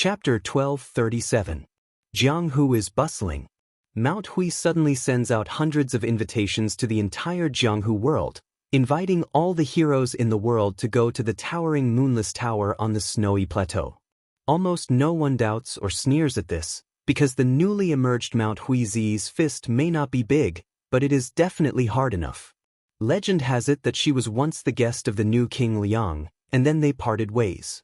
Chapter 1237. Jianghu is bustling. Mount Hui suddenly sends out hundreds of invitations to the entire Jianghu world, inviting all the heroes in the world to go to the towering moonless tower on the snowy plateau. Almost no one doubts or sneers at this, because the newly emerged Mount Hui's fist may not be big, but it is definitely hard enough. Legend has it that she was once the guest of the new King Liang, and then they parted ways.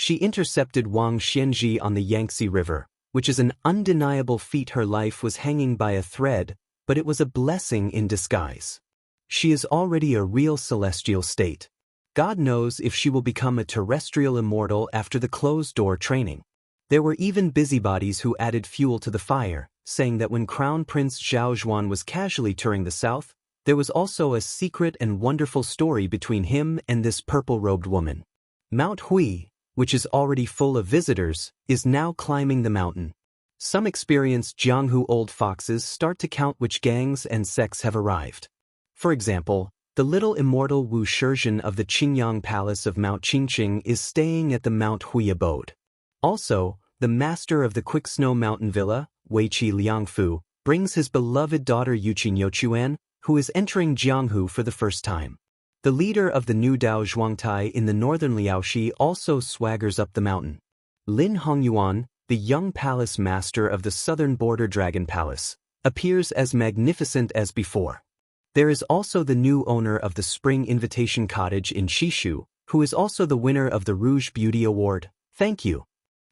She intercepted Wang Xianxia on the Yangtze River, which is an undeniable feat. Her life was hanging by a thread, but it was a blessing in disguise. She is already a real celestial state. God knows if she will become a terrestrial immortal after the closed-door training. There were even busybodies who added fuel to the fire, saying that when Crown Prince Zhao Zhuan was casually touring the south, there was also a secret and wonderful story between him and this purple-robed woman. Mount Hui, which is already full of visitors, is now climbing the mountain. Some experienced Jianghu old foxes start to count which gangs and sects have arrived. For example, the little immortal Wu Shizhen of the Qingyang Palace of Mount Qingqing is staying at the Mount Hui abode. Also, the master of the Quick Snow Mountain Villa, Weiqi Liangfu, brings his beloved daughter Yuqi Nyochuan, who is entering Jianghu for the first time. The leader of the new Dao Zhuangtai in the northern Liaoxi also swaggers up the mountain. Lin Hongyuan, the young palace master of the southern border Dragon Palace, appears as magnificent as before. There is also the new owner of the Spring Invitation Cottage in Shishu, who is also the winner of the Rouge Beauty Award. Thank you.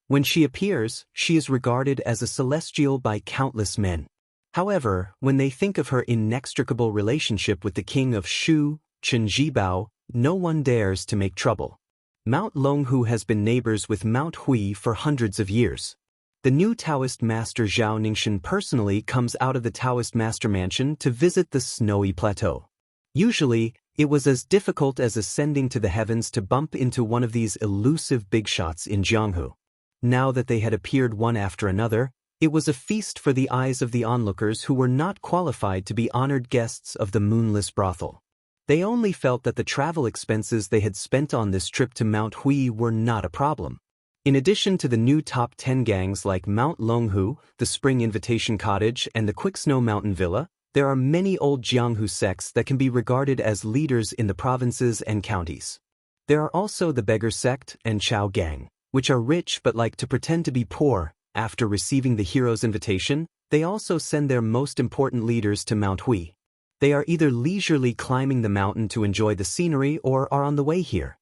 When she appears, she is regarded as a celestial by countless men. However, when they think of her inextricable relationship with the king of Shu, Chen Zhibao, no one dares to make trouble. Mount Longhu has been neighbors with Mount Hui for hundreds of years. The new Taoist master Zhao Ningxin personally comes out of the Taoist master mansion to visit the snowy plateau. Usually, it was as difficult as ascending to the heavens to bump into one of these elusive big shots in Jianghu. Now that they had appeared one after another, it was a feast for the eyes of the onlookers who were not qualified to be honored guests of the moonless brothel. They only felt that the travel expenses they had spent on this trip to Mount Hui were not a problem. In addition to the new top 10 gangs like Mount Longhu, the Spring Invitation Cottage, and the Quick Snow Mountain Villa, there are many old Jianghu sects that can be regarded as leaders in the provinces and counties. There are also the Beggar Sect and Chao Gang, which are rich but like to pretend to be poor. After receiving the hero's invitation, they also send their most important leaders to Mount Hui. They are either leisurely climbing the mountain to enjoy the scenery or are on the way here.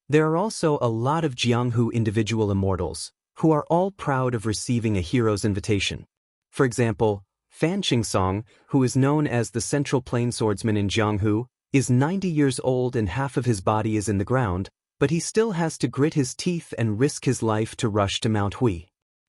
There are also a lot of Jianghu individual immortals, who are all proud of receiving a hero's invitation. For example, Fan Qingsong, who is known as the Central Plain Swordsman in Jianghu, is 90 years old and half of his body is in the ground, but he still has to grit his teeth and risk his life to rush to Mount Hui.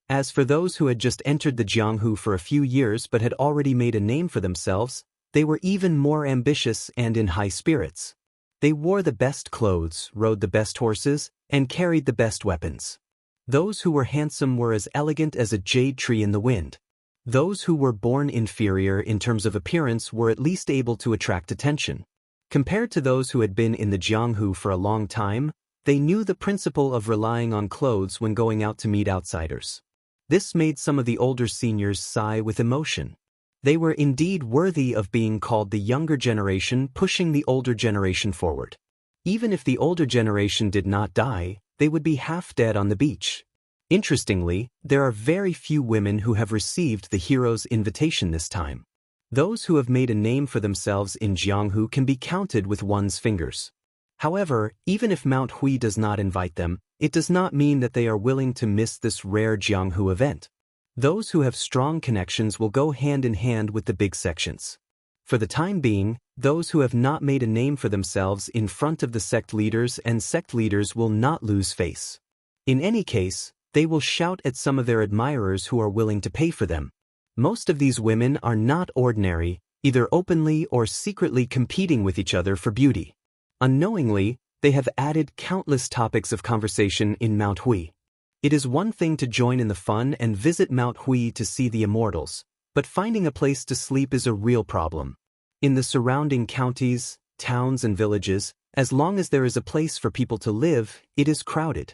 As for those who had just entered the Jianghu for a few years but had already made a name for themselves, they were even more ambitious and in high spirits. They wore the best clothes, rode the best horses, and carried the best weapons. Those who were handsome were as elegant as a jade tree in the wind. Those who were born inferior in terms of appearance were at least able to attract attention. Compared to those who had been in the Jianghu for a long time, they knew the principle of relying on clothes when going out to meet outsiders. This made some of the older seniors sigh with emotion. They were indeed worthy of being called the younger generation pushing the older generation forward. Even if the older generation did not die, they would be half dead on the beach. Interestingly, there are very few women who have received the hero's invitation this time. Those who have made a name for themselves in Jianghu can be counted with one's fingers. However, even if Mount Hui does not invite them, it does not mean that they are willing to miss this rare Jianghu event. Those who have strong connections will go hand in hand with the big sections. For the time being, those who have not made a name for themselves in front of the sect leaders and sect leaders will not lose face. In any case, they will shout at some of their admirers who are willing to pay for them. Most of these women are not ordinary, either openly or secretly competing with each other for beauty. Unknowingly, they have added countless topics of conversation in Mount Hui. It is one thing to join in the fun and visit Mount Hui to see the immortals, but finding a place to sleep is a real problem. In the surrounding counties, towns and villages, as long as there is a place for people to live, it is crowded.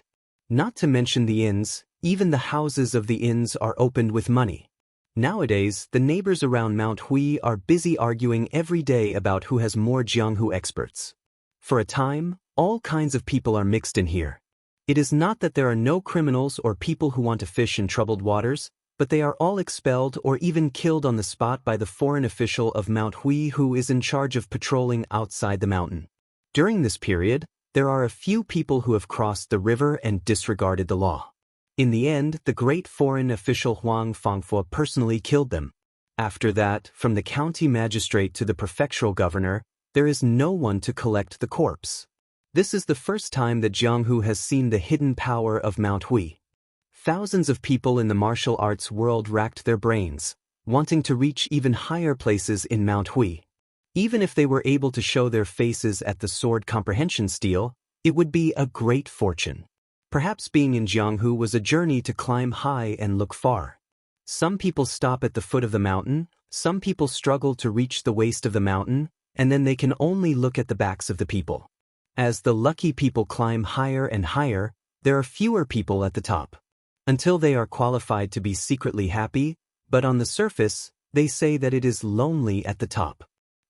Not to mention the inns, Even the houses of the inns are opened with money. Nowadays, the neighbors around Mount Hui are busy arguing every day about who has more Jianghu experts. For a time, all kinds of people are mixed in here. It is not that there are no criminals or people who want to fish in troubled waters, but they are all expelled or even killed on the spot by the foreign official of Mount Hui who is in charge of patrolling outside the mountain. During this period, there are a few people who have crossed the river and disregarded the law. In the end, the great foreign official Huang Fangfo personally killed them. After that, from the county magistrate to the prefectural governor, there is no one to collect the corpse. This is the first time that Jianghu has seen the hidden power of Mount Hui. Thousands of people in the martial arts world racked their brains, wanting to reach even higher places in Mount Hui. Even if they were able to show their faces at the sword comprehension stele, it would be a great fortune. Perhaps being in Jianghu was a journey to climb high and look far. Some people stop at the foot of the mountain, some people struggle to reach the waist of the mountain, and then they can only look at the backs of the people. As the lucky people climb higher and higher, there are fewer people at the top. Until they are qualified to be secretly happy, but on the surface, they say that it is lonely at the top.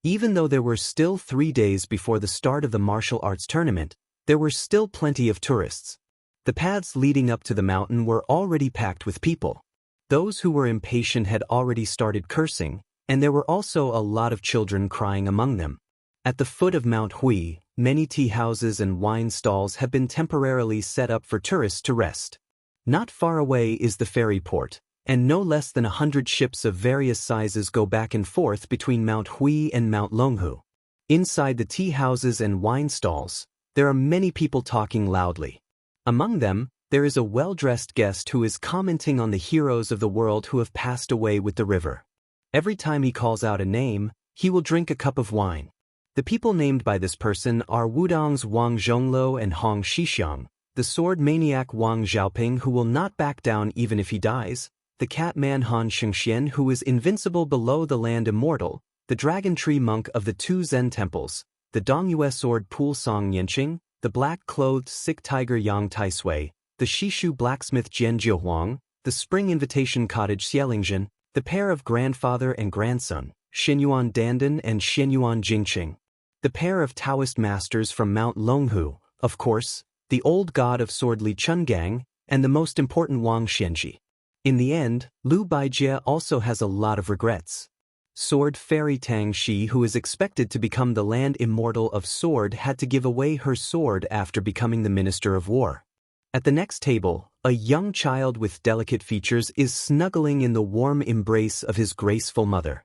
Even though there were still 3 days before the start of the martial arts tournament, there were still plenty of tourists. The paths leading up to the mountain were already packed with people. Those who were impatient had already started cursing, and there were also a lot of children crying among them. At the foot of Mount Hui, many tea houses and wine stalls have been temporarily set up for tourists to rest. Not far away is the ferry port, and no less than 100 ships of various sizes go back and forth between Mount Hui and Mount Longhu. Inside the tea houses and wine stalls, there are many people talking loudly. Among them, there is a well-dressed guest who is commenting on the heroes of the world who have passed away with the river. Every time he calls out a name, he will drink a cup of wine. The people named by this person are Wudong's Wang Zhongluo and Hong Shixiang, the sword maniac Wang Xiaoping who will not back down even if he dies, the cat man Han Xiangxian who is invincible below the land immortal, the dragon tree monk of the 2 Zen temples, the Dongyue sword Pool Song Yanqing, the black-clothed sick tiger Yang Taisui, the Shishu blacksmith Jian Jiuhuang, the spring invitation cottage Xielingzhen, the pair of grandfather and grandson, Xinyuan Dandan and Xinyuan Jingqing, the pair of Taoist masters from Mount Longhu, of course, the old god of sword Li Chungang, and the most important Wang Xianji. In the end, Lu Baijie also has a lot of regrets. Sword fairy Tang Shi, who is expected to become the land immortal of sword, had to give away her sword after becoming the Minister of War. At the next table, a young child with delicate features is snuggling in the warm embrace of his graceful mother.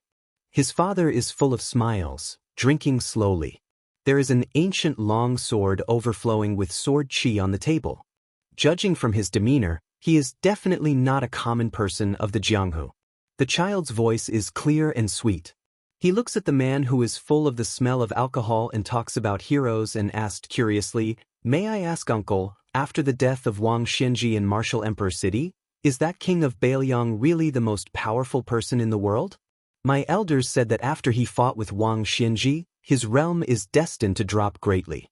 His father is full of smiles, drinking slowly. There is an ancient long sword overflowing with sword chi on the table. Judging from his demeanor, he is definitely not a common person of the Jianghu. The child's voice is clear and sweet. He looks at the man who is full of the smell of alcohol and talks about heroes and asked curiously, "May I ask, uncle, after the death of Wang Xianji in Martial Emperor City, is that king of Bailiang really the most powerful person in the world? My elders said that after he fought with Wang Xianji, his realm is destined to drop greatly.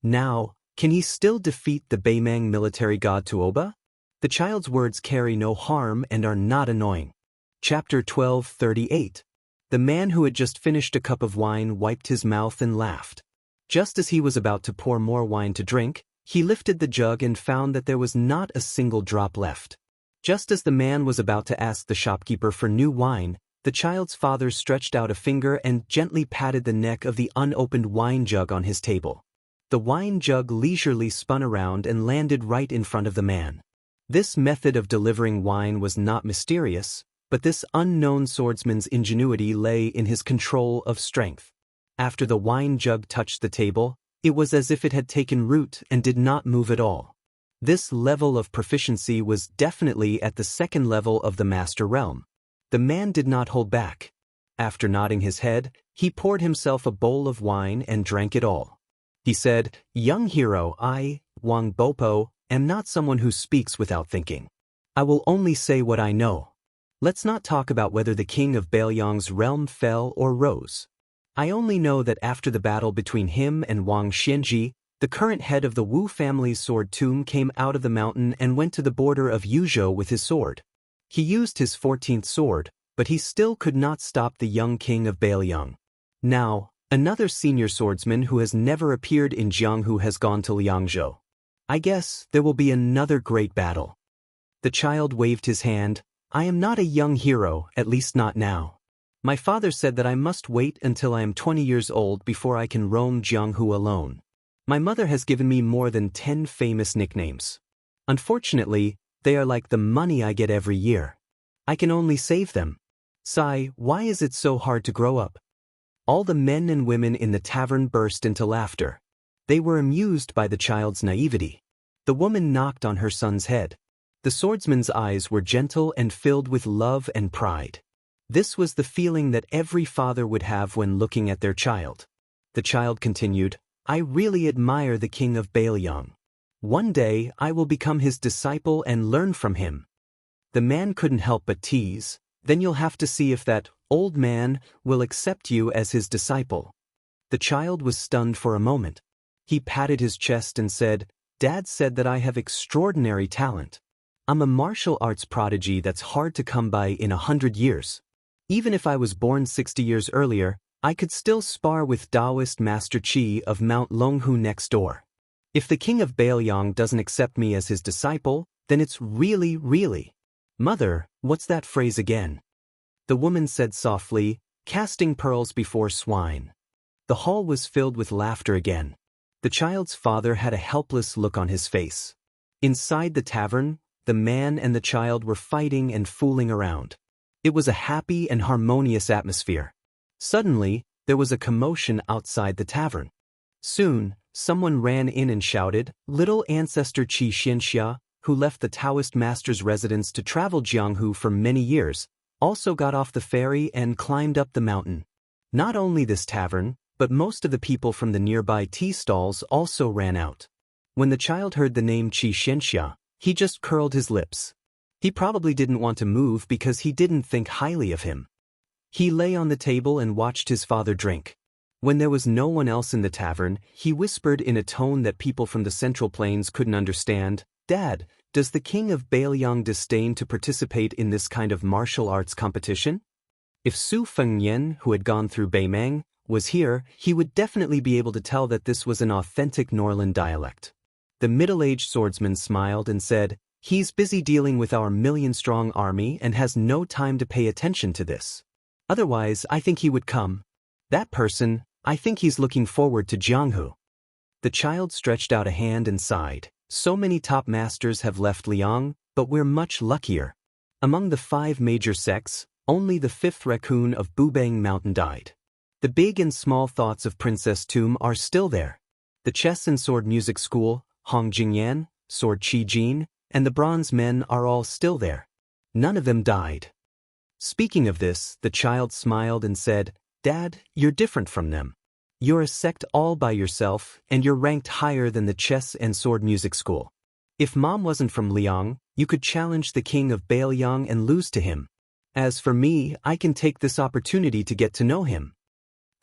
Now, can he still defeat the Beimang military god Tuoba?" The child's words carry no harm and are not annoying. Chapter 12:38. The man who had just finished a cup of wine wiped his mouth and laughed. Just as he was about to pour more wine to drink, he lifted the jug and found that there was not a single drop left. Just as the man was about to ask the shopkeeper for new wine, the child's father stretched out a finger and gently patted the neck of the unopened wine jug on his table. The wine jug leisurely spun around and landed right in front of the man. This method of delivering wine was not mysterious, but this unknown swordsman's ingenuity lay in his control of strength. After the wine jug touched the table, it was as if it had taken root and did not move at all. This level of proficiency was definitely at the second level of the master realm. The man did not hold back. After nodding his head, he poured himself a bowl of wine and drank it all. He said, "Young hero, I, Wang Bopo, am not someone who speaks without thinking. I will only say what I know. Let's not talk about whether the king of Bailiang's realm fell or rose. I only know that after the battle between him and Wang Xianji, The current head of the Wu family's sword tomb came out of the mountain and went to the border of Yuzhou with his sword. He used his 14th sword, but he still could not stop the young king of Bailiang. Now, another senior swordsman who has never appeared in Jianghu has gone to Liangzhou. I guess there will be another great battle. The child waved his hand. I am not a young hero, at least not now. My father said that I must wait until I am 20 years old before I can roam Jianghu alone. My mother has given me more than 10 famous nicknames. Unfortunately, they are like the money I get every year. I can only save them. Sai, why is it so hard to grow up? All the men and women in the tavern burst into laughter. They were amused by the child's naivety. The woman knocked on her son's head. The swordsman's eyes were gentle and filled with love and pride. This was the feeling that every father would have when looking at their child. The child continued, I really admire the king of Bailiang. One day I will become his disciple and learn from him. The man couldn't help but tease, then you'll have to see if that old man will accept you as his disciple. The child was stunned for a moment. He patted his chest and said, Dad said that I have extraordinary talent. I'm a martial arts prodigy that's hard to come by in 100 years. Even if I was born 60 years earlier, I could still spar with Taoist Master Qi of Mount Longhu next door. If the king of Bailiang doesn't accept me as his disciple, then it's really. Mother, what's that phrase again? The woman said softly, casting pearls before swine. The hall was filled with laughter again. The child's father had a helpless look on his face. Inside the tavern, the man and the child were fighting and fooling around. It was a happy and harmonious atmosphere. Suddenly, there was a commotion outside the tavern. Soon, someone ran in and shouted, Little ancestor Xianxia, who left the Taoist master's residence to travel Jianghu for many years, also got off the ferry and climbed up the mountain. Not only this tavern, but most of the people from the nearby tea stalls also ran out. When the child heard the name Xianxia, he just curled his lips. He probably didn't want to move because he didn't think highly of him. He lay on the table and watched his father drink. When there was no one else in the tavern, he whispered in a tone that people from the Central Plains couldn't understand, Dad, does the king of Bailiang disdain to participate in this kind of martial arts competition? If Su Fengnian, who had gone through Beimeng, was here, he would definitely be able to tell that this was an authentic Norland dialect. The middle-aged swordsman smiled and said, He's busy dealing with our million-strong army and has no time to pay attention to this. Otherwise, I think he would come. That person, I think he's looking forward to Jianghu. The child stretched out a hand and sighed. So many top masters have left Liang, but we're much luckier. Among the 5 major sects, only the 5th raccoon of Bubang Mountain died. The big and small thoughts of Princess Tomb are still there. The chess and sword music school, Hong Jingyan, Sword Qi Jin, and the bronze men are all still there. None of them died. Speaking of this, the child smiled and said, Dad, you're different from them. You're a sect all by yourself, and you're ranked higher than the chess and sword music school. If Mom wasn't from Liang, you could challenge the king of Bailiang and lose to him. As for me, I can take this opportunity to get to know him.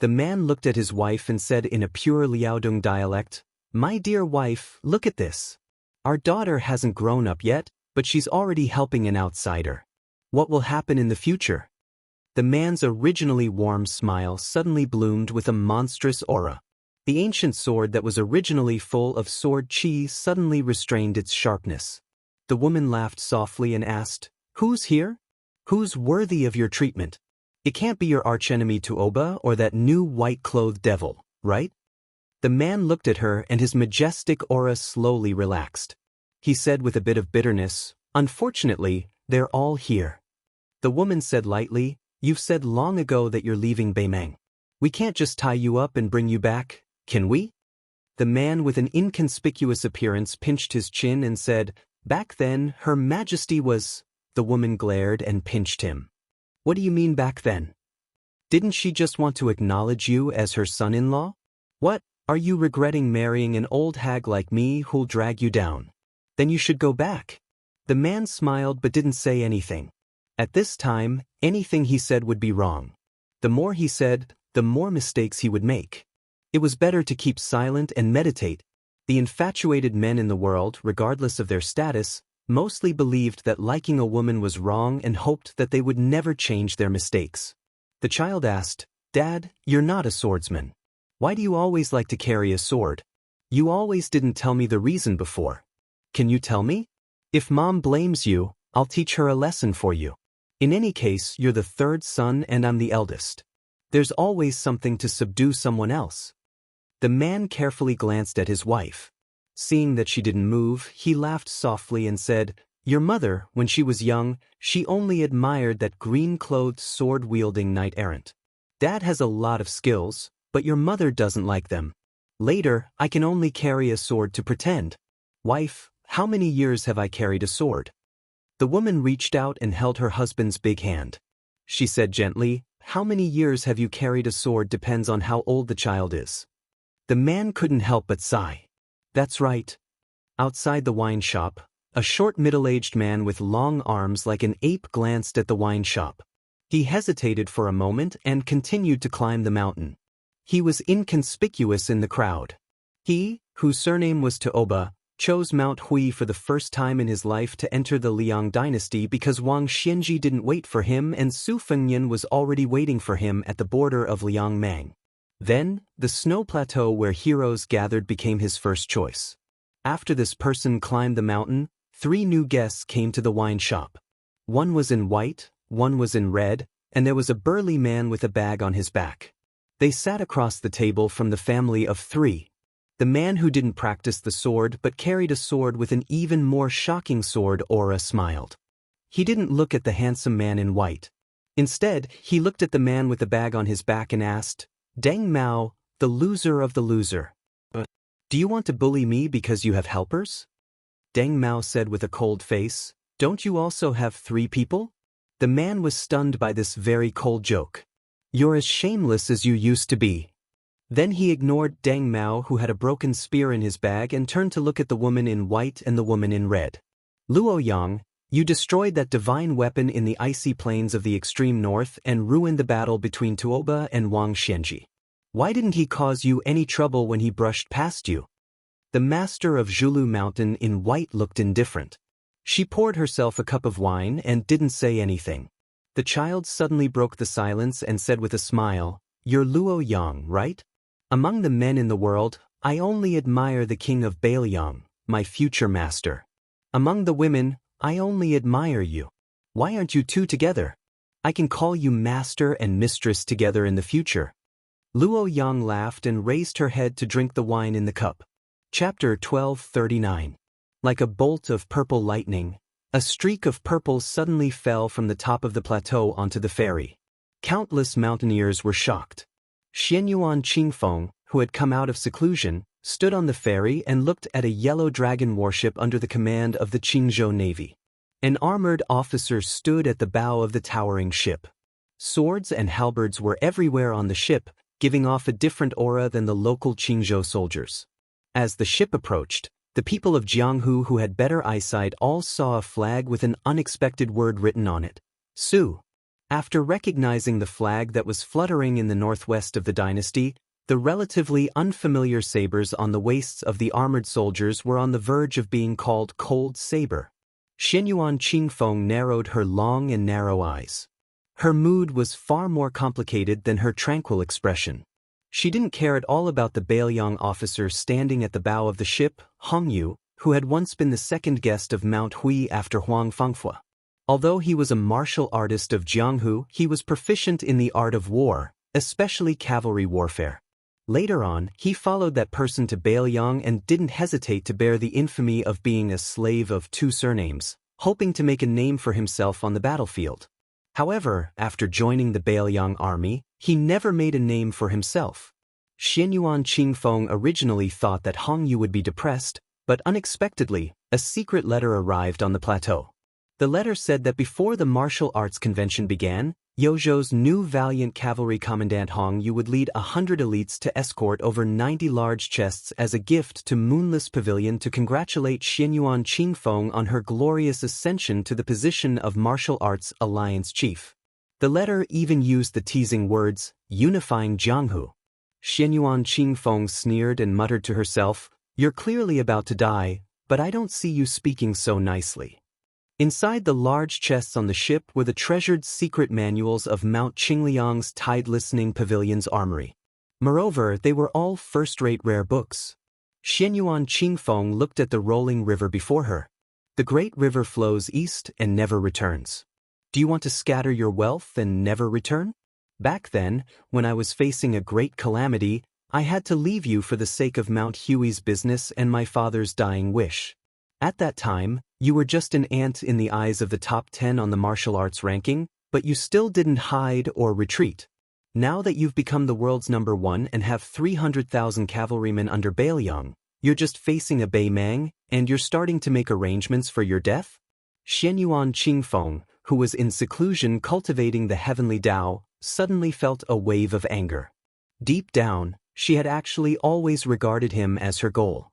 The man looked at his wife and said in a pure Liaodong dialect, My dear wife, look at this. Our daughter hasn't grown up yet, but she's already helping an outsider. What will happen in the future? The man's originally warm smile suddenly bloomed with a monstrous aura. The ancient sword that was originally full of sword qi suddenly restrained its sharpness. The woman laughed softly and asked, Who's here? Who's worthy of your treatment? It can't be your archenemy Tuoba or that new white-clothed devil, right? The man looked at her and his majestic aura slowly relaxed. He said with a bit of bitterness, Unfortunately, they're all here. The woman said lightly, You've said long ago that you're leaving Beimeng. We can't just tie you up and bring you back, can we? The man with an inconspicuous appearance pinched his chin and said, Back then, Her Majesty was... The woman glared and pinched him. What do you mean back then? Didn't she just want to acknowledge you as her son-in-law? What, are you regretting marrying an old hag like me who'll drag you down? Then you should go back. The man smiled but didn't say anything. At this time, anything he said would be wrong. The more he said, the more mistakes he would make. It was better to keep silent and meditate. The infatuated men in the world, regardless of their status, mostly believed that liking a woman was wrong and hoped that they would never change their mistakes. The child asked, "Dad, you're not a swordsman. Why do you always like to carry a sword? You always didn't tell me the reason before. Can you tell me? If Mom blames you, I'll teach her a lesson for you. In any case, you're the third son and I'm the eldest. There's always something to subdue someone else." The man carefully glanced at his wife. Seeing that she didn't move, he laughed softly and said, "Your mother, when she was young, she only admired that green-clothed sword-wielding knight-errant. Dad has a lot of skills, but your mother doesn't like them. Later, I can only carry a sword to pretend. Wife, how many years have I carried a sword?" The woman reached out and held her husband's big hand. She said gently, "How many years have you carried a sword depends on how old the child is." The man couldn't help but sigh. "That's right." Outside the wine shop, a short middle-aged man with long arms like an ape glanced at the wine shop. He hesitated for a moment and continued to climb the mountain. He was inconspicuous in the crowd. He, whose surname was Taoba, chose Mount Hui for the first time in his life to enter the Liang dynasty because Wang Xianji didn't wait for him and Su Fengnian was already waiting for him at the border of Liangmang. Then, the snow plateau where heroes gathered became his first choice. After this person climbed the mountain, 3 new guests came to the wine shop. One was in white, one was in red, and there was a burly man with a bag on his back. They sat across the table from the family of 3. The man who didn't practice the sword but carried a sword with an even more shocking sword aura smiled. He didn't look at the handsome man in white. Instead, he looked at the man with the bag on his back and asked, "Deng Mao, the loser of the loser. Do you want to bully me because you have helpers?" Deng Mao said with a cold face, "Don't you also have 3 people?" The man was stunned by this very cold joke. "You're as shameless as you used to be." Then he ignored Deng Mao who had a broken spear in his bag and turned to look at the woman in white and the woman in red. "Luo Yang, you destroyed that divine weapon in the icy plains of the extreme north and ruined the battle between Tuoba and Wang Xianji. Why didn't he cause you any trouble when he brushed past you?" The master of Zhulu Mountain in white looked indifferent. She poured herself a cup of wine and didn't say anything. The child suddenly broke the silence and said with a smile, "You're Luo Yang, right? Among the men in the world, I only admire the king of Bailiang, my future master. Among the women, I only admire you. Why aren't you 2 together? I can call you master and mistress together in the future." Luo Yang laughed and raised her head to drink the wine in the cup. Chapter 1239. Like a bolt of purple lightning, a streak of purple suddenly fell from the top of the plateau onto the ferry. Countless mountaineers were shocked. Xianyuan Qingfeng, who had come out of seclusion, stood on the ferry and looked at a yellow dragon warship under the command of the Qingzhou Navy. An armored officer stood at the bow of the towering ship. Swords and halberds were everywhere on the ship, giving off a different aura than the local Qingzhou soldiers. As the ship approached, the people of Jianghu who had better eyesight all saw a flag with an unexpected word written on it, Su. After recognizing the flag that was fluttering in the northwest of the dynasty, the relatively unfamiliar sabers on the waists of the armored soldiers were on the verge of being called Cold Saber. Xianyuan Qingfeng narrowed her long and narrow eyes. Her mood was far more complicated than her tranquil expression. She didn't care at all about the Bailiang officer standing at the bow of the ship, Hongyu, who had once been the second guest of Mount Hui after Huang Fengfua. Although he was a martial artist of Jianghu, he was proficient in the art of war, especially cavalry warfare. Later on, he followed that person to Bailiang and didn't hesitate to bear the infamy of being a slave of 2 surnames, hoping to make a name for himself on the battlefield. However, after joining the Bailiang army, he never made a name for himself. Xianyuan Qingfeng originally thought that Hongyu would be depressed, but unexpectedly, a secret letter arrived on the plateau. The letter said that before the martial arts convention began, Yozhou's new valiant cavalry commandant Hongyu would lead 100 elites to escort over 90 large chests as a gift to Moonless Pavilion to congratulate Xianyuan Qingfeng on her glorious ascension to the position of martial arts alliance chief. The letter even used the teasing words, unifying Jianghu. Xianyuan Qingfeng sneered and muttered to herself, You're clearly about to die, but I don't see you speaking so nicely. Inside the large chests on the ship were the treasured secret manuals of Mount Qingliang's tide-listening pavilion's armory. Moreover, they were all first-rate rare books. Xianyuan Qingfeng looked at the rolling river before her. The great river flows east and never returns. Do you want to scatter your wealth and never return? Back then, when I was facing a great calamity, I had to leave you for the sake of Mount Hui's business and my father's dying wish. At that time, you were just an ant in the eyes of the top 10 on the martial arts ranking, but you still didn't hide or retreat. Now that you've become the world's #1 and have 300,000 cavalrymen under Bailiang, you're just facing a Bei Mang, and you're starting to make arrangements for your death? Xianyuan Qingfeng, who was in seclusion cultivating the heavenly Tao, suddenly felt a wave of anger. Deep down, she had actually always regarded him as her goal.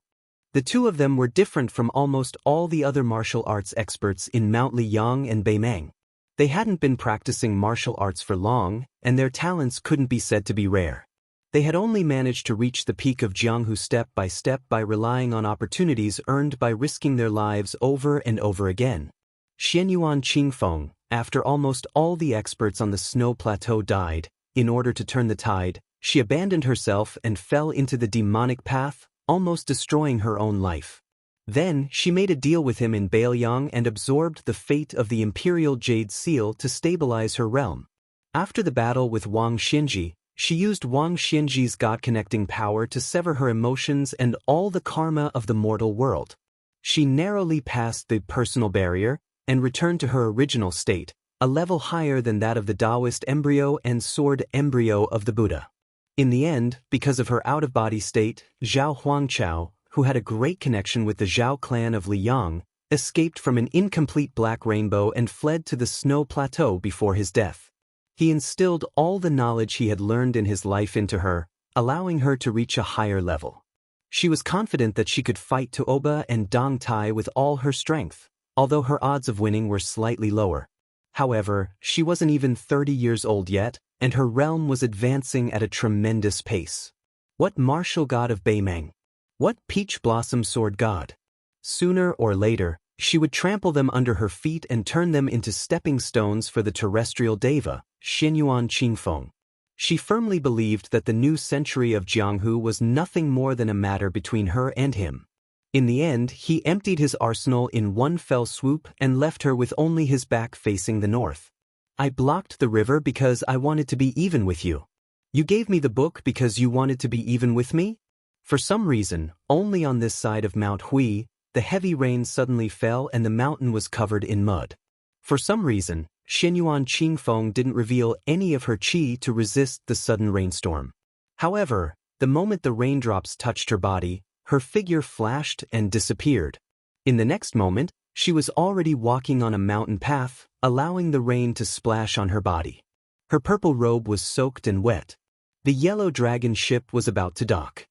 The two of them were different from almost all the other martial arts experts in Mount Liang and Beimang. They hadn't been practicing martial arts for long, and their talents couldn't be said to be rare. They had only managed to reach the peak of Jianghu step by relying on opportunities earned by risking their lives over and over again. Xianyuan Qingfeng, after almost all the experts on the snow plateau died, in order to turn the tide, she abandoned herself and fell into the demonic path, almost destroying her own life. Then, she made a deal with him in Bailiang and absorbed the fate of the Imperial Jade Seal to stabilize her realm. After the battle with Wang Xinji, she used Wang Xinji's God-connecting power to sever her emotions and all the karma of the mortal world. She narrowly passed the personal barrier and returned to her original state, a level higher than that of the Taoist embryo and sword embryo of the Buddha. In the end, because of her out-of-body state, Zhao Huangqiao, who had a great connection with the Zhao clan of Liang, escaped from an incomplete black rainbow and fled to the snow plateau before his death. He instilled all the knowledge he had learned in his life into her, allowing her to reach a higher level. She was confident that she could fight Tuoba and Dong Tai with all her strength, although her odds of winning were slightly lower. However, she wasn't even 30 years old yet, and her realm was advancing at a tremendous pace. What martial god of Beimang? What peach blossom sword god? Sooner or later, she would trample them under her feet and turn them into stepping stones for the terrestrial deva, Xianyuan Qingfeng. She firmly believed that the new century of Jianghu was nothing more than a matter between her and him. In the end, he emptied his arsenal in one fell swoop and left her with only his back facing the north. I blocked the river because I wanted to be even with you. You gave me the book because you wanted to be even with me? For some reason, only on this side of Mount Hui, the heavy rain suddenly fell and the mountain was covered in mud. For some reason, Xianyuan Qingfeng didn't reveal any of her qi to resist the sudden rainstorm. However, the moment the raindrops touched her body, her figure flashed and disappeared. In the next moment, she was already walking on a mountain path, allowing the rain to splash on her body. Her purple robe was soaked and wet. The yellow dragon ship was about to dock.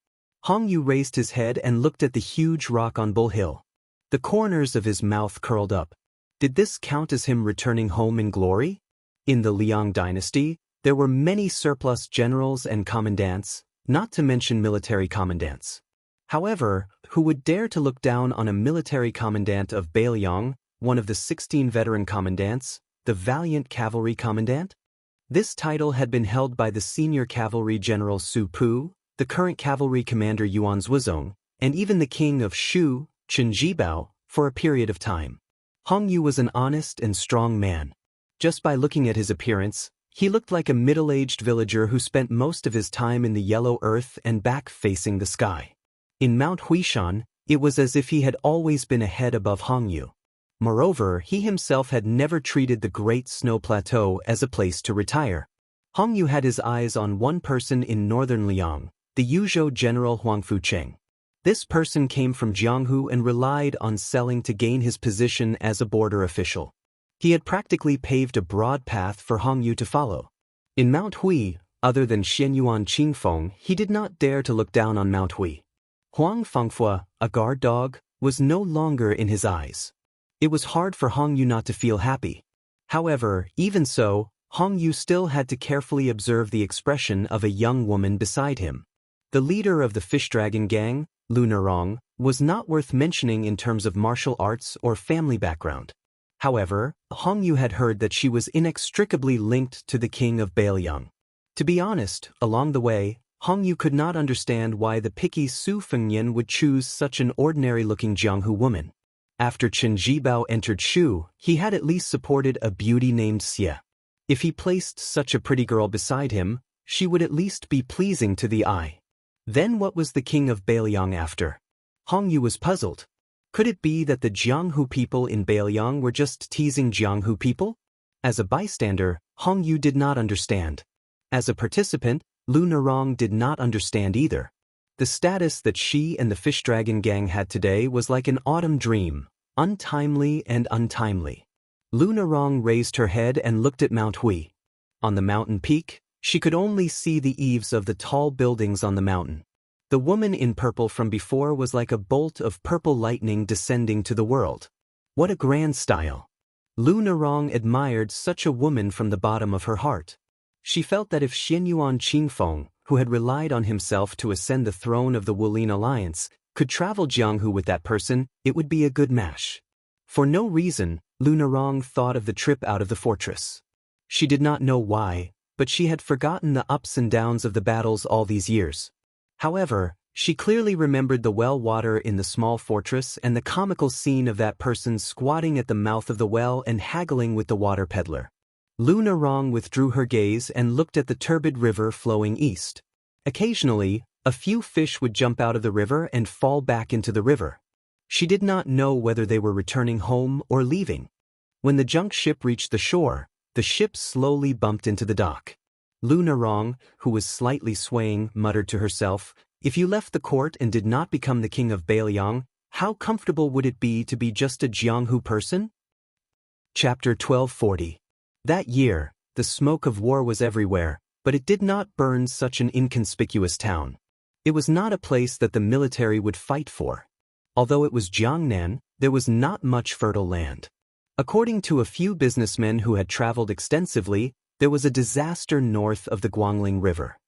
Hong Yu raised his head and looked at the huge rock on Bull Hill. The corners of his mouth curled up. Did this count as him returning home in glory? In the Liang dynasty, there were many surplus generals and commandants, not to mention military commandants. However, who would dare to look down on a military commandant of Bailiang, one of the 16 veteran commandants, the valiant cavalry commandant? This title had been held by the senior cavalry general Su Pu, the current cavalry commander Yuan Zhuozong, and even the king of Shu, Chen Jibao, for a period of time. Hong Yu was an honest and strong man. Just by looking at his appearance, he looked like a middle-aged villager who spent most of his time in the yellow earth and back facing the sky. In Mount Huishan, it was as if he had always been a head above Hong Yu. Moreover, he himself had never treated the Great Snow Plateau as a place to retire. Hong Yu had his eyes on one person in northern Liang, the Yuzhou general Huang Fucheng. This person came from Jianghu and relied on selling to gain his position as a border official. He had practically paved a broad path for Hong Yu to follow. In Mount Hui, other than Xianyuan Qingfeng, he did not dare to look down on Mount Hui. Huang Fengfua, a guard dog, was no longer in his eyes. It was hard for Hong Yu not to feel happy. However, even so, Hong Yu still had to carefully observe the expression of a young woman beside him. The leader of the fish dragon gang, Lu Nerong, was not worth mentioning in terms of martial arts or family background. However, Hong Yu had heard that she was inextricably linked to the king of Bailiang. To be honest, along the way, Hong Yu could not understand why the picky Su Fengnian would choose such an ordinary-looking Jianghu woman. After Chen Jibao entered Shu, he had at least supported a beauty named Xia. If he placed such a pretty girl beside him, she would at least be pleasing to the eye. Then what was the king of Bailiang after? Hong Yu was puzzled. Could it be that the Jianghu people in Bailiang were just teasing Jianghu people? As a bystander, Hong Yu did not understand. As a participant, Lu Nerong did not understand either. The status that she and the Fish Dragon gang had today was like an autumn dream, untimely and untimely. Lu Nerong raised her head and looked at Mount Hui. On the mountain peak, she could only see the eaves of the tall buildings on the mountain. The woman in purple from before was like a bolt of purple lightning descending to the world. What a grand style! Lu Nerong admired such a woman from the bottom of her heart. She felt that if Xianyuan Qingfeng, who had relied on himself to ascend the throne of the Wulin Alliance, could travel Jianghu with that person, it would be a good match. For no reason, Lu Nerong thought of the trip out of the fortress. She did not know why, but she had forgotten the ups and downs of the battles all these years. However, she clearly remembered the well water in the small fortress and the comical scene of that person squatting at the mouth of the well and haggling with the water peddler. Lu Nerong withdrew her gaze and looked at the turbid river flowing east. Occasionally, a few fish would jump out of the river and fall back into the river. She did not know whether they were returning home or leaving. When the junk ship reached the shore, the ship slowly bumped into the dock. Lu Nerong, who was slightly swaying, muttered to herself, "If you left the court and did not become the king of Bailiang, how comfortable would it be to be just a Jianghu person?" Chapter 1240. That year, the smoke of war was everywhere, but it did not burn such an inconspicuous town. It was not a place that the military would fight for. Although it was Jiangnan, there was not much fertile land. According to a few businessmen who had traveled extensively, there was a disaster north of the Guangling River.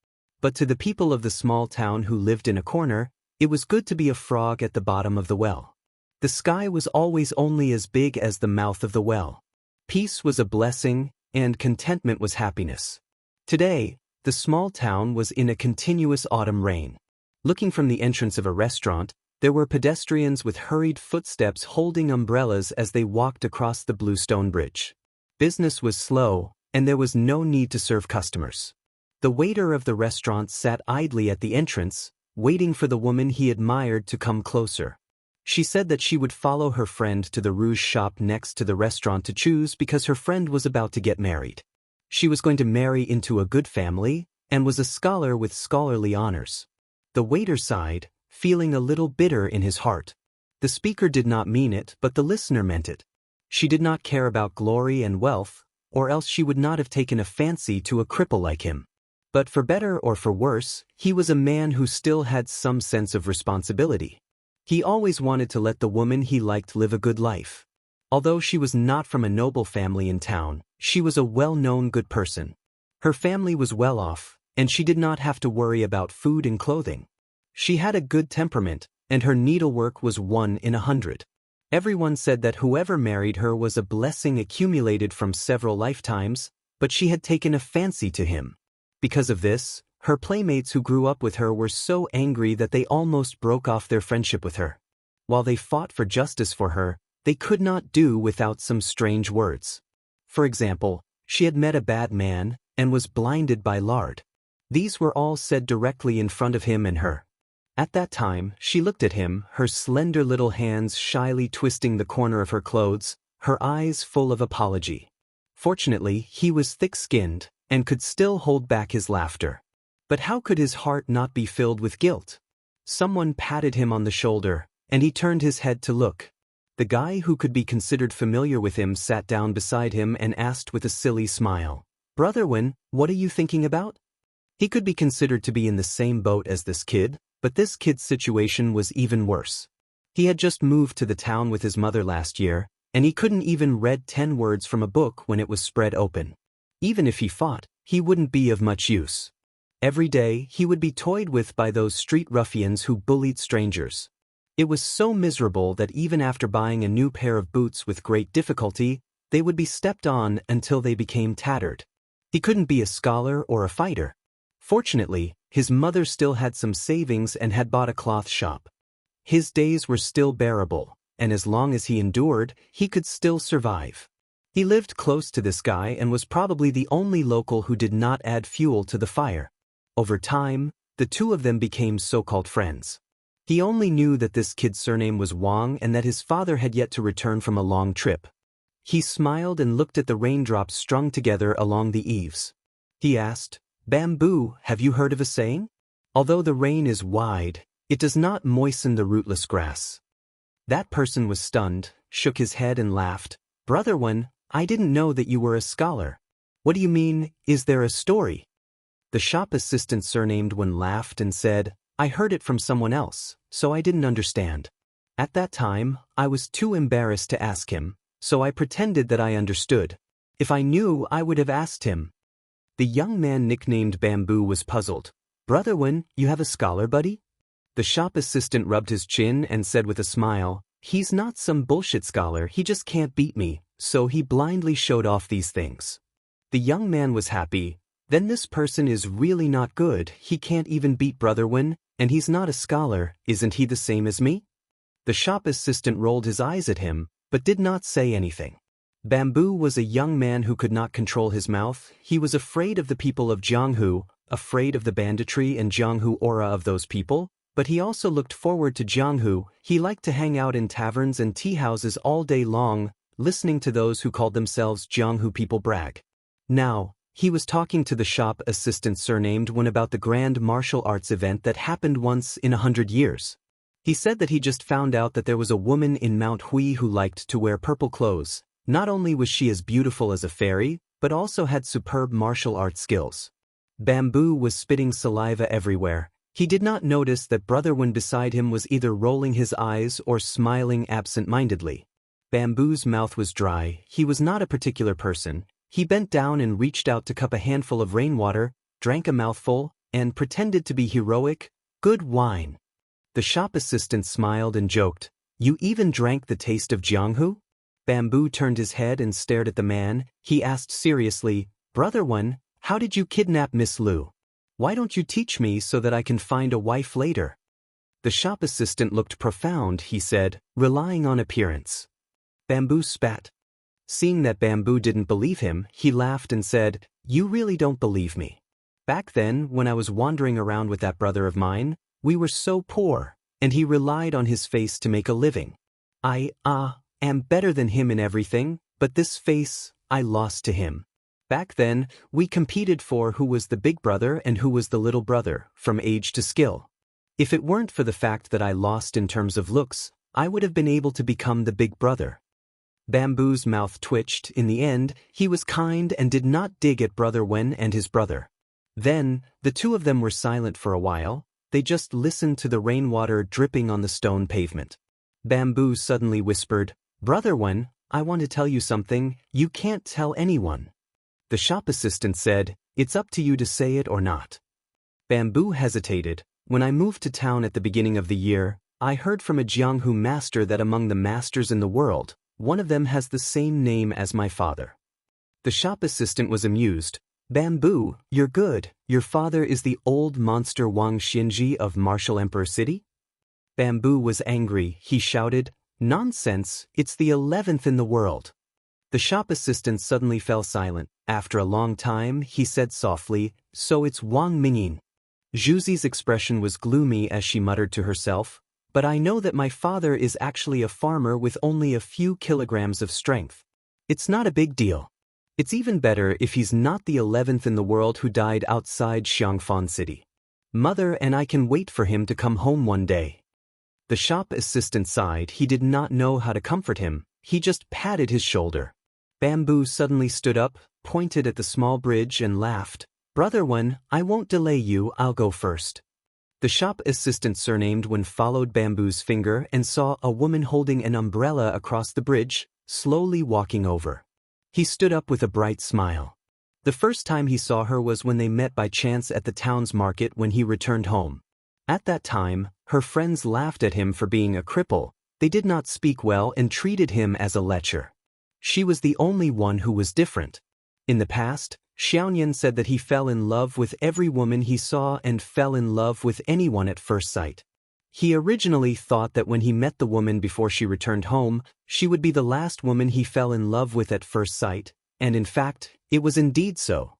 But to the people of the small town who lived in a corner, it was good to be a frog at the bottom of the well. The sky was always only as big as the mouth of the well. Peace was a blessing, and contentment was happiness. Today, the small town was in a continuous autumn rain. Looking from the entrance of a restaurant, there were pedestrians with hurried footsteps holding umbrellas as they walked across the Bluestone Bridge. Business was slow, and there was no need to serve customers. The waiter of the restaurant sat idly at the entrance, waiting for the woman he admired to come closer. She said that she would follow her friend to the rouge shop next to the restaurant to choose because her friend was about to get married. She was going to marry into a good family, and was a scholar with scholarly honors. The waiter sighed, feeling a little bitter in his heart. The speaker did not mean it, but the listener meant it. She did not care about glory and wealth, or else she would not have taken a fancy to a cripple like him. But for better or for worse, he was a man who still had some sense of responsibility. He always wanted to let the woman he liked live a good life. Although she was not from a noble family in town, she was a well-known good person. Her family was well off, and she did not have to worry about food and clothing. She had a good temperament, and her needlework was 1 in 100. Everyone said that whoever married her was a blessing accumulated from several lifetimes, but she had taken a fancy to him. Because of this, her playmates who grew up with her were so angry that they almost broke off their friendship with her. While they fought for justice for her, they could not do without some strange words. For example, she had met a bad man, and was blinded by lard. These were all said directly in front of him and her. At that time, she looked at him, her slender little hands shyly twisting the corner of her clothes, her eyes full of apology. Fortunately, he was thick-skinned, and could still hold back his laughter. But how could his heart not be filled with guilt? Someone patted him on the shoulder, and he turned his head to look. The guy who could be considered familiar with him sat down beside him and asked with a silly smile, "Brother Wen, what are you thinking about?" He could be considered to be in the same boat as this kid, but this kid's situation was even worse. He had just moved to the town with his mother last year, and he couldn't even read 10 words from a book when it was spread open. Even if he fought, he wouldn't be of much use. Every day, he would be toyed with by those street ruffians who bullied strangers. It was so miserable that even after buying a new pair of boots with great difficulty, they would be stepped on until they became tattered. He couldn't be a scholar or a fighter. Fortunately, his mother still had some savings and had bought a cloth shop. His days were still bearable, and as long as he endured, he could still survive. He lived close to this guy and was probably the only local who did not add fuel to the fire. Over time, the two of them became so-called friends. He only knew that this kid's surname was Wang and that his father had yet to return from a long trip. He smiled and looked at the raindrops strung together along the eaves. He asked, "Bamboo, have you heard of a saying? Although the rain is wide, it does not moisten the rootless grass." That person was stunned, shook his head and laughed. "Brother Wen, I didn't know that you were a scholar. What do you mean, is there a story?" The shop assistant surnamed Wen laughed and said, "I heard it from someone else, so I didn't understand. At that time, I was too embarrassed to ask him, so I pretended that I understood. If I knew, I would have asked him." The young man nicknamed Bamboo was puzzled. "Brother Wen, you have a scholar buddy?" The shop assistant rubbed his chin and said with a smile, "He's not some bullshit scholar, he just can't beat me, so he blindly showed off these things." The young man was happy. "Then this person is really not good, he can't even beat Brother Wen, and he's not a scholar, isn't he the same as me?" The shop assistant rolled his eyes at him, but did not say anything. Bamboo was a young man who could not control his mouth. He was afraid of the people of Jianghu, afraid of the banditry and Jianghu aura of those people, but he also looked forward to Jianghu. He liked to hang out in taverns and tea houses all day long, listening to those who called themselves Jianghu people brag. Now, he was talking to the shop assistant surnamed Wen about the grand martial arts event that happened once in 100 years. He said that he just found out that there was a woman in Mount Hui who liked to wear purple clothes. Not only was she as beautiful as a fairy, but also had superb martial arts skills. Bamboo was spitting saliva everywhere. He did not notice that Brother Wen beside him was either rolling his eyes or smiling absent-mindedly. Bamboo's mouth was dry. He was not a particular person. He bent down and reached out to cup a handful of rainwater, drank a mouthful, and pretended to be heroic. "Good wine." The shop assistant smiled and joked, "You even drank the taste of Jianghu?" Bamboo turned his head and stared at the man. He asked seriously, "Brother Wen, how did you kidnap Miss Lu? Why don't you teach me so that I can find a wife later?" The shop assistant looked profound, he said, relying on appearance. Bamboo spat. Seeing that Bamboo didn't believe him, he laughed and said, "You really don't believe me. Back then, when I was wandering around with that brother of mine, we were so poor, and he relied on his face to make a living. I am better than him in everything, but this face, I lost to him. Back then, we competed for who was the big brother and who was the little brother, from age to skill. If it weren't for the fact that I lost in terms of looks, I would have been able to become the big brother." Bamboo's mouth twitched. In the end, he was kind and did not dig at Brother Wen and his brother. Then, the two of them were silent for a while. They just listened to the rainwater dripping on the stone pavement. Bamboo suddenly whispered, "Brother Wen, I want to tell you something. You can't tell anyone." The shop assistant said, "It's up to you to say it or not." Bamboo hesitated. "When I moved to town at the beginning of the year, I heard from a Jianghu master that among the masters in the world, one of them has the same name as my father." The shop assistant was amused. "Bamboo, you're good. Your father is the old monster Wang Xinji of Martial Emperor City?" Bamboo was angry. He shouted, "Nonsense, it's the 11th in the world." The shop assistant suddenly fell silent. After a long time, he said softly, "So it's Wang Mingyin." Zhuzi's expression was gloomy as she muttered to herself, "But I know that my father is actually a farmer with only a few kilograms of strength. It's not a big deal. It's even better if he's not the 11th in the world who died outside Xianxia City. Mother and I can wait for him to come home one day." The shop assistant sighed. He did not know how to comfort him. He just patted his shoulder. Bamboo suddenly stood up, pointed at the small bridge and laughed. "Brother Wen, I won't delay you, I'll go first." The shop assistant surnamed Wen followed Bamboo's finger and saw a woman holding an umbrella across the bridge, slowly walking over. He stood up with a bright smile. The first time he saw her was when they met by chance at the town's market when he returned home. At that time, her friends laughed at him for being a cripple. They did not speak well and treated him as a lecher. She was the only one who was different. In the past, Xianxia said that he fell in love with every woman he saw and fell in love with anyone at first sight. He originally thought that when he met the woman before she returned home, she would be the last woman he fell in love with at first sight, and in fact, it was indeed so.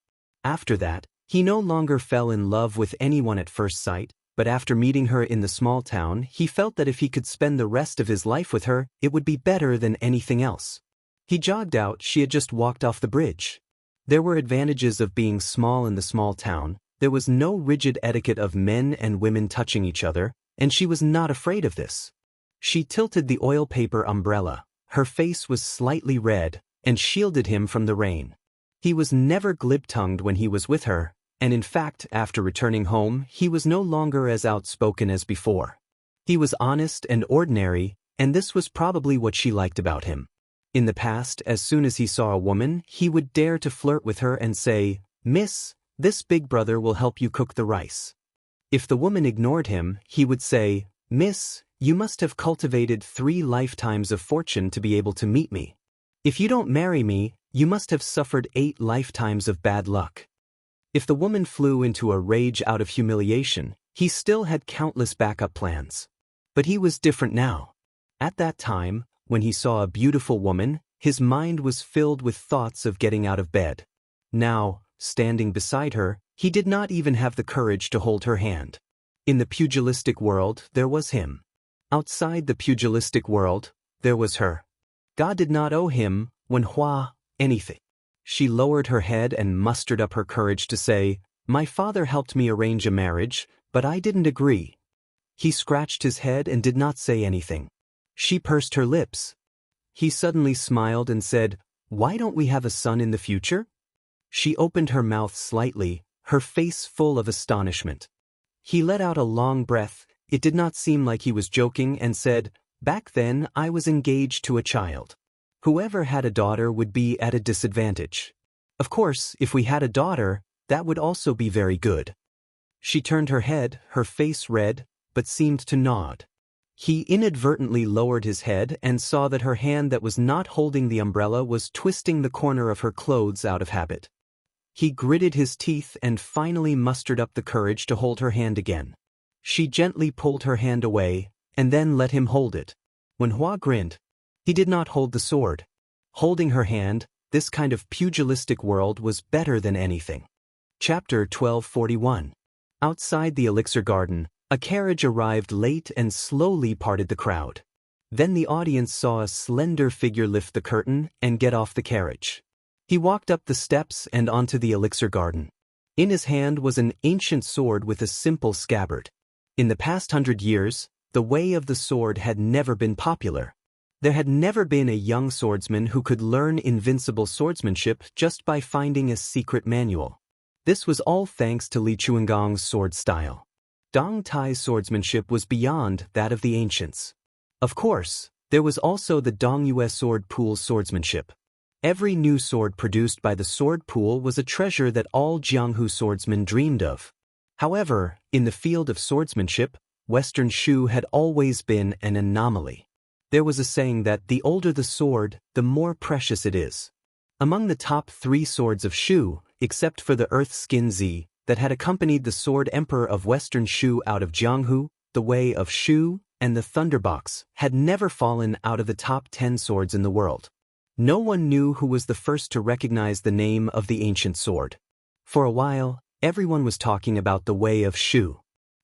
After that, he no longer fell in love with anyone at first sight, but after meeting her in the small town, he felt that if he could spend the rest of his life with her, it would be better than anything else. He jogged out. She had just walked off the bridge. There were advantages of being small in the small town. There was no rigid etiquette of men and women touching each other, and she was not afraid of this. She tilted the oil paper umbrella. Her face was slightly red, and shielded him from the rain. He was never glib-tongued when he was with her, and in fact, after returning home, he was no longer as outspoken as before. He was honest and ordinary, and this was probably what she liked about him. In the past, as soon as he saw a woman, he would dare to flirt with her and say, "Miss, this big brother will help you cook the rice." If the woman ignored him, he would say, "Miss, you must have cultivated 3 lifetimes of fortune to be able to meet me. If you don't marry me, you must have suffered 8 lifetimes of bad luck." If the woman flew into a rage out of humiliation, he still had countless backup plans. But he was different now. At that time, when he saw a beautiful woman, his mind was filled with thoughts of getting out of bed. Now, standing beside her, he did not even have the courage to hold her hand. In the pugilistic world, there was him. Outside the pugilistic world, there was her. God did not owe him, Wenhua, anything. She lowered her head and mustered up her courage to say, "My father helped me arrange a marriage, but I didn't agree." He scratched his head and did not say anything. She pursed her lips. He suddenly smiled and said, "Why don't we have a son in the future?" She opened her mouth slightly, her face full of astonishment. He let out a long breath. It did not seem like he was joking, and said, "Back then I was engaged to a child. Whoever had a daughter would be at a disadvantage. Of course, if we had a daughter, that would also be very good." She turned her head, her face red, but seemed to nod. He inadvertently lowered his head and saw that her hand that was not holding the umbrella was twisting the corner of her clothes out of habit. He gritted his teeth and finally mustered up the courage to hold her hand again. She gently pulled her hand away, and then let him hold it. When Hua grinned, he did not hold the sword. Holding her hand, this kind of pugilistic world was better than anything. Chapter 1241. Outside the elixir garden, a carriage arrived late and slowly parted the crowd. Then the audience saw a slender figure lift the curtain and get off the carriage. He walked up the steps and onto the elixir garden. In his hand was an ancient sword with a simple scabbard. In the past 100 years, the way of the sword had never been popular. There had never been a young swordsman who could learn invincible swordsmanship just by finding a secret manual. This was all thanks to Li Chuangong's sword style. Dong Tai's swordsmanship was beyond that of the ancients. Of course, there was also the Dongyue sword pool's swordsmanship. Every new sword produced by the sword pool was a treasure that all Jianghu swordsmen dreamed of. However, in the field of swordsmanship, Western Shu had always been an anomaly. There was a saying that the older the sword, the more precious it is. Among the top 3 swords of Shu, except for the Earth Skin Z, that had accompanied the sword emperor of Western Shu out of Jianghu, the Way of Shu, and the Thunderbox, had never fallen out of the top 10 swords in the world. No one knew who was the first to recognize the name of the ancient sword. For a while, everyone was talking about the Way of Shu.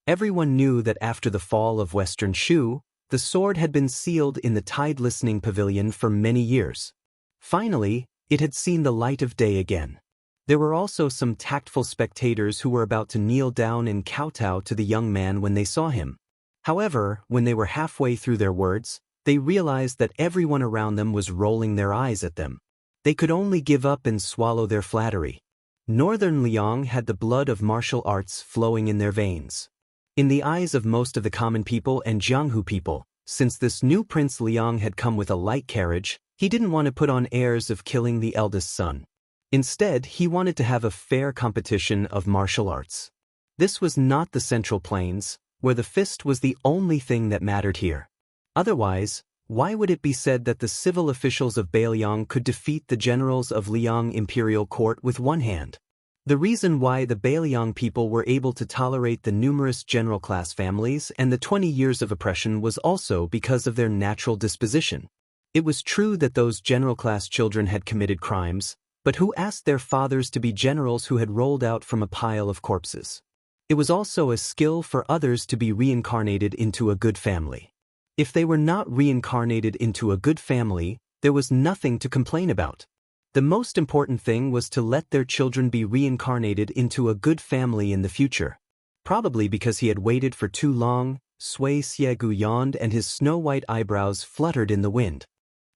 Everyone knew that after the fall of Western Shu, the sword had been sealed in the Tide Listening Pavilion for many years. Finally, it had seen the light of day again. There were also some tactful spectators who were about to kneel down and kowtow to the young man when they saw him. However, when they were halfway through their words, they realized that everyone around them was rolling their eyes at them. They could only give up and swallow their flattery. Northern Liang had the blood of martial arts flowing in their veins. In the eyes of most of the common people and Jianghu people, since this new Prince Liang had come with a light carriage, he didn't want to put on airs of killing the eldest son. Instead, he wanted to have a fair competition of martial arts. This was not the Central Plains, where the fist was the only thing that mattered here. Otherwise, why would it be said that the civil officials of Bailiang could defeat the generals of Liang imperial court with one hand? The reason why the Bailiang people were able to tolerate the numerous general class families and the 20 years of oppression was also because of their natural disposition. It was true that those general class children had committed crimes, but who asked their fathers to be generals who had rolled out from a pile of corpses? It was also a skill for others to be reincarnated into a good family. If they were not reincarnated into a good family, there was nothing to complain about. The most important thing was to let their children be reincarnated into a good family in the future. Probably because he had waited for too long, Sui Xiegu yawned and his snow-white eyebrows fluttered in the wind.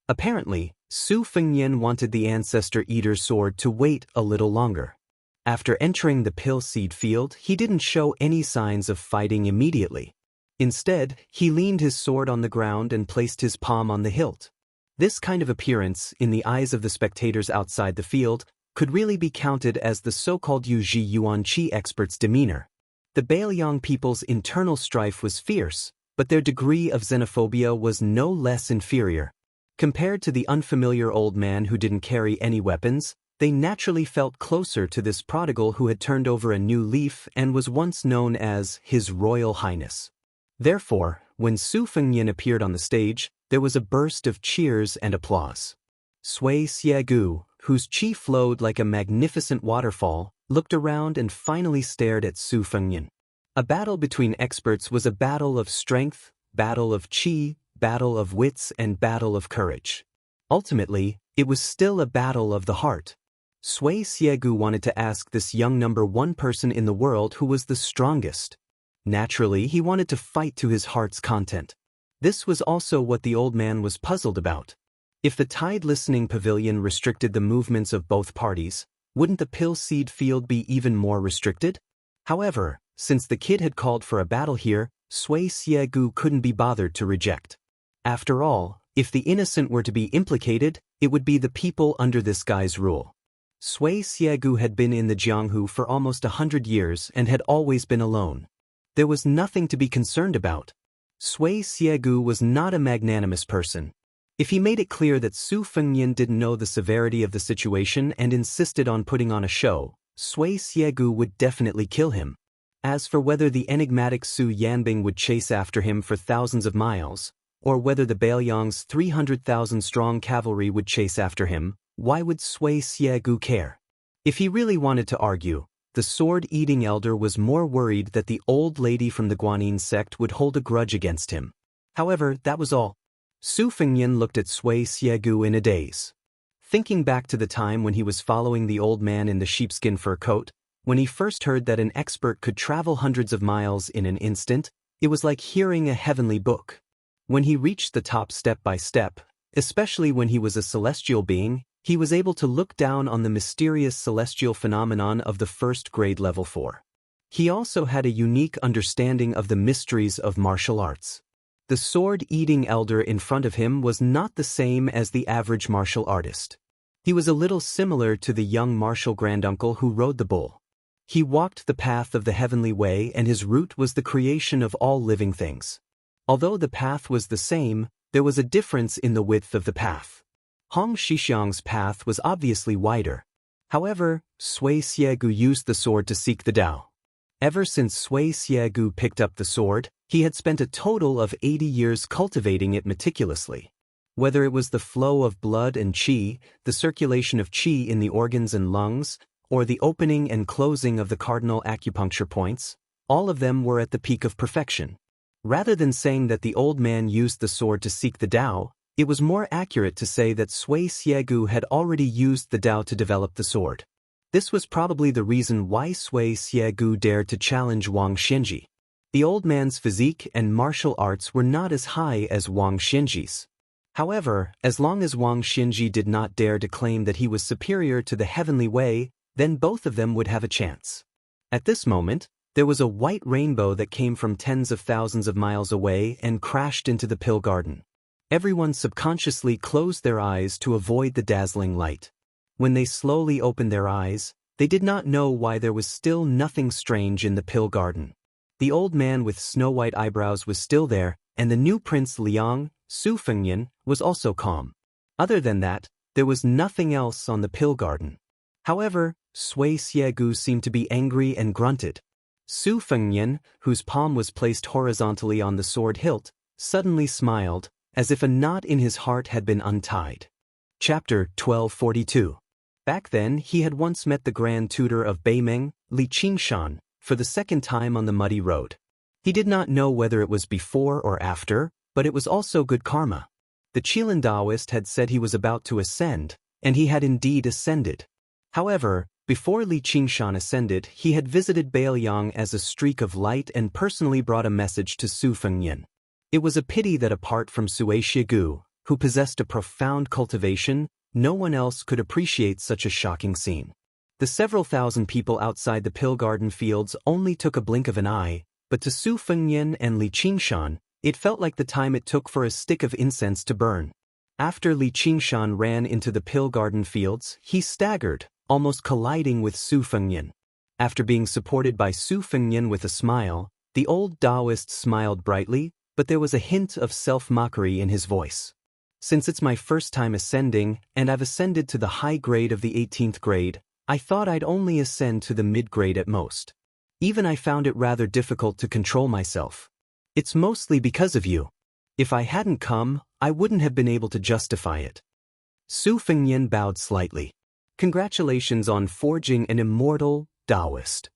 Apparently, Su Fengnian wanted the Ancestor Eater's sword to wait a little longer. After entering the pill seed field, he didn't show any signs of fighting immediately. Instead, he leaned his sword on the ground and placed his palm on the hilt. This kind of appearance, in the eyes of the spectators outside the field, could really be counted as the so-called Yuji Yuanqi expert's demeanor. The Bailiang people's internal strife was fierce, but their degree of xenophobia was no less inferior. Compared to the unfamiliar old man who didn't carry any weapons, they naturally felt closer to this prodigal who had turned over a new leaf and was once known as His Royal Highness. Therefore, when Su Fengnian appeared on the stage, there was a burst of cheers and applause. Sui Xiegu, whose chi flowed like a magnificent waterfall, looked around and finally stared at Su Fengnian. A battle between experts was a battle of strength, battle of chi, battle of wits and battle of courage. Ultimately, it was still a battle of the heart. Sui Xiegu wanted to ask this young number one person in the world who was the strongest. Naturally, he wanted to fight to his heart's content. This was also what the old man was puzzled about. If the Tide Listening Pavilion restricted the movements of both parties, wouldn't the pill seed field be even more restricted? However, since the kid had called for a battle here, Sui Xiegu couldn't be bothered to reject. After all, if the innocent were to be implicated, it would be the people under this guy's rule. Sui Xiegu had been in the Jianghu for almost 100 years and had always been alone. There was nothing to be concerned about. Sui Xiegu was not a magnanimous person. If he made it clear that Su Fengnian didn't know the severity of the situation and insisted on putting on a show, Sui Xiegu would definitely kill him. As for whether the enigmatic Su Yanbing would chase after him for thousands of miles, or whether the Bailiang's 300,000-strong cavalry would chase after him, why would Sui Xiegu care? If he really wanted to argue, the sword-eating elder was more worried that the old lady from the Guanyin sect would hold a grudge against him. However, that was all. Su Fengnian looked at Sui Xiegu in a daze. Thinking back to the time when he was following the old man in the sheepskin fur coat, when he first heard that an expert could travel hundreds of miles in an instant, it was like hearing a heavenly book. When he reached the top step by step, especially when he was a celestial being, he was able to look down on the mysterious celestial phenomenon of the first grade level 4. He also had a unique understanding of the mysteries of martial arts. The sword-eating elder in front of him was not the same as the average martial artist. He was a little similar to the young martial granduncle who rode the bull. He walked the path of the heavenly way and his route was the creation of all living things. Although the path was the same, there was a difference in the width of the path. Hong Shixiang's path was obviously wider. However, Sui Xiegu used the sword to seek the Tao. Ever since Sui Xiegu picked up the sword, he had spent a total of 80 years cultivating it meticulously. Whether it was the flow of blood and qi, the circulation of qi in the organs and lungs, or the opening and closing of the cardinal acupuncture points, all of them were at the peak of perfection. Rather than saying that the old man used the sword to seek the Tao, it was more accurate to say that Sui Xiegu had already used the Tao to develop the sword. This was probably the reason why Sui Xiegu dared to challenge Wang Xinji. The old man's physique and martial arts were not as high as Wang Xinji's. However, as long as Wang Xinji did not dare to claim that he was superior to the heavenly way, then both of them would have a chance. At this moment, there was a white rainbow that came from tens of thousands of miles away and crashed into the pill garden. Everyone subconsciously closed their eyes to avoid the dazzling light. When they slowly opened their eyes, they did not know why there was still nothing strange in the pill garden. The old man with snow-white eyebrows was still there, and the new Prince Liang, Su Fengyan, was also calm. Other than that, there was nothing else on the pill garden. However, Sui Xiegu seemed to be angry and grunted. Su Fengyan, whose palm was placed horizontally on the sword hilt, suddenly smiled, as if a knot in his heart had been untied. Chapter 1242. Back then he had once met the grand tutor of Beimeng, Li Qingshan, for the second time on the muddy road. He did not know whether it was before or after, but it was also good karma. The Qilin Taoist had said he was about to ascend, and he had indeed ascended. However, before Li Qingshan ascended, he had visited Bailiang as a streak of light and personally brought a message to Su Fengyan. It was a pity that apart from Sui Xiegu, who possessed a profound cultivation, no one else could appreciate such a shocking scene. The several thousand people outside the pill garden fields only took a blink of an eye, but to Su Fengyan and Li Qingshan, it felt like the time it took for a stick of incense to burn. After Li Qingshan ran into the pill garden fields, he staggered, almost colliding with Su Fengyan. After being supported by Su Fengyan with a smile, the old Taoist smiled brightly, but there was a hint of self-mockery in his voice. Since it's my first time ascending, and I've ascended to the high grade of the 18th grade, I thought I'd only ascend to the mid-grade at most. Even I found it rather difficult to control myself. It's mostly because of you. If I hadn't come, I wouldn't have been able to justify it. Su Fengyan bowed slightly. Congratulations on forging an immortal Taoist.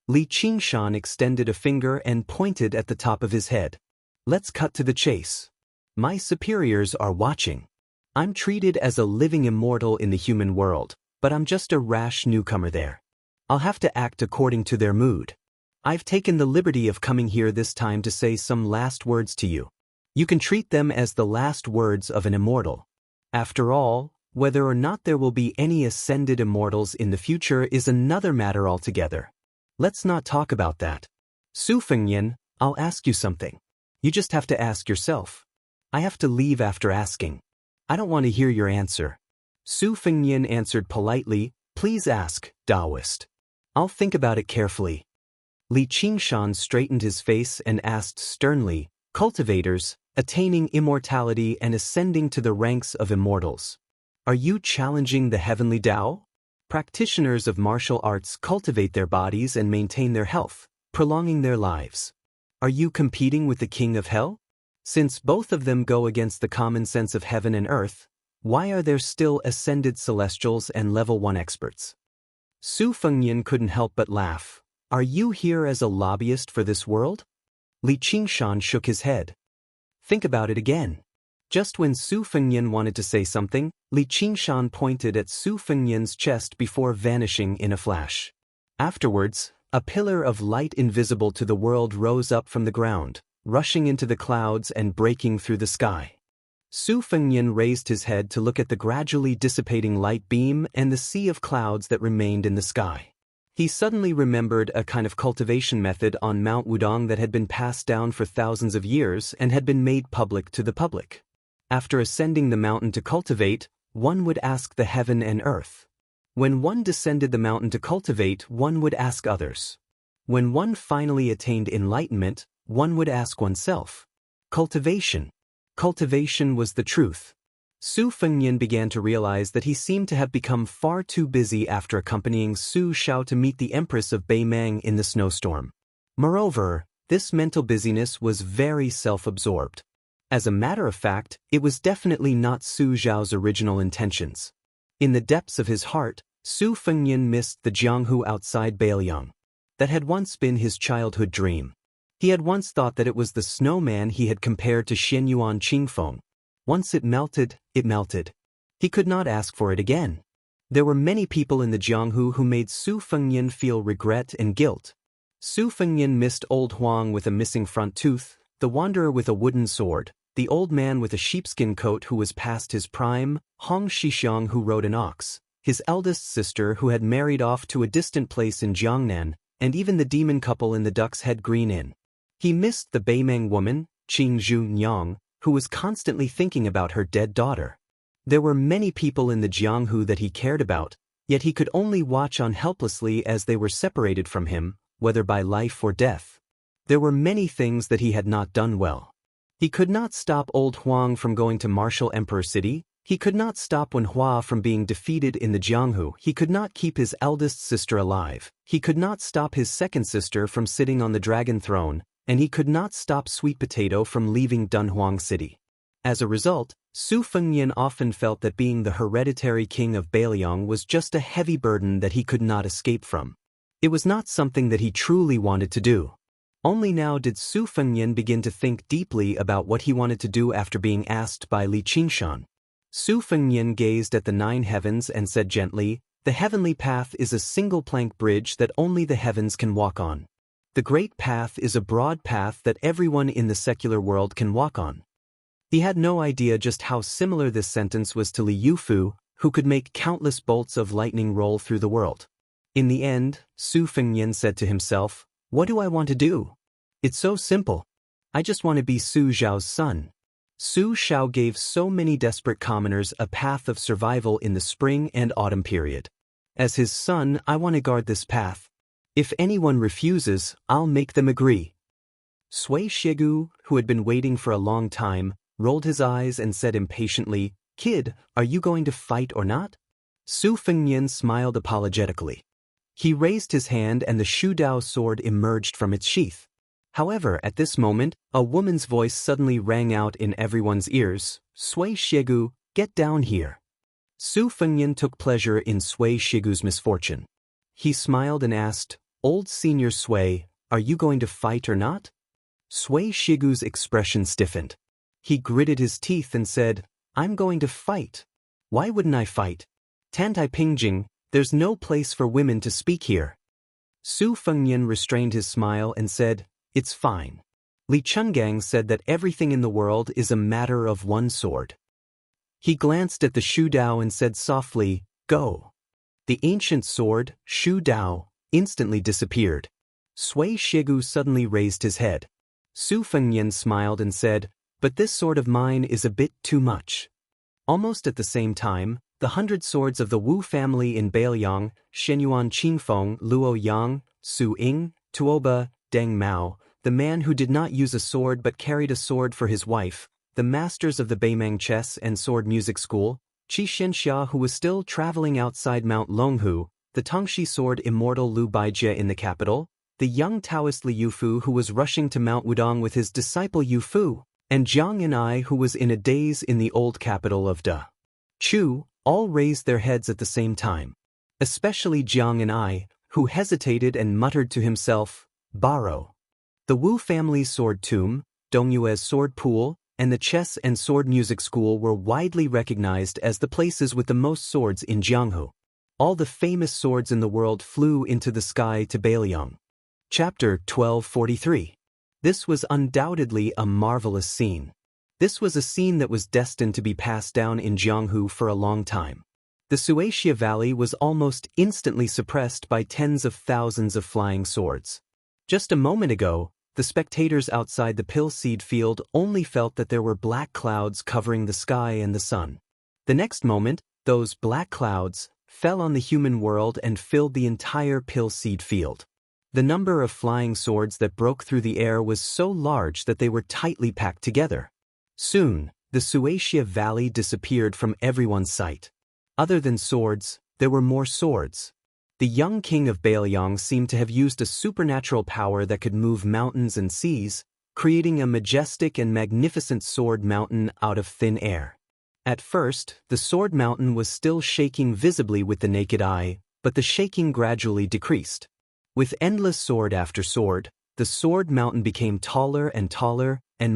Li Qingshan extended a finger and pointed at the top of his head. Let's cut to the chase. My superiors are watching. I'm treated as a living immortal in the human world, but I'm just a rash newcomer there. I'll have to act according to their mood. I've taken the liberty of coming here this time to say some last words to you. You can treat them as the last words of an immortal. After all, whether or not there will be any ascended immortals in the future is another matter altogether. Let's not talk about that. Su Fengyan, I'll ask you something. You just have to ask yourself. I have to leave after asking. I don't want to hear your answer. Su Fengyan answered politely, please ask, Taoist. I'll think about it carefully. Li Qingshan straightened his face and asked sternly, cultivators, attaining immortality and ascending to the ranks of immortals. Are you challenging the heavenly Tao? Practitioners of martial arts cultivate their bodies and maintain their health, prolonging their lives. Are you competing with the king of hell? Since both of them go against the common sense of heaven and earth, why are there still ascended celestials and level 1 experts? Su Fengyan couldn't help but laugh. Are you here as a lobbyist for this world? Li Qingshan shook his head. Think about it again. Just when Su Fengyan wanted to say something, Li Qingshan pointed at Su Fengyan's chest before vanishing in a flash. Afterwards, a pillar of light invisible to the world rose up from the ground, rushing into the clouds and breaking through the sky. Su Fengyan raised his head to look at the gradually dissipating light beam and the sea of clouds that remained in the sky. He suddenly remembered a kind of cultivation method on Mount Wudong that had been passed down for thousands of years and had been made public to the public. After ascending the mountain to cultivate, one would ask the heaven and earth. When one descended the mountain to cultivate, one would ask others. When one finally attained enlightenment, one would ask oneself. Cultivation. Cultivation was the truth. Su Fengyan began to realize that he seemed to have become far too busy after accompanying Su Xiao to meet the Empress of Beimeng in the snowstorm. Moreover, this mental busyness was very self-absorbed. As a matter of fact, it was definitely not Su Xiao's original intentions. In the depths of his heart, Su Fengyan missed the Jianghu outside Bailiang. That had once been his childhood dream. He had once thought that it was the snowman he had compared to Xianyuan Qingfeng. Once it melted, it melted. He could not ask for it again. There were many people in the Jianghu who made Su Fengyan feel regret and guilt. Su Fengyan missed old Huang with a missing front tooth, the wanderer with a wooden sword, the old man with a sheepskin coat who was past his prime, Hong Shixiang who rode an ox, his eldest sister who had married off to a distant place in Jiangnan, and even the demon couple in the Duck's Head Green Inn. He missed the Beimeng woman, Qingzhu Nyang, who was constantly thinking about her dead daughter. There were many people in the Jianghu that he cared about, yet he could only watch on helplessly as they were separated from him, whether by life or death. There were many things that he had not done well. He could not stop old Huang from going to martial Emperor City. He could not stop Wen Hua from being defeated in the Jianghu. He could not keep his eldest sister alive. He could not stop his second sister from sitting on the dragon throne, and he could not stop Sweet Potato from leaving Dunhuang City. As a result, Su Fengnian often felt that being the hereditary king of Bailiang was just a heavy burden that he could not escape from. It was not something that he truly wanted to do. Only now did Su Fengnian begin to think deeply about what he wanted to do after being asked by Li Qingshan. Su Fengnian gazed at the 9 heavens and said gently, "The heavenly path is a single plank bridge that only the heavens can walk on. The great path is a broad path that everyone in the secular world can walk on." He had no idea just how similar this sentence was to Li Yufu, who could make countless bolts of lightning roll through the world. In the end, Su Fengnian said to himself, "What do I want to do? It's so simple. I just want to be Su Zhao's son." Su Zhao gave so many desperate commoners a path of survival in the spring and autumn period. As his son, I want to guard this path. If anyone refuses, I'll make them agree. Sui Shigu, who had been waiting for a long time, rolled his eyes and said impatiently, "Kid, are you going to fight or not?" Su Fengnian smiled apologetically. He raised his hand and the Shu Dao sword emerged from its sheath. However, at this moment, a woman's voice suddenly rang out in everyone's ears, "Sui Shigu, get down here." Su Fengnian took pleasure in Sui Shigu's misfortune. He smiled and asked, "Old Senior Sui, are you going to fight or not?" Sui Shigu's expression stiffened. He gritted his teeth and said, "I'm going to fight. Why wouldn't I fight? Tantai Pingjing, there's no place for women to speak here." Su Fengnian restrained his smile and said, "It's fine." Li Chungang said that everything in the world is a matter of one sword. He glanced at the Shu Dao and said softly, "Go." The ancient sword, Shu Dao, instantly disappeared. Sui Shigu suddenly raised his head. Su Fengnian smiled and said, "But this sword of mine is a bit too much." Almost at the same time, the 100 swords of the Wu family in Bailiang, Shenyuan Qingfeng, Luo Yang, Su Ying, Tuoba, Deng Mao, the man who did not use a sword but carried a sword for his wife, the masters of the Beimang Chess and Sword Music School, Xianxia who was still traveling outside Mount Longhu, the Tongxi sword immortal Lu Baijie in the capital, the young Taoist Li Yufu who was rushing to Mount Wudong with his disciple Yufu, and Jiang and I who was in a daze in the old capital of Da Chu, all raised their heads at the same time. Especially Jiang and I, who hesitated and muttered to himself, "Borrow." The Wu family's sword tomb, Dongyue's sword pool, and the chess and sword music school were widely recognized as the places with the most swords in Jianghu. All the famous swords in the world flew into the sky to Bailiang. Chapter 1243. This was undoubtedly a marvelous scene. This was a scene that was destined to be passed down in Jianghu for a long time. The Xianxia Valley was almost instantly suppressed by tens of thousands of flying swords. Just a moment ago, the spectators outside the pill seed field only felt that there were black clouds covering the sky and the sun. The next moment, those black clouds fell on the human world and filled the entire pill seed field. The number of flying swords that broke through the air was so large that they were tightly packed together. Soon, the Xianxia Valley disappeared from everyone's sight. Other than swords, there were more swords. The young king of Bailiang seemed to have used a supernatural power that could move mountains and seas, creating a majestic and magnificent sword mountain out of thin air. At first, the sword mountain was still shaking visibly with the naked eye, but the shaking gradually decreased. With endless sword after sword, the sword mountain became taller and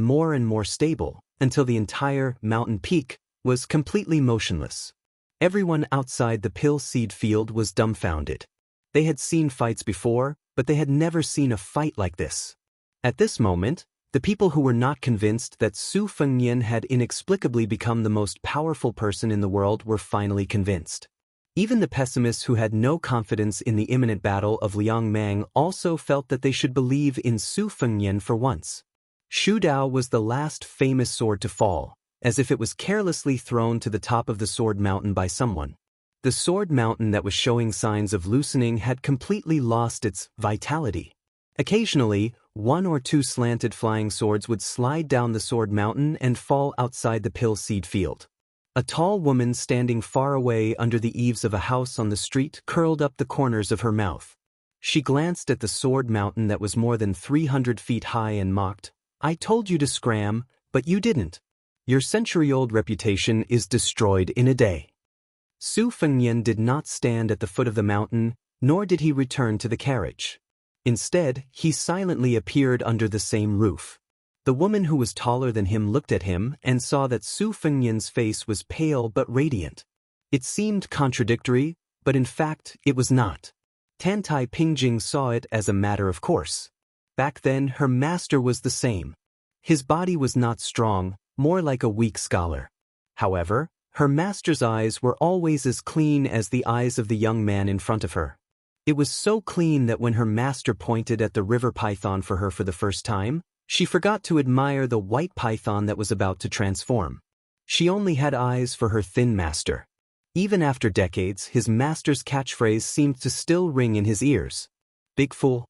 more stable, until the entire mountain peak was completely motionless. Everyone outside the pill seed field was dumbfounded. They had seen fights before, but they had never seen a fight like this. At this moment, the people who were not convinced that Su Fengnian had inexplicably become the most powerful person in the world were finally convinced. Even the pessimists who had no confidence in the imminent battle of Liangmang also felt that they should believe in Su Fengnian for once. Shu Dao was the last famous sword to fall, as if it was carelessly thrown to the top of the sword mountain by someone. The sword mountain that was showing signs of loosening had completely lost its vitality. Occasionally, one or two slanted flying swords would slide down the sword mountain and fall outside the pill seed field. A tall woman standing far away under the eaves of a house on the street curled up the corners of her mouth. She glanced at the sword mountain that was more than 300 feet high and mocked, "I told you to scram, but you didn't. Your century-old reputation is destroyed in a day." Su Fengnian did not stand at the foot of the mountain, nor did he return to the carriage. Instead, he silently appeared under the same roof. The woman who was taller than him looked at him and saw that Su Fengnian's face was pale but radiant. It seemed contradictory, but in fact it was not. Tantai Pingjing saw it as a matter of course. Back then, her master was the same. His body was not strong, more like a weak scholar. However, her master's eyes were always as clean as the eyes of the young man in front of her. It was so clean that when her master pointed at the river python for her for the first time, she forgot to admire the white python that was about to transform. She only had eyes for her thin master. Even after decades, his master's catchphrase seemed to still ring in his ears. "Big fool."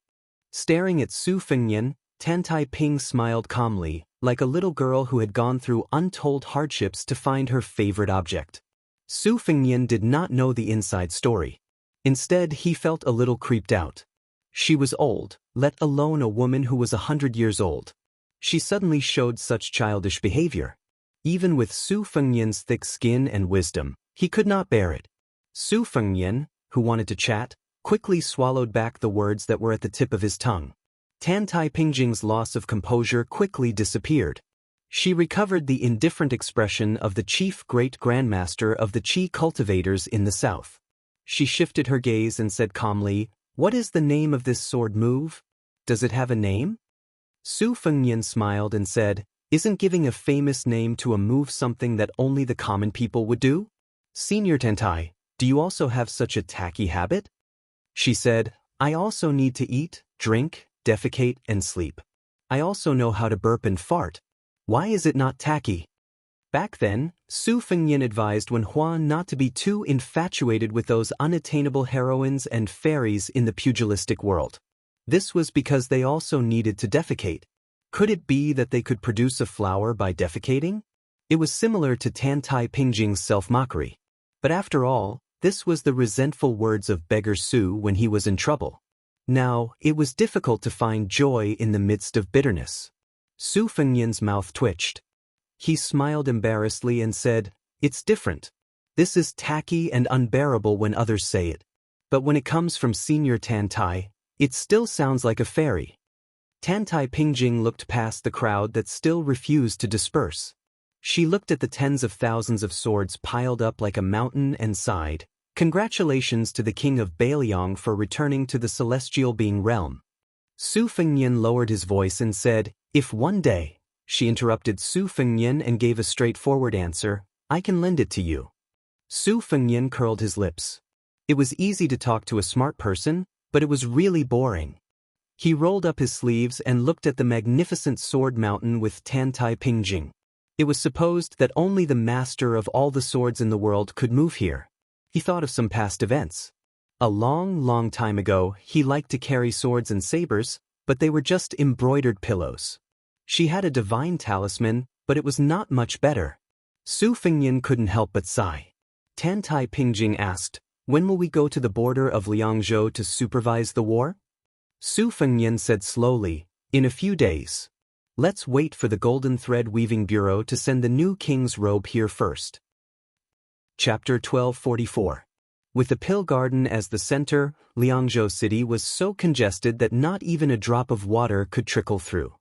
Staring at Su Fengnian, Tantai Ping smiled calmly, like a little girl who had gone through untold hardships to find her favorite object. Su Fengnian did not know the inside story. Instead, he felt a little creeped out. She was old, let alone a woman who was 100 years old. She suddenly showed such childish behavior. Even with Su Fengnian's thick skin and wisdom, he could not bear it. Su Fengnian, who wanted to chat, quickly swallowed back the words that were at the tip of his tongue. Tantai Pingjing's loss of composure quickly disappeared. She recovered the indifferent expression of the chief great-grandmaster of the Qi cultivators in the south. She shifted her gaze and said calmly, "What is the name of this sword move? Does it have a name?" Su Fengnian smiled and said, "Isn't giving a famous name to a move something that only the common people would do? Senior Tantai, do you also have such a tacky habit?" She said, "I also need to eat, drink, defecate, and sleep. I also know how to burp and fart. Why is it not tacky?" Back then, Su Fengnian advised Wen Huan not to be too infatuated with those unattainable heroines and fairies in the pugilistic world. This was because they also needed to defecate. Could it be that they could produce a flower by defecating? It was similar to Tantai Pingjing's self-mockery. But after all, this was the resentful words of beggar Su when he was in trouble. Now, it was difficult to find joy in the midst of bitterness. Su Fengnian's mouth twitched. He smiled embarrassedly and said, "It's different. This is tacky and unbearable when others say it. But when it comes from Senior Tantai, it still sounds like a fairy." Tantai Pingjing looked past the crowd that still refused to disperse. She looked at the tens of thousands of swords piled up like a mountain and sighed, "Congratulations to the king of Bailiang for returning to the celestial being realm." Su Fengnian lowered his voice and said, "If one day," she interrupted Su Fengnian and gave a straightforward answer, "I can lend it to you." Su Fengnian curled his lips. It was easy to talk to a smart person, but it was really boring. He rolled up his sleeves and looked at the magnificent sword mountain with Tantai Pingjing. It was supposed that only the master of all the swords in the world could move here. He thought of some past events. A long, long time ago, he liked to carry swords and sabers, but they were just embroidered pillows. She had a divine talisman, but it was not much better. Su Fengnian couldn't help but sigh. Tantai Pingjing asked, "When will we go to the border of Liangzhou to supervise the war?" Su Fengnian said slowly, "In a few days. Let's wait for the Golden Thread Weaving Bureau to send the new king's robe here first." Chapter 1244. With the Pill Garden as the center, Liangzhou City was so congested that not even a drop of water could trickle through.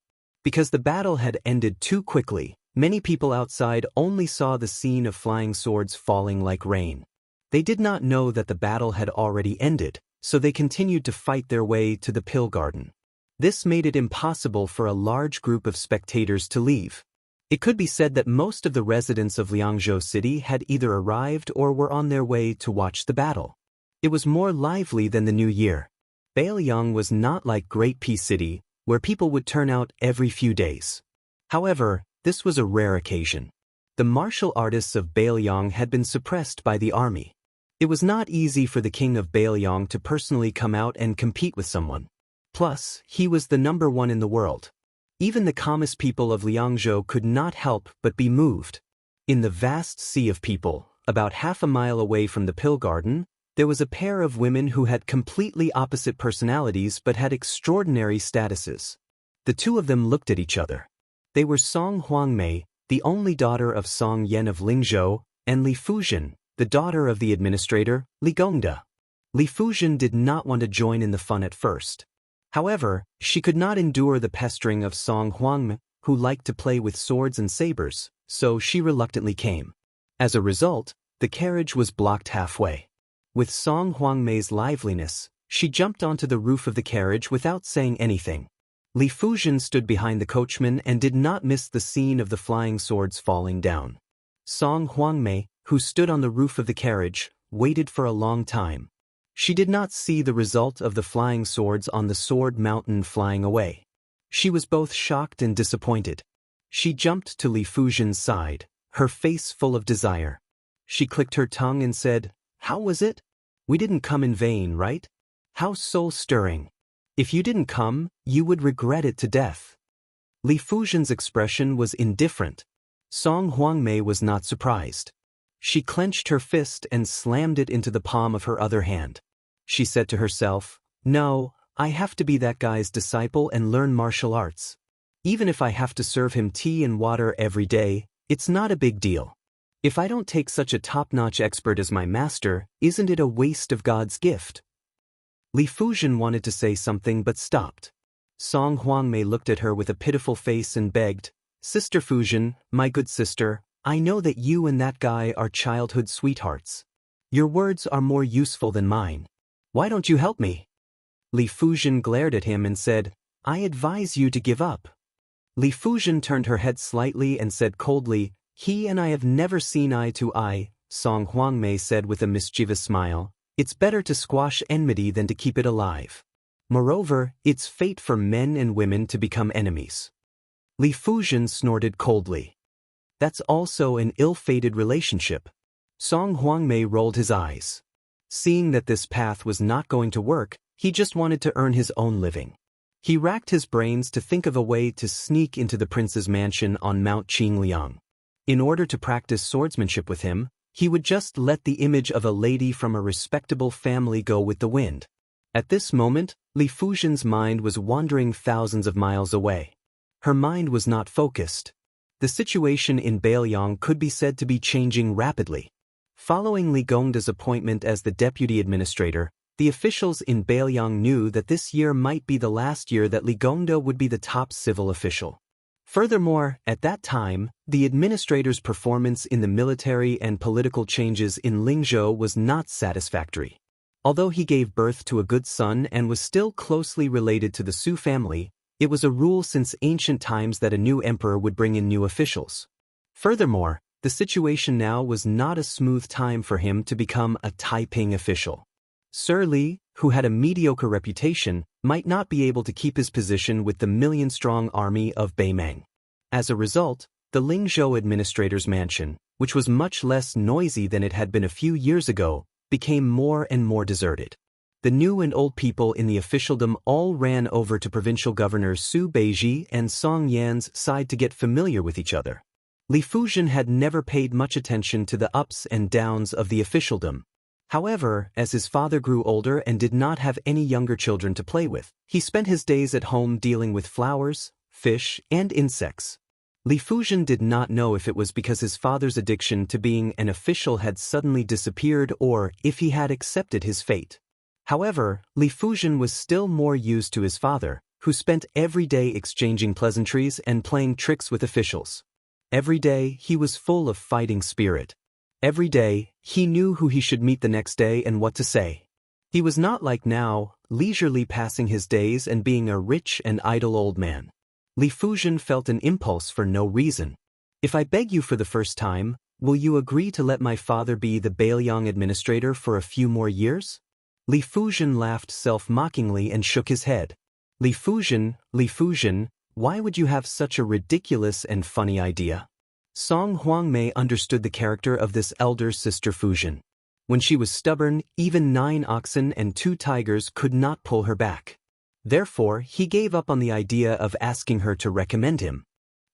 Because the battle had ended too quickly, many people outside only saw the scene of flying swords falling like rain. They did not know that the battle had already ended, so they continued to fight their way to the Pill Garden. This made it impossible for a large group of spectators to leave. It could be said that most of the residents of Liangzhou City had either arrived or were on their way to watch the battle. It was more lively than the New Year. Bailiang was not like Great Peace City, where people would turn out every few days. However, this was a rare occasion. The martial artists of Bailiang had been suppressed by the army. It was not easy for the king of Bailiang to personally come out and compete with someone. Plus, he was the #1 in the world. Even the calmest people of Liangzhou could not help but be moved. In the vast sea of people, about half a mile away from the pill garden, there was a pair of women who had completely opposite personalities but had extraordinary statuses. The two of them looked at each other. They were Song Huangmei, the only daughter of Song Yan of Lingzhou, and Li Fuzhen, the daughter of the administrator, Li Gongda. Li Fuzhen did not want to join in the fun at first. However, she could not endure the pestering of Song Huangmei, who liked to play with swords and sabers, so she reluctantly came. As a result, the carriage was blocked halfway. With Song Huangmei's liveliness, she jumped onto the roof of the carriage without saying anything. Li Fuzhen stood behind the coachman and did not miss the scene of the flying swords falling down. Song Huangmei, who stood on the roof of the carriage, waited for a long time. She did not see the result of the flying swords on the sword mountain flying away. She was both shocked and disappointed. She jumped to Li Fuzhen's side, her face full of desire. She clicked her tongue and said, "How was it? We didn't come in vain, right? How soul-stirring. If you didn't come, you would regret it to death." Li Fuzhen's expression was indifferent. Song Huangmei was not surprised. She clenched her fist and slammed it into the palm of her other hand. She said to herself, "No, I have to be that guy's disciple and learn martial arts. Even if I have to serve him tea and water every day, it's not a big deal. If I don't take such a top-notch expert as my master, isn't it a waste of God's gift?" Li Fuzhen wanted to say something but stopped. Song Huangmei looked at her with a pitiful face and begged, "Sister Fuzhen, my good sister, I know that you and that guy are childhood sweethearts. Your words are more useful than mine. Why don't you help me?" Li Fuzhen glared at him and said, "I advise you to give up." Li Fuzhen turned her head slightly and said coldly, "He and I have never seen eye to eye." Song Huangmei said with a mischievous smile, "It's better to squash enmity than to keep it alive. Moreover, it's fate for men and women to become enemies." Li Fuzhen snorted coldly. "That's also an ill-fated relationship." Song Huangmei rolled his eyes. Seeing that this path was not going to work, he just wanted to earn his own living. He racked his brains to think of a way to sneak into the prince's mansion on Mount Qingliang. In order to practice swordsmanship with him, he would just let the image of a lady from a respectable family go with the wind. At this moment, Li Fuzhen's mind was wandering thousands of miles away. Her mind was not focused. The situation in Bailiang could be said to be changing rapidly. Following Li Gongda's appointment as the deputy administrator, the officials in Bailiang knew that this year might be the last year that Li Gongda would be the top civil official. Furthermore, at that time, the administrator's performance in the military and political changes in Lingzhou was not satisfactory. Although he gave birth to a good son and was still closely related to the Su family, it was a rule since ancient times that a new emperor would bring in new officials. Furthermore, the situation now was not a smooth time for him to become a Taiping official. Sir Li, who had a mediocre reputation, might not be able to keep his position with the million-strong army of Beimeng. As a result, the Lingzhou administrator's mansion, which was much less noisy than it had been a few years ago, became more and more deserted. The new and old people in the officialdom all ran over to provincial governors Su Beiji and Song Yan's side to get familiar with each other. Li Fuzhen had never paid much attention to the ups and downs of the officialdom. However, as his father grew older and did not have any younger children to play with, he spent his days at home dealing with flowers, fish, and insects. Li Fuzhen did not know if it was because his father's addiction to being an official had suddenly disappeared or if he had accepted his fate. However, Li Fuzhen was still more used to his father, who spent every day exchanging pleasantries and playing tricks with officials. Every day, he was full of fighting spirit. Every day, he knew who he should meet the next day and what to say. He was not like now, leisurely passing his days and being a rich and idle old man. Li Fuzhen felt an impulse for no reason. "If I beg you for the first time, will you agree to let my father be the Bailiang administrator for a few more years?" Li Fuzhen laughed self-mockingly and shook his head. Li Fuzhen, why would you have such a ridiculous and funny idea?" Song Huangmei understood the character of this elder sister Fujian. When she was stubborn, even 9 oxen and 2 tigers could not pull her back. Therefore, he gave up on the idea of asking her to recommend him.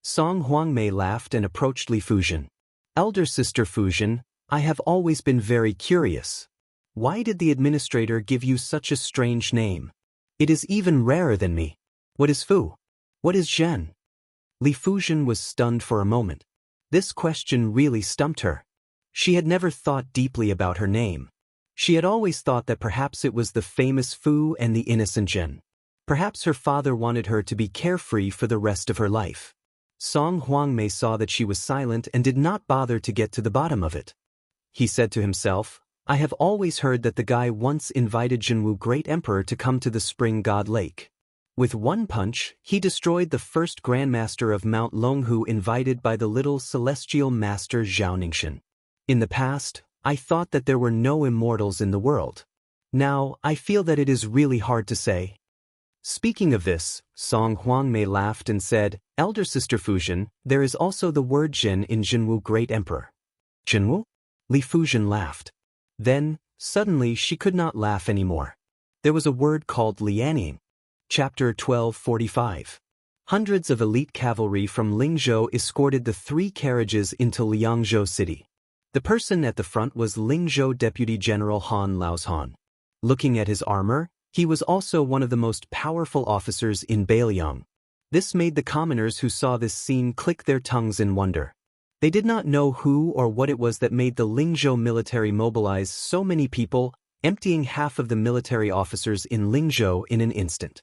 Song Huangmei laughed and approached Li Fujian. Elder sister Fujian, I have always been very curious. Why did the administrator give you such a strange name? It is even rarer than me. What is Fu? What is Zhen? Li Fujian was stunned for a moment. This question really stumped her. She had never thought deeply about her name. She had always thought that perhaps it was the famous Fu and the innocent Zhen. Perhaps her father wanted her to be carefree for the rest of her life. Song Huangmei saw that she was silent and did not bother to get to the bottom of it. He said to himself, I have always heard that the guy once invited Jinwu Great Emperor to come to the Spring God Lake. With one punch, he destroyed the first Grandmaster of Mount Longhu invited by the little celestial master Xianxia. In the past, I thought that there were no immortals in the world. Now, I feel that it is really hard to say. Speaking of this, Song Huangmei laughed and said, Elder sister Fujian, there is also the word Jin in Jinwu Great Emperor. Jinwu? Li Fujian laughed. Then, suddenly she could not laugh anymore. There was a word called lianing. Chapter 1245. Hundreds of elite cavalry from Lingzhou escorted the 3 carriages into Liangzhou city. The person at the front was Lingzhou Deputy General Han Laozhan. Looking at his armor, he was also one of the most powerful officers in Beiliang. This made the commoners who saw this scene click their tongues in wonder. They did not know who or what it was that made the Lingzhou military mobilize so many people, emptying half of the military officers in Lingzhou in an instant.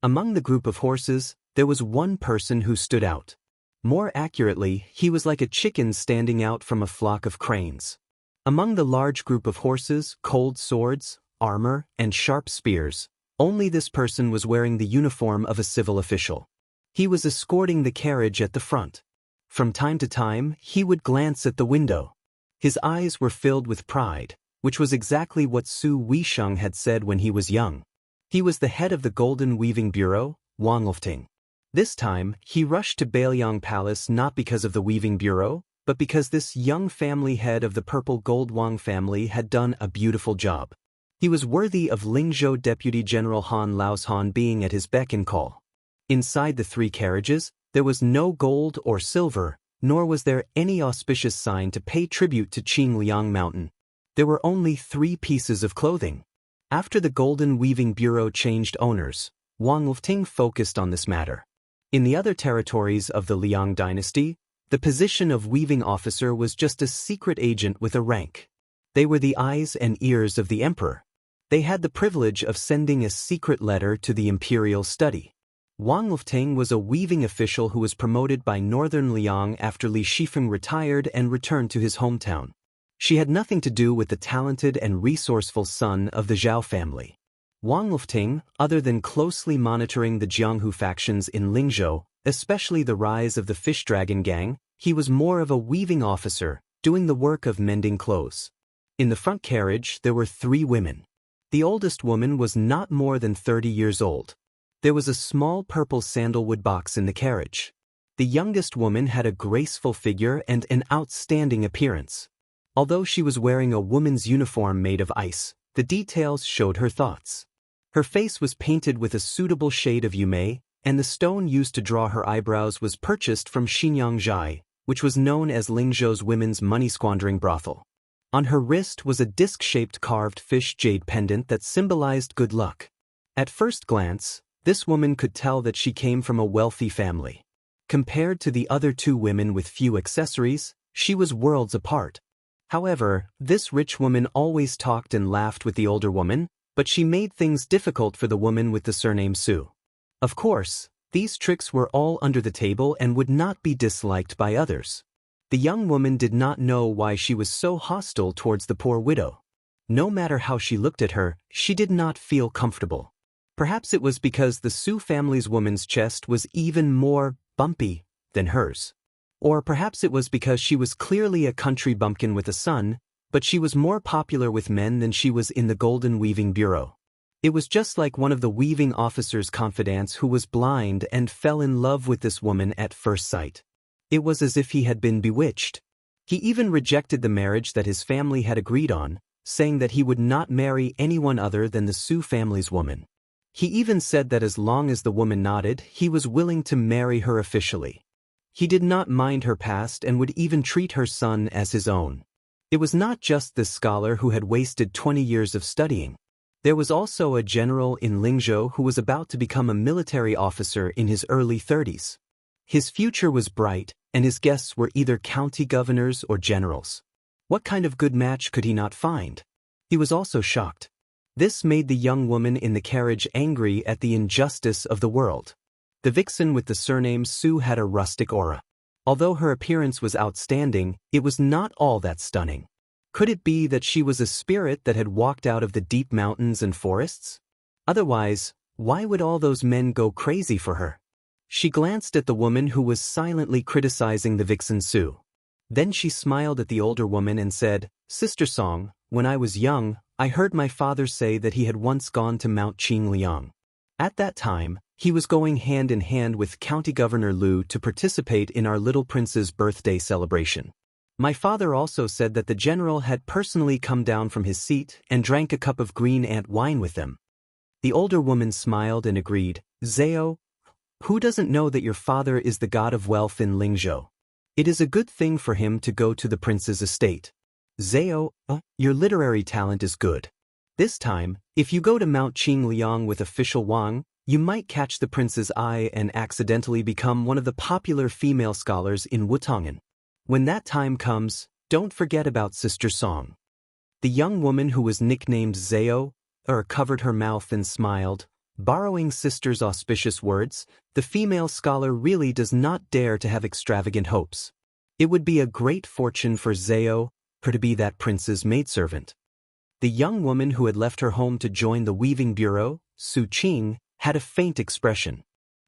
Among the group of horses, there was one person who stood out. More accurately, he was like a chicken standing out from a flock of cranes. Among the large group of horses, cold swords, armor, and sharp spears, only this person was wearing the uniform of a civil official. He was escorting the carriage at the front. From time to time, he would glance at the window. His eyes were filled with pride, which was exactly what Su Weisheng had said when he was young. He was the head of the Golden Weaving Bureau, Wang Lufting. This time, he rushed to Beiliang Palace not because of the Weaving Bureau, but because this young family head of the Purple Gold Wang family had done a beautiful job. He was worthy of Lingzhou Deputy General Han Laozhan being at his beck and call. Inside the 3 carriages, there was no gold or silver, nor was there any auspicious sign to pay tribute to Qingliang Mountain. There were only 3 pieces of clothing. After the Golden Weaving Bureau changed owners, Wang Lufting focused on this matter. In the other territories of the Liang dynasty, the position of weaving officer was just a secret agent with a rank. They were the eyes and ears of the emperor. They had the privilege of sending a secret letter to the imperial study. Wang Lufting was a weaving official who was promoted by Northern Liang after Li Shifeng retired and returned to his hometown. She had nothing to do with the talented and resourceful son of the Zhao family. Wang Lufting, other than closely monitoring the Jianghu factions in Lingzhou, especially the rise of the Fish Dragon Gang, he was more of a weaving officer, doing the work of mending clothes. In the front carriage, there were 3 women. The oldest woman was not more than 30 years old. There was a small purple sandalwood box in the carriage. The youngest woman had a graceful figure and an outstanding appearance. Although she was wearing a woman's uniform made of ice, the details showed her thoughts. Her face was painted with a suitable shade of yume, and the stone used to draw her eyebrows was purchased from Xianxia, which was known as Lingzhou's women's money-squandering brothel. On her wrist was a disc-shaped carved fish jade pendant that symbolized good luck. At first glance, this woman could tell that she came from a wealthy family. Compared to the other 2 women with few accessories, she was worlds apart. However, this rich woman always talked and laughed with the older woman, but she made things difficult for the woman with the surname Su. Of course, these tricks were all under the table and would not be disliked by others. The young woman did not know why she was so hostile towards the poor widow. No matter how she looked at her, she did not feel comfortable. Perhaps it was because the Su family's woman's chest was even more bumpy than hers. Or perhaps it was because she was clearly a country bumpkin with a son, but she was more popular with men than she was in the Golden Weaving Bureau. It was just like one of the weaving officer's confidants who was blind and fell in love with this woman at first sight. It was as if he had been bewitched. He even rejected the marriage that his family had agreed on, saying that he would not marry anyone other than the Su family's woman. He even said that as long as the woman nodded, he was willing to marry her officially. He did not mind her past and would even treat her son as his own. It was not just this scholar who had wasted 20 years of studying. There was also a general in Lingzhou who was about to become a military officer in his early 30s. His future was bright, and his guests were either county governors or generals. What kind of good match could he not find? He was also shocked. This made the young woman in the carriage angry at the injustice of the world. The vixen with the surname Su had a rustic aura. Although her appearance was outstanding, it was not all that stunning. Could it be that she was a spirit that had walked out of the deep mountains and forests? Otherwise, why would all those men go crazy for her? She glanced at the woman who was silently criticizing the vixen Su. Then she smiled at the older woman and said, "Sister Song, when I was young, I heard my father say that he had once gone to Mount Qingliang. At that time, he was going hand in hand with County Governor Lu to participate in our little prince's birthday celebration. My father also said that the general had personally come down from his seat and drank a cup of green ant wine with them." The older woman smiled and agreed, "Zhao, who doesn't know that your father is the god of wealth in Lingzhou? It is a good thing for him to go to the prince's estate. Zhao, your literary talent is good. This time, if you go to Mount Qingliang with official Wang, you might catch the prince's eye and accidentally become one of the popular female scholars in Wutongan. When that time comes, don't forget about Sister Song." The young woman who was nicknamed Zhao covered her mouth and smiled. Borrowing Sister's auspicious words, the female scholar really does not dare to have extravagant hopes. It would be a great fortune for Zhao to be that prince's maidservant. The young woman who had left her home to join the weaving bureau, Su Qing, had a faint expression.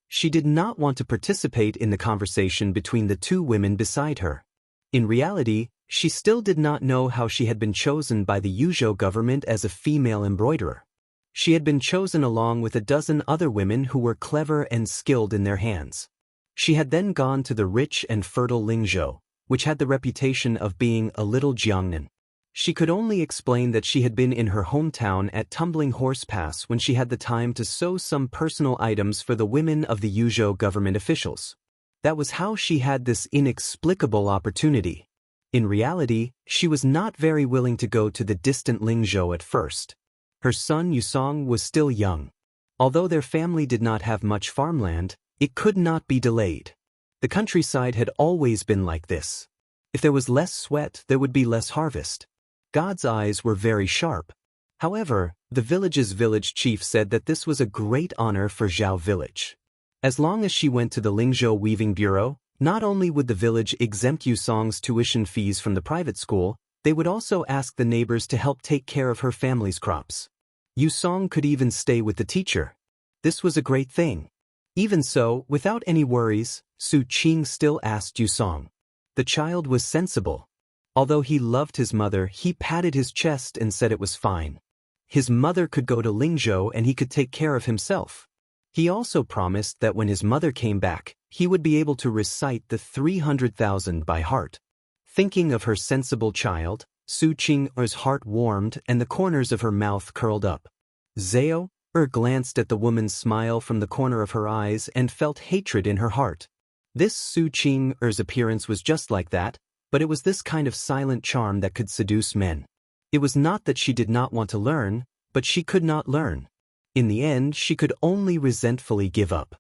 She did not want to participate in the conversation between the two women beside her. In reality, she still did not know how she had been chosen by the Yuzhou government as a female embroiderer. She had been chosen along with a dozen other women who were clever and skilled in their hands. She had then gone to the rich and fertile Lingzhou, which had the reputation of being a little Jiangnan. She could only explain that she had been in her hometown at Tumbling Horse Pass when she had the time to sew some personal items for the women of the Yuzhou government officials. That was how she had this inexplicable opportunity. In reality, she was not very willing to go to the distant Lingzhou at first. Her son Yusong was still young. Although their family did not have much farmland, it could not be delayed. The countryside had always been like this. If there was less sweat, there would be less harvest. God's eyes were very sharp. However, the village's village chief said that this was a great honor for Zhao village. As long as she went to the Lingzhou Weaving Bureau, not only would the village exempt Yusong's tuition fees from the private school, they would also ask the neighbors to help take care of her family's crops. Yusong could even stay with the teacher. This was a great thing. Even so, without any worries, Su Qing still asked Yusong. The child was sensible. Although he loved his mother, he patted his chest and said it was fine. His mother could go to Lingzhou and he could take care of himself. He also promised that when his mother came back, he would be able to recite the 300,000 by heart. Thinking of her sensible child, Su Qing's heart warmed and the corners of her mouth curled up. Zhao glanced at the woman's smile from the corner of her eyes and felt hatred in her heart. This Su Qing's appearance was just like that, but it was this kind of silent charm that could seduce men. It was not that she did not want to learn, but she could not learn. In the end, she could only resentfully give up.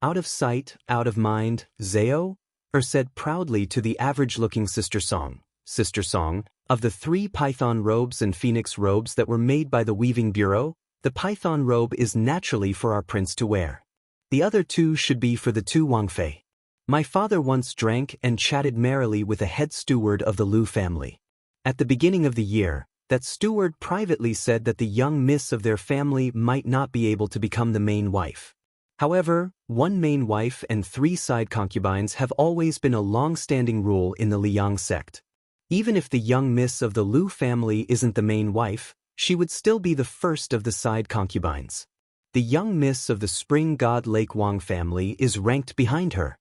Out of sight, out of mind, Zhao said proudly to the average-looking Sister Song, "Sister Song, of the 3 python robes and phoenix robes that were made by the Weaving Bureau, the python robe is naturally for our prince to wear. The other 2 should be for the 2 Wangfei. My father once drank and chatted merrily with a head steward of the Lu family. At the beginning of the year, that steward privately said that the young miss of their family might not be able to become the main wife. However, 1 main wife and 3 side concubines have always been a long-standing rule in the Liang sect. Even if the young miss of the Lu family isn't the main wife, she would still be the first of the side concubines. The young miss of the spring god Lake Wang family is ranked behind her.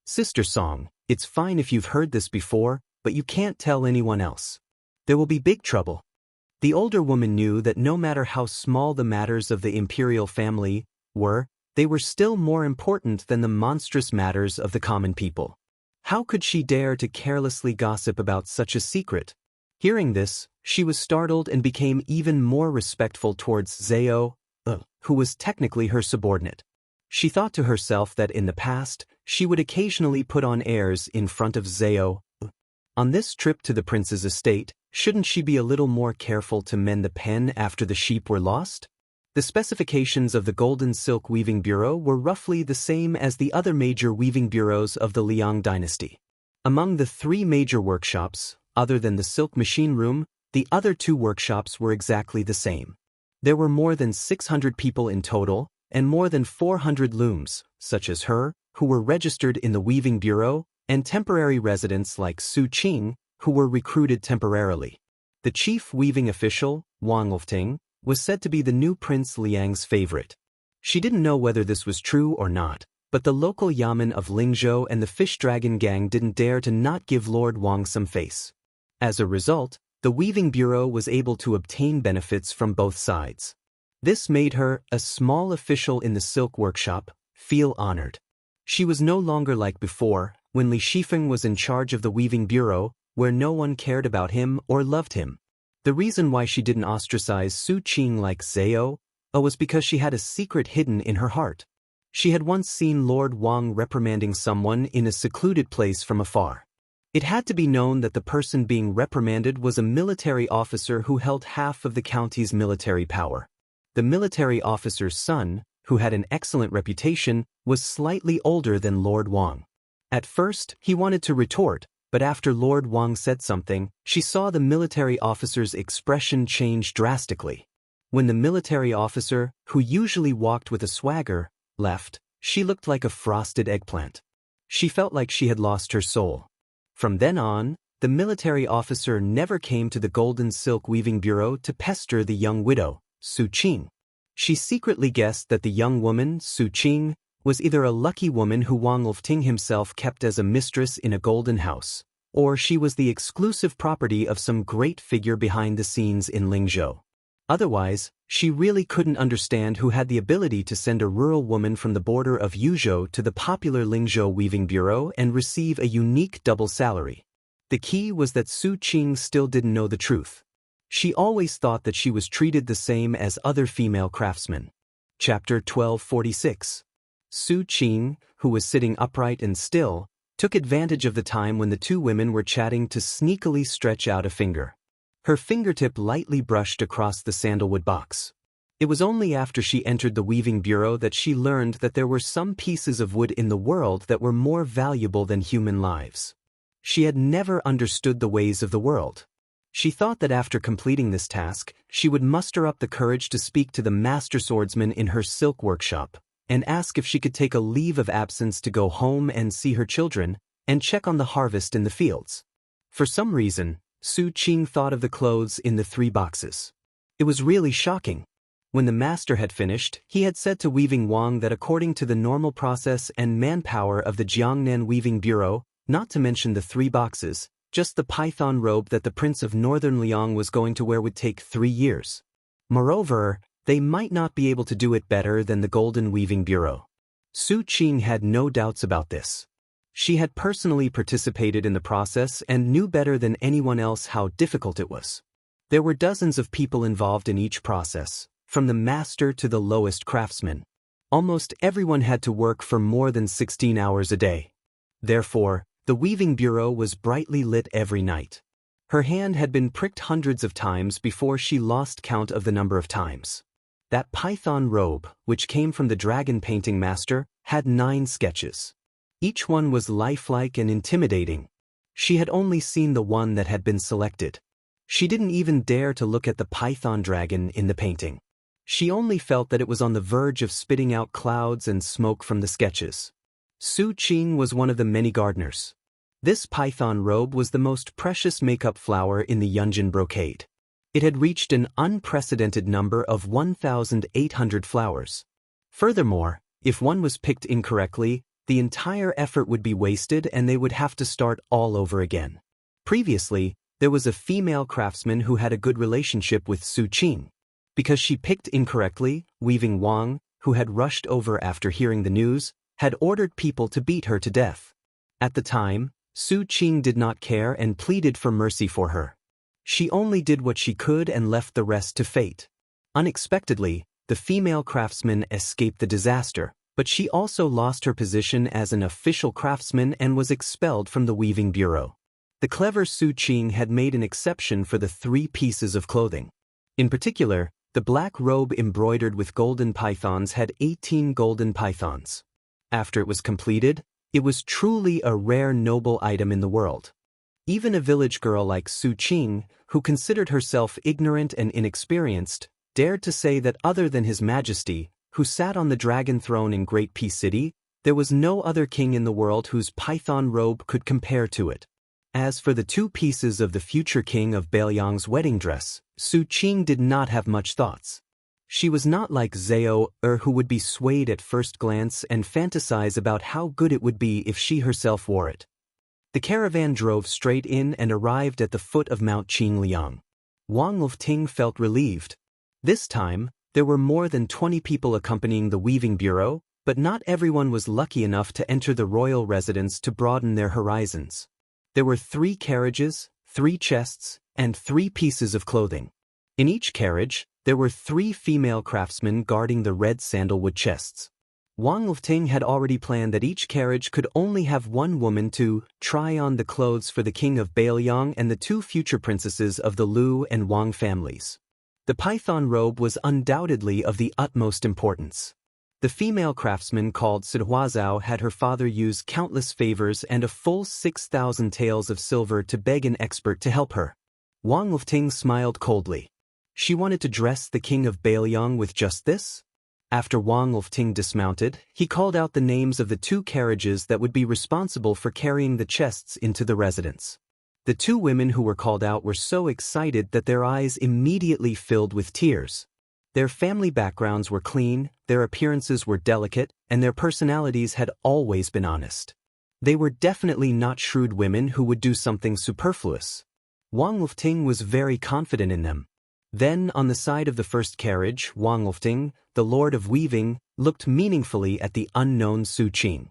Sister song, it's fine if you've heard this before, but you can't tell anyone else. There will be big trouble. The older woman knew that no matter how small the matters of the imperial family were, they were still more important than the monstrous matters of the common people. How could she dare to carelessly gossip about such a secret? Hearing this, she was startled and became even more respectful towards Zhao, who was technically her subordinate. She thought to herself that in the past, she would occasionally put on airs in front of Zhao. On this trip to the prince's estate, shouldn't she be a little more careful to mend the pen after the sheep were lost? The specifications of the Golden Silk Weaving Bureau were roughly the same as the other major weaving bureaus of the Liang dynasty. Among the 3 major workshops, other than the silk machine room, the other 2 workshops were exactly the same. There were more than 600 people in total, and more than 400 looms, such as her, who were registered in the Weaving Bureau, and temporary residents like Su Qing, who were recruited temporarily. The chief weaving official, Wang Lifting, was said to be the new Prince Liang's favorite. She didn't know whether this was true or not, but the local yamen of Lingzhou and the Fish Dragon Gang didn't dare to not give Lord Wang some face. As a result, the Weaving Bureau was able to obtain benefits from both sides. This made her, a small official in the silk workshop, feel honored. She was no longer like before, when Li Shifeng was in charge of the Weaving Bureau, where no one cared about him or loved him. The reason why she didn't ostracize Su Qing like Zhao was because she had a secret hidden in her heart. She had once seen Lord Wang reprimanding someone in a secluded place from afar. It had to be known that the person being reprimanded was a military officer who held half of the county's military power. The military officer's son, who had an excellent reputation, was slightly older than Lord Wang. At first, he wanted to retort, but after Lord Wang said something, she saw the military officer's expression change drastically. When the military officer, who usually walked with a swagger, left, she looked like a frosted eggplant. She felt like she had lost her soul. From then on, the military officer never came to the Golden Silk Weaving Bureau to pester the young widow, Su Qing. She secretly guessed that the young woman, Su Qing, was either a lucky woman who Wang Lifting himself kept as a mistress in a golden house, or she was the exclusive property of some great figure behind the scenes in Lingzhou. Otherwise, she really couldn't understand who had the ability to send a rural woman from the border of Yuzhou to the popular Lingzhou Weaving Bureau and receive a unique double salary. The key was that Su Qing still didn't know the truth. She always thought that she was treated the same as other female craftsmen. Chapter 1246. Su Qing, who was sitting upright and still, took advantage of the time when the 2 women were chatting to sneakily stretch out a finger. Her fingertip lightly brushed across the sandalwood box. It was only after she entered the Weaving Bureau that she learned that there were some pieces of wood in the world that were more valuable than human lives. She had never understood the ways of the world. She thought that after completing this task, she would muster up the courage to speak to the master swordsman in her silk workshop, and ask if she could take a leave of absence to go home and see her children, and check on the harvest in the fields. For some reason, Su Qing thought of the clothes in the 3 boxes. It was really shocking. When the master had finished, he had said to Weaving Wang that according to the normal process and manpower of the Jiangnan Weaving Bureau, not to mention the 3 boxes, just the python robe that the Prince of Northern Liang was going to wear would take 3 years. Moreover, they might not be able to do it better than the Golden Weaving Bureau. Su Qing had no doubts about this. She had personally participated in the process and knew better than anyone else how difficult it was. There were dozens of people involved in each process, from the master to the lowest craftsman. Almost everyone had to work for more than 16 hours a day. Therefore, the Weaving Bureau was brightly lit every night. Her hand had been pricked hundreds of times before she lost count of the number of times. That python robe, which came from the dragon painting master, had 9 sketches. Each one was lifelike and intimidating. She had only seen the one that had been selected. She didn't even dare to look at the python dragon in the painting. She only felt that it was on the verge of spitting out clouds and smoke from the sketches. Su Qing was one of the many gardeners. This python robe was the most precious makeup flower in the Yunjin brocade. It had reached an unprecedented number of 1,800 flowers. Furthermore, if one was picked incorrectly, the entire effort would be wasted and they would have to start all over again. Previously, there was a female craftsman who had a good relationship with Su Qing. Because she picked incorrectly, Weaving Wang, who had rushed over after hearing the news, had ordered people to beat her to death. At the time, Su Qing did not care and pleaded for mercy for her. She only did what she could and left the rest to fate. Unexpectedly, the female craftsman escaped the disaster, but she also lost her position as an official craftsman and was expelled from the weaving bureau. The clever Su Qing had made an exception for the 3 pieces of clothing. In particular, the black robe embroidered with golden pythons had 18 golden pythons. After it was completed, it was truly a rare noble item in the world. Even a village girl like Su Qing, who considered herself ignorant and inexperienced, dared to say that other than His Majesty, who sat on the dragon throne in Great Peace City, there was no other king in the world whose python robe could compare to it. As for the 2 pieces of the future king of Bailiang's wedding dress, Su Qing did not have much thoughts. She was not like Zhao who would be swayed at first glance and fantasize about how good it would be if she herself wore it. The caravan drove straight in and arrived at the foot of Mount Qingliang. Wang Lufting felt relieved. This time, there were more than 20 people accompanying the weaving bureau, but not everyone was lucky enough to enter the royal residence to broaden their horizons. There were 3 carriages, 3 chests, and 3 pieces of clothing. In each carriage, there were 3 female craftsmen guarding the red sandalwood chests. Wang Lufting had already planned that each carriage could only have 1 woman to try on the clothes for the king of Bailiang and the 2 future princesses of the Lu and Wang families. The python robe was undoubtedly of the utmost importance. The female craftsman called Sihuazao had her father use countless favors and a full 6,000 taels of silver to beg an expert to help her. Wang Lufting smiled coldly. She wanted to dress the king of Bailiang with just this? After Wang Lufting dismounted, he called out the names of the 2 carriages that would be responsible for carrying the chests into the residence. The 2 women who were called out were so excited that their eyes immediately filled with tears. Their family backgrounds were clean, their appearances were delicate, and their personalities had always been honest. They were definitely not shrewd women who would do something superfluous. Wang Lufting was very confident in them. Then, on the side of the first carriage, Wang Lufting, the Lord of Weaving, looked meaningfully at the unknown Su Qing.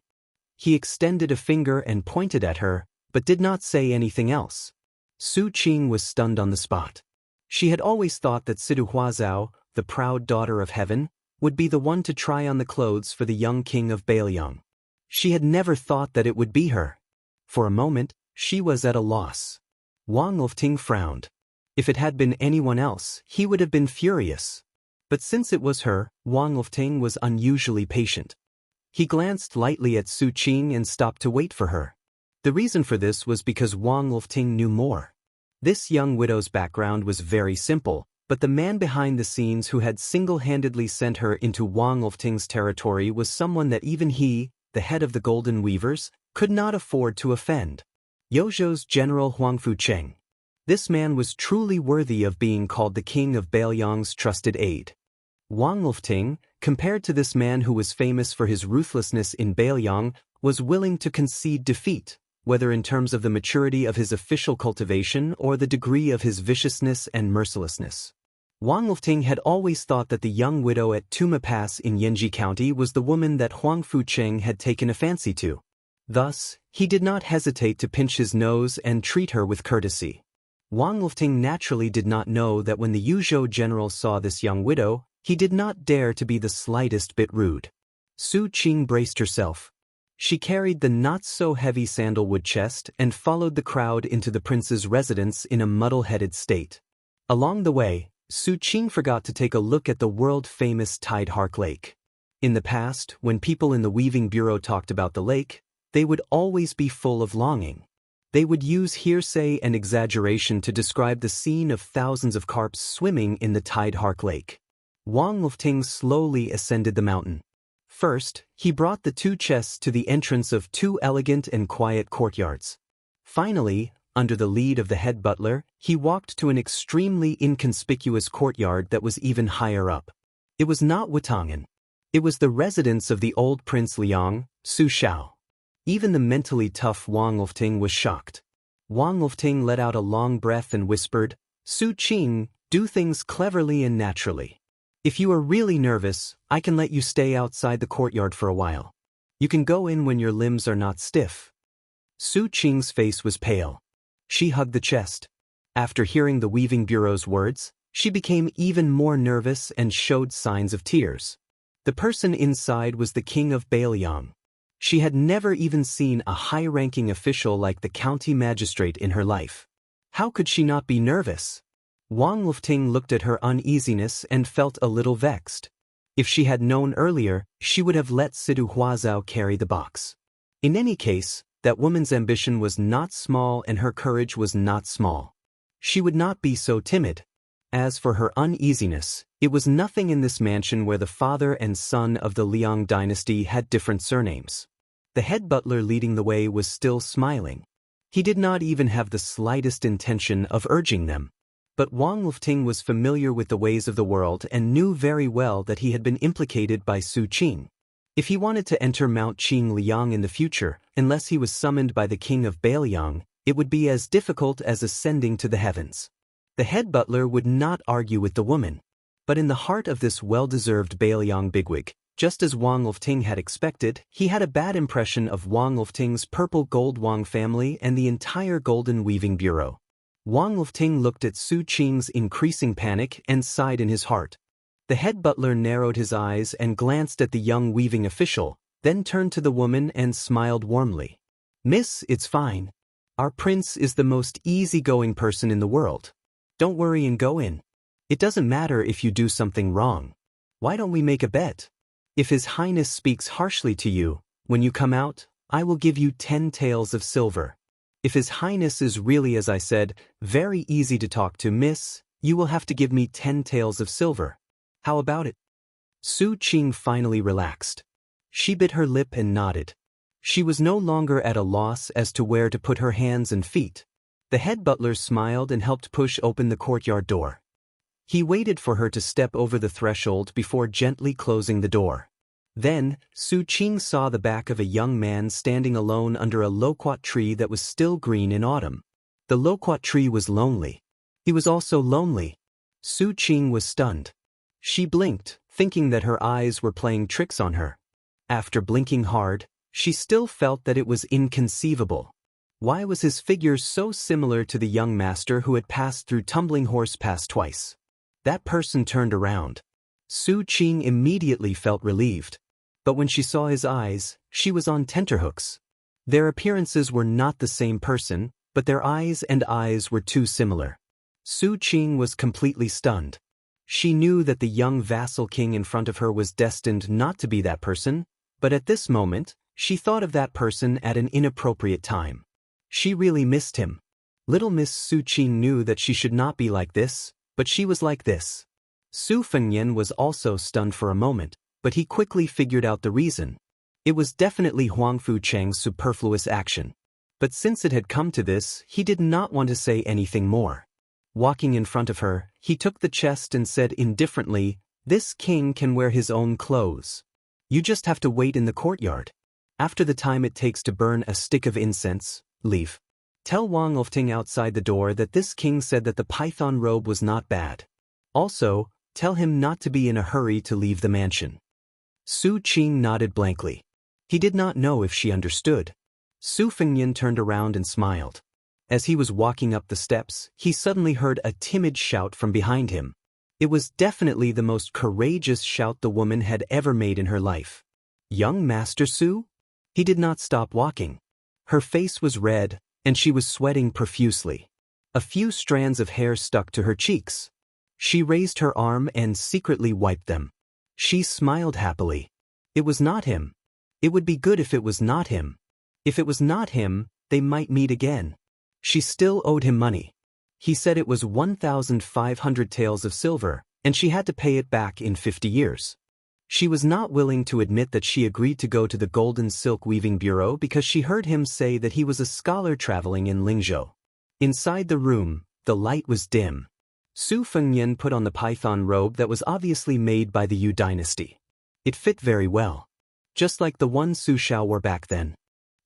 He extended a finger and pointed at her, but did not say anything else. Su Qing was stunned on the spot. She had always thought that Sihuazao, the proud daughter of heaven, would be the one to try on the clothes for the young king of Bailiang. She had never thought that it would be her. For a moment, she was at a loss. Wang Lufting frowned. If it had been anyone else, he would have been furious. But since it was her, Wang Lufting was unusually patient. He glanced lightly at Su Qing and stopped to wait for her. The reason for this was because Wang Lufting knew more. This young widow's background was very simple, but the man behind the scenes who had single-handedly sent her into Wang Lufting's territory was someone that even he, the head of the Golden Weavers, could not afford to offend. Yozhou's General Huang Fucheng. This man was truly worthy of being called the king of Bailiang's trusted aide. Wang Lufting, compared to this man who was famous for his ruthlessness in Bailiang, was willing to concede defeat, whether in terms of the maturity of his official cultivation or the degree of his viciousness and mercilessness. Wang Lufting had always thought that the young widow at Tuma Pass in Yanji County was the woman that Huang Fucheng had taken a fancy to. Thus, he did not hesitate to pinch his nose and treat her with courtesy. Wang Lufting naturally did not know that when the Yuzhou general saw this young widow, he did not dare to be the slightest bit rude. Su Qing braced herself. She carried the not-so-heavy sandalwood chest and followed the crowd into the prince's residence in a muddle-headed state. Along the way, Su Qing forgot to take a look at the world-famous Tidehark Lake. In the past, when people in the weaving bureau talked about the lake, they would always be full of longing. They would use hearsay and exaggeration to describe the scene of thousands of carps swimming in the Tidehark Lake. Wang Lufting slowly ascended the mountain. First, he brought the 2 chests to the entrance of 2 elegant and quiet courtyards. Finally, under the lead of the head butler, he walked to an extremely inconspicuous courtyard that was even higher up. It was not Wutangan. It was the residence of the old Prince Liang, Su Shao. Even the mentally tough Wang Lufting was shocked. Wang Lufting let out a long breath and whispered, "Su Qing, do things cleverly and naturally. If you are really nervous, I can let you stay outside the courtyard for a while. You can go in when your limbs are not stiff." Su Qing's face was pale. She hugged the chest. After hearing the weaving bureau's words, she became even more nervous and showed signs of tears. The person inside was the king of Bailiang. She had never even seen a high-ranking official like the county magistrate in her life. How could she not be nervous? Wang Lufting looked at her uneasiness and felt a little vexed. If she had known earlier, she would have let Sidu Huazhao carry the box. In any case, that woman's ambition was not small and her courage was not small. She would not be so timid. As for her uneasiness, it was nothing in this mansion where the father and son of the Liang dynasty had different surnames. The head butler leading the way was still smiling. He did not even have the slightest intention of urging them. But Wang Lufting was familiar with the ways of the world and knew very well that he had been implicated by Su Qing. If he wanted to enter Mount Qing Liang in the future, unless he was summoned by the king of Bailiang, it would be as difficult as ascending to the heavens. The head butler would not argue with the woman. But in the heart of this well-deserved Bailiang bigwig, just as Wang Lufting had expected, he had a bad impression of Wang Lufting's purple gold Wang family and the entire golden weaving bureau. Wang Lufting looked at Su Qing's increasing panic and sighed in his heart. The head butler narrowed his eyes and glanced at the young weaving official, then turned to the woman and smiled warmly. "Miss, it's fine. Our prince is the most easygoing person in the world. Don't worry and go in. It doesn't matter if you do something wrong. Why don't we make a bet? If His Highness speaks harshly to you, when you come out, I will give you 10 taels of silver. If His Highness is really, as I said, very easy to talk to, miss, you will have to give me 10 taels of silver. How about it?" Su Qing finally relaxed. She bit her lip and nodded. She was no longer at a loss as to where to put her hands and feet. The head butler smiled and helped push open the courtyard door. He waited for her to step over the threshold before gently closing the door. Then, Su Qing saw the back of a young man standing alone under a loquat tree that was still green in autumn. The loquat tree was lonely. He was also lonely. Su Qing was stunned. She blinked, thinking that her eyes were playing tricks on her. After blinking hard, she still felt that it was inconceivable. Why was his figure so similar to the young master who had passed through Tumbling Horse Pass twice? That person turned around. Su Qing immediately felt relieved. But when she saw his eyes, she was on tenterhooks. Their appearances were not the same person, but their eyes were too similar. Su Qing was completely stunned. She knew that the young vassal king in front of her was destined not to be that person, but at this moment, she thought of that person at an inappropriate time. She really missed him. Little Miss Su Qing knew that she should not be like this, but she was like this. Su Fengyan was also stunned for a moment, but he quickly figured out the reason. It was definitely Huangfu Cheng's superfluous action. But since it had come to this, he did not want to say anything more. Walking in front of her, he took the chest and said indifferently, "This king can wear his own clothes. You just have to wait in the courtyard. After the time it takes to burn a stick of incense, leave. Tell Wang Lufting outside the door that this king said that the python robe was not bad. Also, tell him not to be in a hurry to leave the mansion." Su Qing nodded blankly. He did not know if she understood. Su Fengyan turned around and smiled. As he was walking up the steps, he suddenly heard a timid shout from behind him. It was definitely the most courageous shout the woman had ever made in her life. "Young Master Su?" He did not stop walking. Her face was red, and she was sweating profusely. A few strands of hair stuck to her cheeks. She raised her arm and secretly wiped them. She smiled happily. It was not him. It would be good if it was not him. If it was not him, they might meet again. She still owed him money. He said it was 1,500 taels of silver, and she had to pay it back in 50 years. She was not willing to admit that she agreed to go to the Golden Silk Weaving Bureau because she heard him say that he was a scholar traveling in Lingzhou. Inside the room, the light was dim. Su Fengyan put on the python robe that was obviously made by the Yu dynasty. It fit very well. Just like the one Su Xiao wore back then.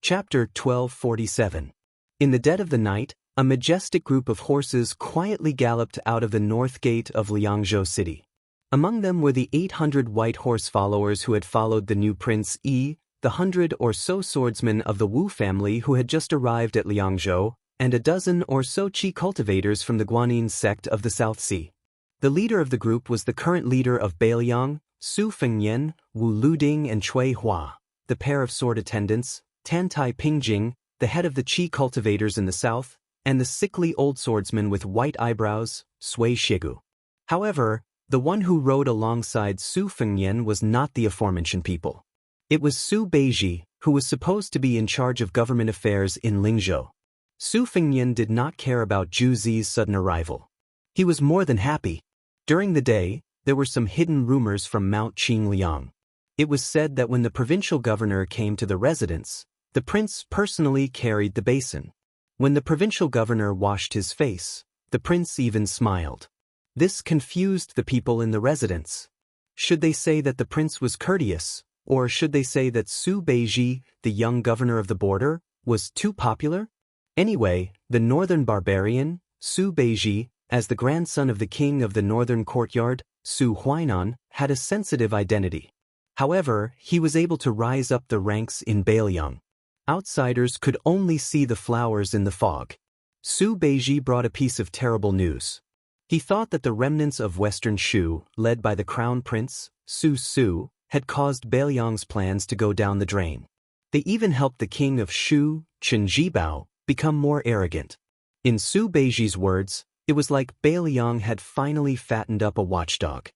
Chapter 1247. In the dead of the night, a majestic group of horses quietly galloped out of the north gate of Liangzhou city. Among them were the 800 white horse followers who had followed the new Prince Yi, the 100 or so swordsmen of the Wu family who had just arrived at Liangzhou, and a dozen or so Qi cultivators from the Guanyin sect of the South Sea. The leader of the group was the current leader of Beiliang, Su Fengnian, Wu Luding and Cui Hua, the pair of sword attendants, Tantai Pingjing, the head of the Qi cultivators in the south, and the sickly old swordsman with white eyebrows, Sui Shigu. However, the one who rode alongside Su Fengnian was not the aforementioned people. It was Su Beiji, who was supposed to be in charge of government affairs in Lingzhou. Su Fengnian did not care about Zhu Zi's sudden arrival. He was more than happy. During the day, there were some hidden rumors from Mount Qingliang. It was said that when the provincial governor came to the residence, the prince personally carried the basin. When the provincial governor washed his face, the prince even smiled. This confused the people in the residence. Should they say that the prince was courteous, or should they say that Su Beiji, the young governor of the border, was too popular? Anyway, the northern barbarian, Su Beiji, as the grandson of the king of the northern courtyard, Su Huainan, had a sensitive identity. However, he was able to rise up the ranks in Beiliang. Outsiders could only see the flowers in the fog. Su Beiji brought a piece of terrible news. He thought that the remnants of Western Shu, led by the crown prince, Su Su, had caused Beiliang's plans to go down the drain. They even helped the king of Shu, Chen Jibao, become more arrogant. In Su Beiji's words, it was like Beiliang had finally fattened up a watchdog.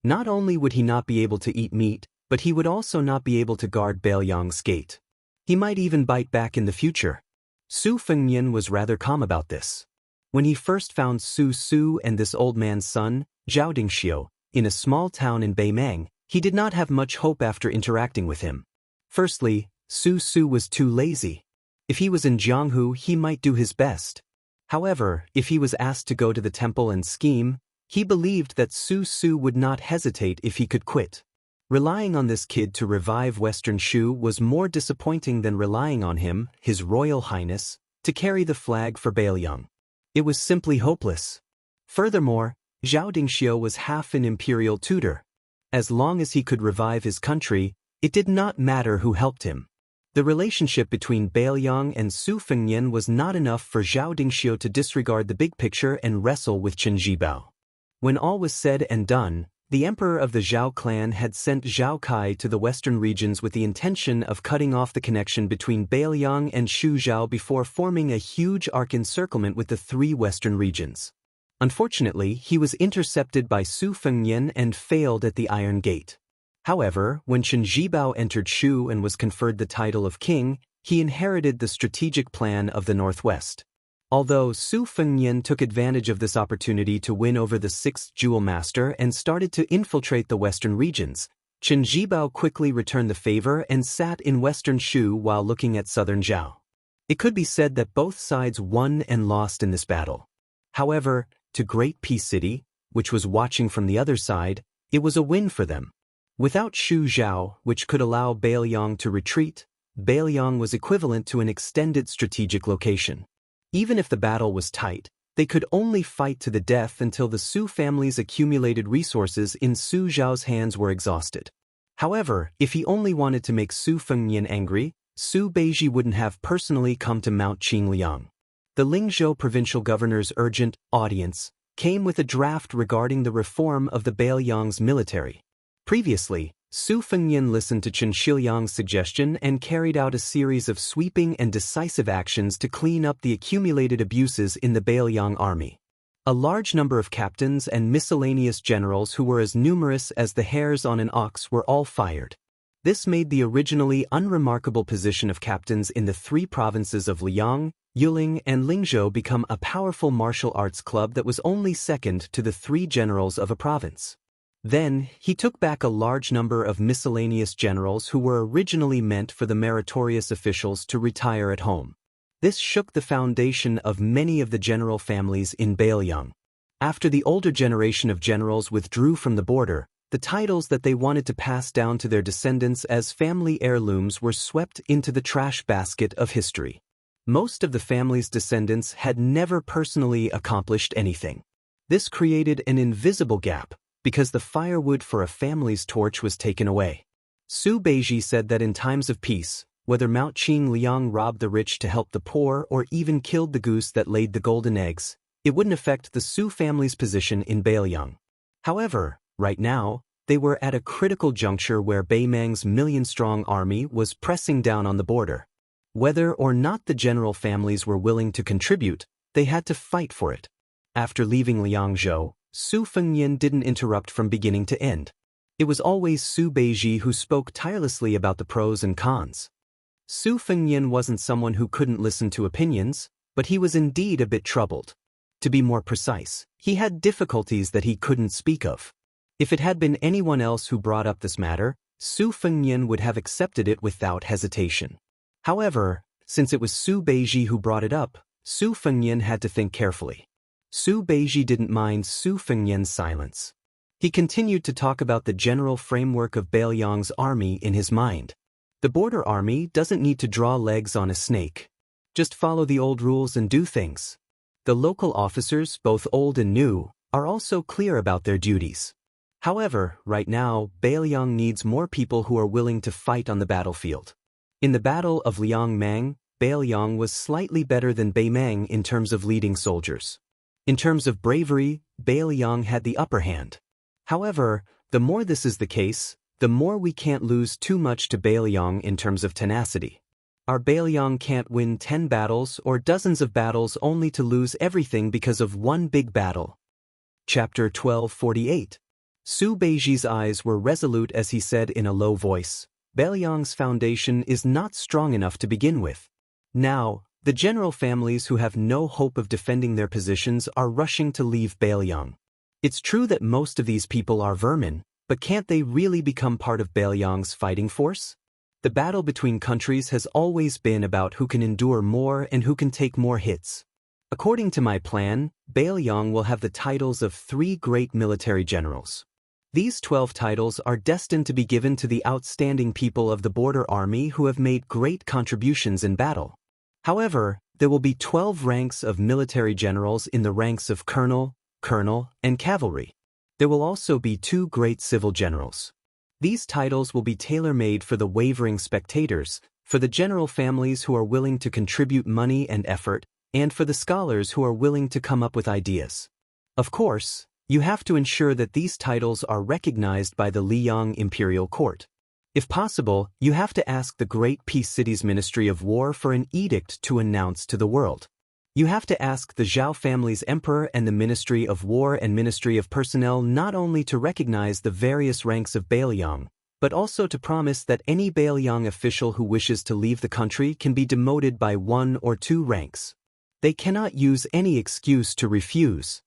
Not only would he not be able to eat meat, but he would also not be able to guard Beiliang's gate. He might even bite back in the future. Su Fengnian was rather calm about this. When he first found Su Su and this old man's son, Zhao Dingxiu, in a small town in Beimang, he did not have much hope after interacting with him. Firstly, Su Su was too lazy. If he was in Jianghu, he might do his best. However, if he was asked to go to the temple and scheme, he believed that Su Su would not hesitate if he could quit. Relying on this kid to revive Western Shu was more disappointing than relying on him, His Royal Highness, to carry the flag for Beiliang. It was simply hopeless. Furthermore, Zhao Dingxiu was half an imperial tutor. As long as he could revive his country, it did not matter who helped him. The relationship between Beiliang and Su Fengnian was not enough for Zhao Dingxiu to disregard the big picture and wrestle with Chen Jibao. When all was said and done, the emperor of the Zhao clan had sent Zhao Kai to the western regions with the intention of cutting off the connection between Beiliang and Shu Zhao before forming a huge arc encirclement with the three western regions. Unfortunately, he was intercepted by Su Fengnian and failed at the Iron Gate. However, when Chen Jibao entered Shu and was conferred the title of king, he inherited the strategic plan of the Northwest. Although Su Fengnian took advantage of this opportunity to win over the 6th Jewel Master and started to infiltrate the western regions, Chen Jibao quickly returned the favor and sat in western Shu while looking at southern Zhao. It could be said that both sides won and lost in this battle. However, to Great Peace City, which was watching from the other side, it was a win for them. Without Shu Zhao, which could allow Beiliang to retreat, Beiliang was equivalent to an extended strategic location. Even if the battle was tight, they could only fight to the death until the Su family's accumulated resources in Su Zhao's hands were exhausted. However, if he only wanted to make Su Fengnian angry, Su Beiji wouldn't have personally come to Mount Qingliang. The Lingzhou provincial governor's urgent audience came with a draft regarding the reform of the Beiliang's military. Previously, Su Fengnian listened to Chen Shiliang's suggestion and carried out a series of sweeping and decisive actions to clean up the accumulated abuses in the Beiliang army. A large number of captains and miscellaneous generals who were as numerous as the hairs on an ox were all fired. This made the originally unremarkable position of captains in the three provinces of Liang, Yuling, and Lingzhou become a powerful martial arts club that was only second to the three generals of a province. Then, he took back a large number of miscellaneous generals who were originally meant for the meritorious officials to retire at home. This shook the foundation of many of the general families in Beiliang. After the older generation of generals withdrew from the border, The titles that they wanted to pass down to their descendants as family heirlooms were swept into the trash basket of history. Most of the family's descendants had never personally accomplished anything. This created an invisible gap, because the firewood for a family's torch was taken away. Su Beiji said that in times of peace, whether Mount Qing Liang robbed the rich to help the poor or even killed the goose that laid the golden eggs, it wouldn't affect the Su family's position in Beiliang. However, right now, they were at a critical juncture where Beimang's million-strong army was pressing down on the border. Whether or not the general families were willing to contribute, they had to fight for it. After leaving Liangzhou, Su Fengnian didn't interrupt from beginning to end. It was always Su Beiji who spoke tirelessly about the pros and cons. Su Fengnian wasn't someone who couldn't listen to opinions, but he was indeed a bit troubled. To be more precise, he had difficulties that he couldn't speak of. If it had been anyone else who brought up this matter, Su Fengnian would have accepted it without hesitation. However, since it was Su Beiji who brought it up, Su Fengnian had to think carefully. Su Beiji didn't mind Su Fengnian's silence. He continued to talk about the general framework of Beiliang's army in his mind. The border army doesn't need to draw legs on a snake. Just follow the old rules and do things. The local officers, both old and new, are also clear about their duties. However, right now, Beiliang needs more people who are willing to fight on the battlefield. In the Battle of Liangmang, Beiliang was slightly better than Beimang in terms of leading soldiers. In terms of bravery, Beiliang had the upper hand. However, the more this is the case, the more we can't lose too much to Beiliang in terms of tenacity. Our Beiliang can't win 10 battles or dozens of battles only to lose everything because of one big battle. Chapter 1248. Su Beiji's eyes were resolute as he said in a low voice, Beiliang's foundation is not strong enough to begin with. Now, the general families who have no hope of defending their positions are rushing to leave Beiliang. It's true that most of these people are vermin, but can't they really become part of Beiliang's fighting force? The battle between countries has always been about who can endure more and who can take more hits. According to my plan, Beiliang will have the titles of 3 great military generals. These 12 titles are destined to be given to the outstanding people of the border army who have made great contributions in battle. However, there will be 12 ranks of military generals in the ranks of colonel, and cavalry. There will also be 2 great civil generals. These titles will be tailor-made for the wavering spectators, for the general families who are willing to contribute money and effort, and for the scholars who are willing to come up with ideas. Of course, you have to ensure that these titles are recognized by the Liang Imperial Court. If possible, you have to ask the Great Peace City's Ministry of War for an edict to announce to the world. You have to ask the Zhao family's emperor and the Ministry of War and Ministry of Personnel not only to recognize the various ranks of Beiliang, but also to promise that any Beiliang official who wishes to leave the country can be demoted by 1 or 2 ranks. They cannot use any excuse to refuse.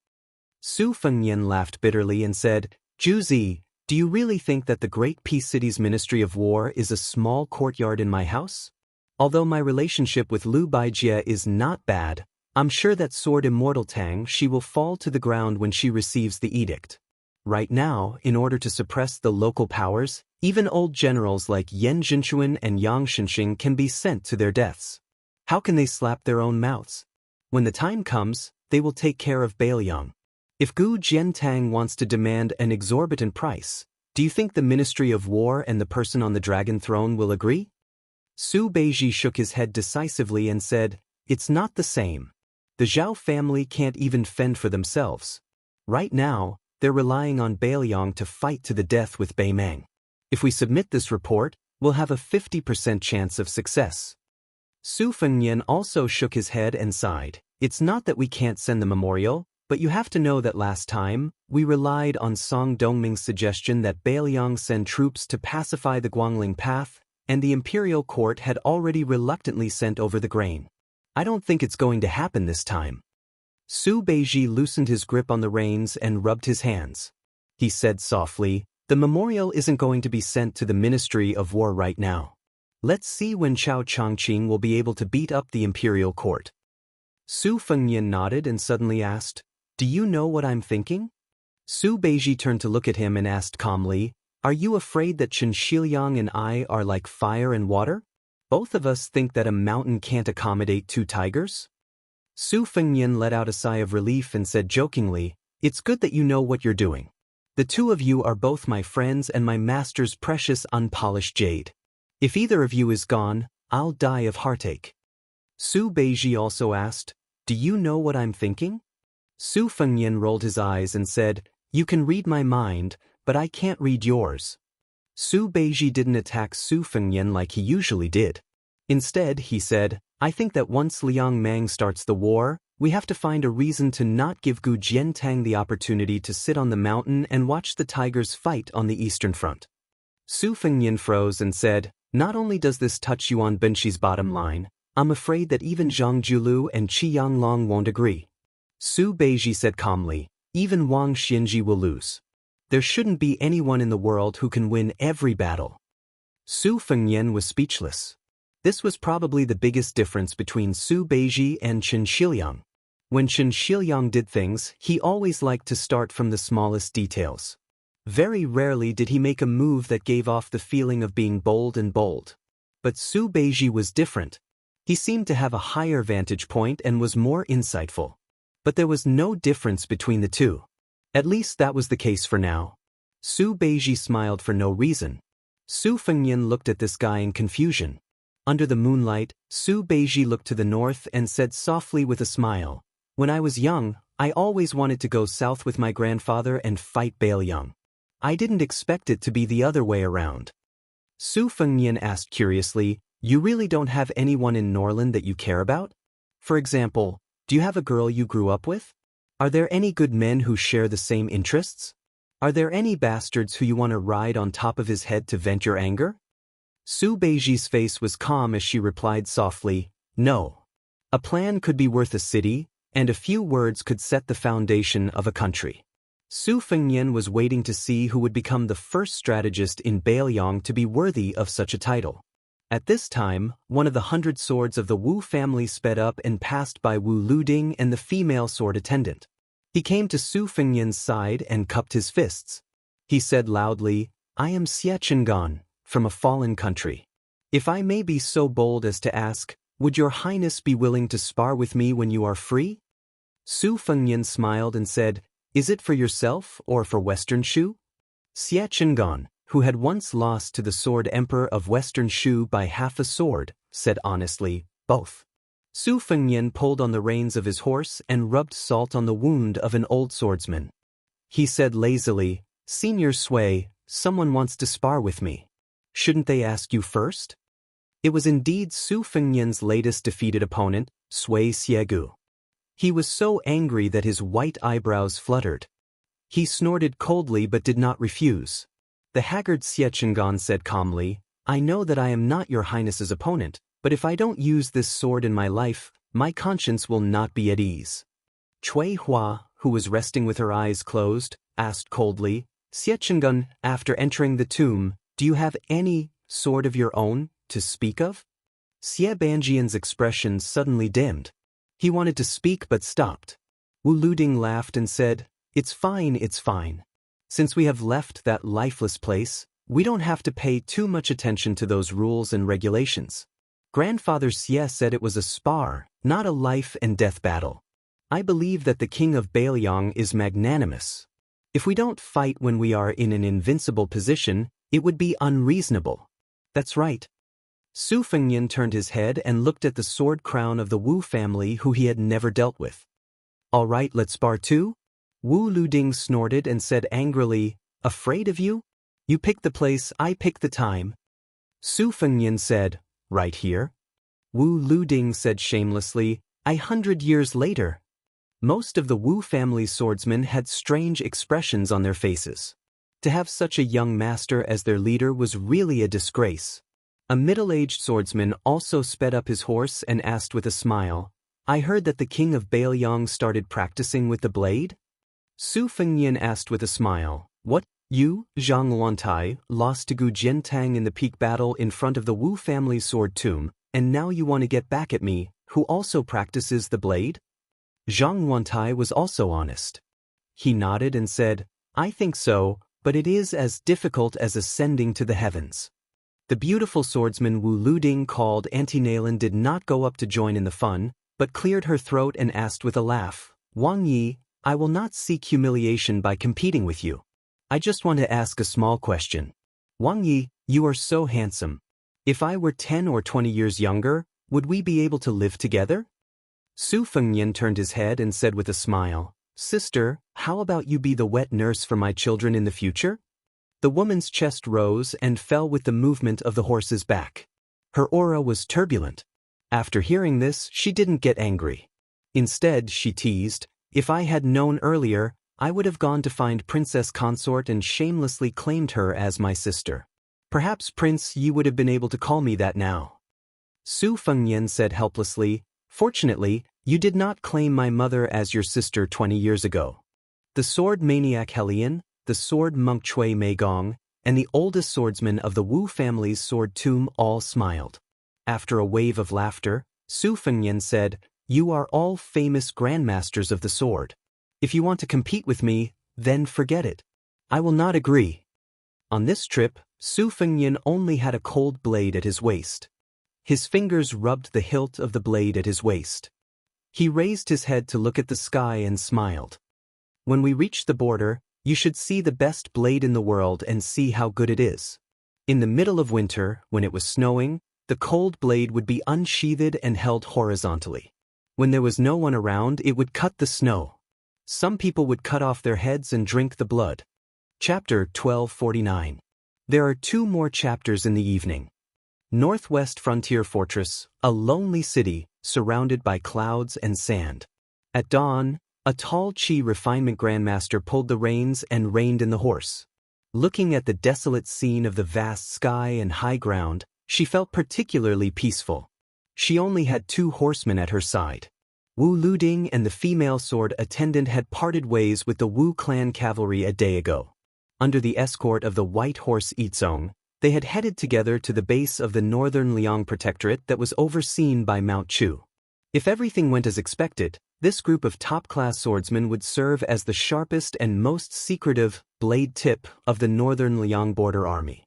Su Fengnian laughed bitterly and said, Juzi, do you really think that the Great Peace City's Ministry of War is a small courtyard in my house? Although my relationship with Liu Baijie is not bad, I'm sure that Sword Immortal Tang she will fall to the ground when she receives the edict. Right now, in order to suppress the local powers, even old generals like Yan Jinchuan and Yang Shenxing can be sent to their deaths. How can they slap their own mouths? When the time comes, they will take care of Beiliang. If Gu Jiantang wants to demand an exorbitant price, do you think the Ministry of War and the person on the dragon throne will agree? Su Beiji shook his head decisively and said, It's not the same. The Zhao family can't even fend for themselves. Right now, they're relying on Beiliang to fight to the death with Beimang. If we submit this report, we'll have a 50% chance of success. Su Fengnian also shook his head and sighed. It's not that we can't send the memorial, but you have to know that last time, we relied on Song Dongming's suggestion that Beiliang send troops to pacify the Guangling Path, and the imperial court had already reluctantly sent over the grain. I don't think it's going to happen this time. Su Beiji loosened his grip on the reins and rubbed his hands. He said softly, the memorial isn't going to be sent to the Ministry of War right now. Let's see when Chao Changqing will be able to beat up the imperial court. Su Fengnian nodded and suddenly asked, Do you know what I'm thinking? Su Beiji turned to look at him and asked calmly, "Are you afraid that Chen Shiliang and I are like fire and water? Both of us think that a mountain can't accommodate 2 tigers?" Su Fengnian let out a sigh of relief and said jokingly, "It's good that you know what you're doing. The 2 of you are both my friends and my master's precious unpolished jade. If either of you is gone, I'll die of heartache." Su Beiji also asked, "Do you know what I'm thinking?" Su Fengnian rolled his eyes and said, "You can read my mind, but I can't read yours." Su Beiji didn't attack Su Fengnian like he usually did. Instead, he said, "I think that once Liang Mang starts the war, we have to find a reason to not give Gu Jiantang the opportunity to sit on the mountain and watch the tigers fight on the eastern front." Su Fengnian froze and said, "Not only does this touch Yuan Benshi's bottom line, I'm afraid that even Zhang Julu and Qi Yanglong won't agree." Su Beiji said calmly, "Even Wang Xianji will lose. There shouldn't be anyone in the world who can win every battle." Su Fengnian was speechless. This was probably the biggest difference between Su Beiji and Chen Shiliang. When Chen Shiliang did things, he always liked to start from the smallest details. Very rarely did he make a move that gave off the feeling of being bold and bold. But Su Beiji was different. He seemed to have a higher vantage point and was more insightful. But there was no difference between the 2. At least that was the case for now. Su Beiji smiled for no reason. Su Fengnian looked at this guy in confusion. Under the moonlight, Su Beiji looked to the north and said softly with a smile, "When I was young, I always wanted to go south with my grandfather and fight Bailiang. I didn't expect it to be the other way around." Su Fengnian asked curiously, "You really don't have anyone in Norland that you care about? For example, do you have a girl you grew up with? Are there any good men who share the same interests? Are there any bastards who you want to ride on top of his head to vent your anger?" Su Beiji's face was calm as she replied softly, "No. A plan could be worth a city, and a few words could set the foundation of a country." Su Fengnian was waiting to see who would become the first strategist in Bailiang to be worthy of such a title. At this time, one of the 100 swords of the Wu family sped up and passed by Wu Luding and the female sword attendant. He came to Su Fengnian's side and cupped his fists. He said loudly, "I am Xie Chengan, from a fallen country. If I may be so bold as to ask, would your highness be willing to spar with me when you are free?" Su Fengnian smiled and said, "Is it for yourself or for Western Shu?" Xie Chengan, who had once lost to the Sword Emperor of Western Shu by half a sword, said honestly, "Both." Su Fengnian pulled on the reins of his horse and rubbed salt on the wound of an old swordsman. He said lazily, "Senior Sui, someone wants to spar with me. Shouldn't they ask you first?" It was indeed Su Fengnian's latest defeated opponent, Sui Xiegu. He was so angry that his white eyebrows fluttered. He snorted coldly but did not refuse. The haggard Xie Chengan said calmly, "I know that I am not your highness's opponent, but if I don't use this sword in my life, my conscience will not be at ease." Cui Hua, who was resting with her eyes closed, asked coldly, "Xie Chengan, after entering the tomb, do you have any sword of your own to speak of?" Xie Banjian's expression suddenly dimmed. He wanted to speak but stopped. Wu Luding laughed and said, "It's fine, it's fine. Since we have left that lifeless place, we don't have to pay too much attention to those rules and regulations. Grandfather Xie said it was a spar, not a life and death battle. I believe that the king of Bailiang is magnanimous. If we don't fight when we are in an invincible position, it would be unreasonable." "That's right." Su Fengnian turned his head and looked at the sword crown of the Wu family who he had never dealt with. "All right, let's spar too?" Wu Luding snorted and said angrily, "Afraid of you? You pick the place, I pick the time." Su Fengnian said, "Right here?" Wu Luding said shamelessly, 100 years later." Most of the Wu family swordsmen had strange expressions on their faces. To have such a young master as their leader was really a disgrace. A middle-aged swordsman also sped up his horse and asked with a smile, "I heard that the king of Bailiang started practicing with the blade?" Su Fengnian asked with a smile, "What, you, Zhang Luantai, lost to Gu Jiantang in the peak battle in front of the Wu family's sword tomb, and now you want to get back at me, who also practices the blade?" Zhang Luantai was also honest. He nodded and said, I think so, but it is as difficult as ascending to the heavens. The beautiful swordsman Wu Luding called Auntie Nalan did not go up to join in the fun, but cleared her throat and asked with a laugh, Wang Yi, I will not seek humiliation by competing with you. I just want to ask a small question. Wang Yi, you are so handsome. If I were 10 or 20 years younger, would we be able to live together? Su Fengnian turned his head and said with a smile, Sister, how about you be the wet nurse for my children in the future? The woman's chest rose and fell with the movement of the horse's back. Her aura was turbulent. After hearing this, she didn't get angry. Instead, she teased, if I had known earlier, I would have gone to find Princess Consort and shamelessly claimed her as my sister. Perhaps, Prince, you would have been able to call me that now. Su Fengnian said helplessly, Fortunately, you did not claim my mother as your sister 20 years ago. The sword maniac Helian, the sword monk Chui Meigong, and the oldest swordsman of the Wu family's sword tomb all smiled. After a wave of laughter, Su Fengnian said, You are all famous grandmasters of the sword. If you want to compete with me, then forget it. I will not agree. On this trip, Su Fengnian only had a cold blade at his waist. His fingers rubbed the hilt of the blade at his waist. He raised his head to look at the sky and smiled. When we reach the border, you should see the best blade in the world and see how good it is. In the middle of winter, when it was snowing, the cold blade would be unsheathed and held horizontally. When there was no one around, it would cut the snow. Some people would cut off their heads and drink the blood. Chapter 1249. There are 2 more chapters in the evening. Northwest Frontier Fortress, a lonely city, surrounded by clouds and sand. At dawn, a tall Qi refinement grandmaster pulled the reins and reined in the horse. Looking at the desolate scene of the vast sky and high ground, she felt particularly peaceful. She only had 2 horsemen at her side. Wu Luding and the female sword attendant had parted ways with the Wu clan cavalry a day ago. Under the escort of the white horse Yizong, they had headed together to the base of the northern Liang Protectorate that was overseen by Mount Chu. If everything went as expected, this group of top-class swordsmen would serve as the sharpest and most secretive blade tip of the northern Liang border army.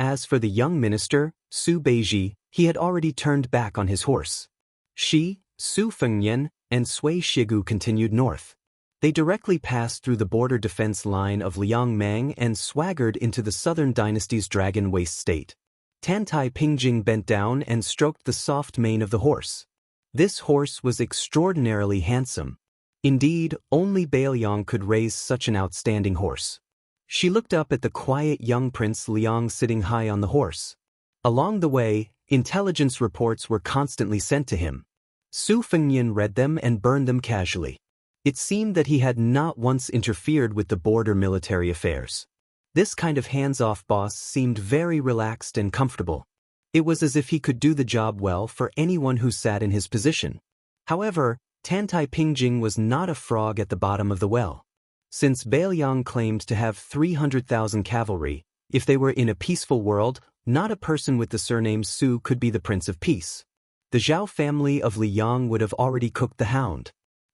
As for the young minister, Su Beiji, he had already turned back on his horse. She, Su Fengnian, and Sui Shigu continued north. They directly passed through the border defense line of Liangmang and swaggered into the southern dynasty's dragon waste state. Tantai Pingjing bent down and stroked the soft mane of the horse. This horse was extraordinarily handsome. Indeed, only Bailiang could raise such an outstanding horse. She looked up at the quiet young Prince Liang sitting high on the horse. Along the way, intelligence reports were constantly sent to him. Su Fengnian read them and burned them casually. It seemed that he had not once interfered with the border military affairs. This kind of hands-off boss seemed very relaxed and comfortable. It was as if he could do the job well for anyone who sat in his position. However, Tantai Pingjing was not a frog at the bottom of the well. Since Bailiang claimed to have 300,000 cavalry, if they were in a peaceful world, not a person with the surname Su could be the Prince of Peace. The Zhao family of Liang would have already cooked the hound.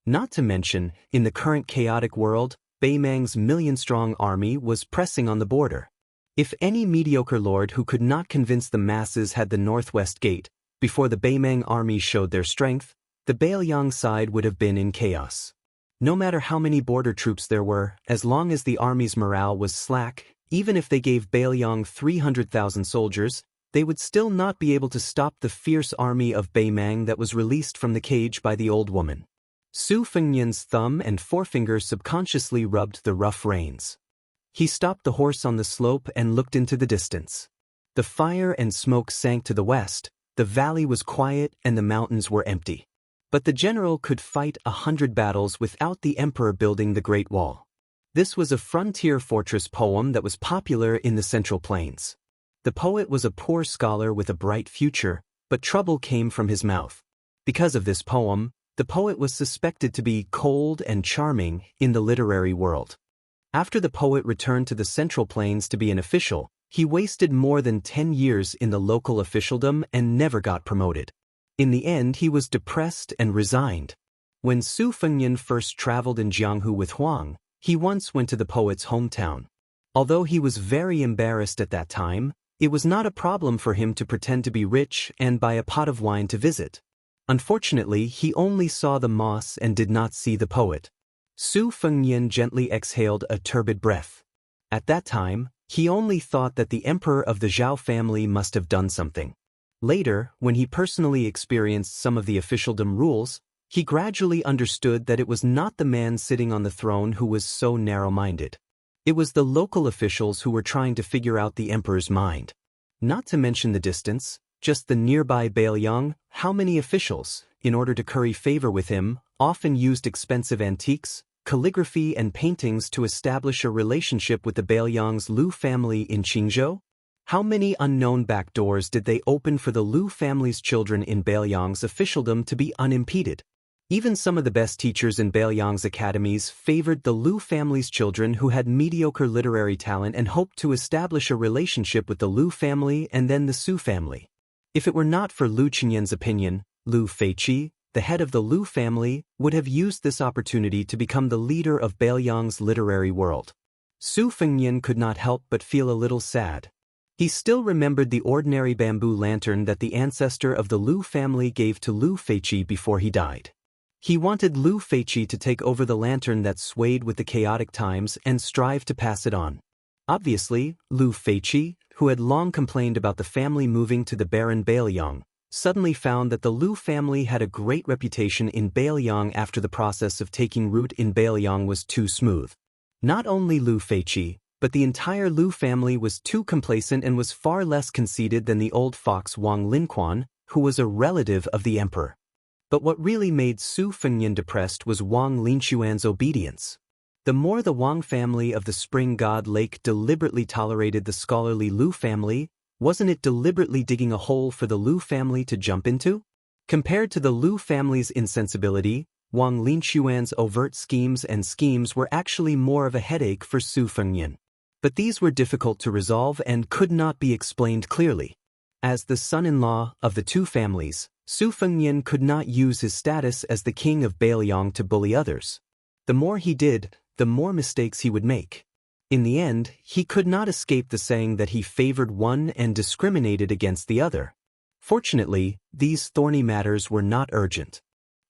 Not to mention, in the current chaotic world, Beimang's million-strong army was pressing on the border. If any mediocre lord who could not convince the masses had the northwest gate, before the Beimang army showed their strength, the Bailiang side would have been in chaos. No matter how many border troops there were, as long as the army's morale was slack, even if they gave Bailiang 300,000 soldiers, they would still not be able to stop the fierce army of Beimang that was released from the cage by the old woman. Su Fengnian's thumb and forefinger subconsciously rubbed the rough reins. He stopped the horse on the slope and looked into the distance. The fire and smoke sank to the west, the valley was quiet and the mountains were empty. But the general could fight 100 battles without the emperor building the Great Wall. This was a frontier fortress poem that was popular in the Central Plains. The poet was a poor scholar with a bright future, but trouble came from his mouth. Because of this poem, the poet was suspected to be cold and charming in the literary world. After the poet returned to the Central Plains to be an official, he wasted more than 10 years in the local officialdom and never got promoted. In the end, he was depressed and resigned. When Su Fengnian first traveled in Jianghu with Huang, He once went to the poet's hometown. Although he was very embarrassed at that time, it was not a problem for him to pretend to be rich and buy a pot of wine to visit. Unfortunately, he only saw the moss and did not see the poet. Su Fengnian gently exhaled a turbid breath. At that time, he only thought that the emperor of the Zhao family must have done something. Later, when he personally experienced some of the officialdom rules, he gradually understood that it was not the man sitting on the throne who was so narrow-minded. It was the local officials who were trying to figure out the emperor's mind. Not to mention the distance, just the nearby Beiliang, how many officials, in order to curry favor with him, often used expensive antiques, calligraphy and paintings to establish a relationship with the Beiliang's Lu family in Qingzhou? How many unknown back doors did they open for the Lu family's children in Beiliang's officialdom to be unimpeded? Even some of the best teachers in Beiliang's academies favored the Lu family's children who had mediocre literary talent and hoped to establish a relationship with the Lu family and then the Su family. If it were not for Lu Qingyan's opinion, Lu Feiqi, the head of the Lu family, would have used this opportunity to become the leader of Beiliang's literary world. Su Fengnian could not help but feel a little sad. He still remembered the ordinary bamboo lantern that the ancestor of the Lu family gave to Lu Feiqi before he died. He wanted Lu Feiqi to take over the lantern that swayed with the chaotic times and strive to pass it on. Obviously, Lu Feiqi, who had long complained about the family moving to the Baron Beiliang, suddenly found that the Lu family had a great reputation in Beiliang after the process of taking root in Beiliang was too smooth. Not only Lu Feiqi, but the entire Lu family was too complacent and was far less conceited than the old fox Wang Linquan, who was a relative of the emperor. But what really made Su Fengnian depressed was Wang Linquan's obedience. The more the Wang family of the spring god lake deliberately tolerated the scholarly Lu family, wasn't it deliberately digging a hole for the Lu family to jump into? Compared to the Lu family's insensibility, Wang Linquan's overt schemes were actually more of a headache for Su Fengnian. But these were difficult to resolve and could not be explained clearly. As the son-in-law of the two families, Su Fengnian could not use his status as the king of Beiliang to bully others. The more he did, the more mistakes he would make. In the end, he could not escape the saying that he favored one and discriminated against the other. Fortunately, these thorny matters were not urgent.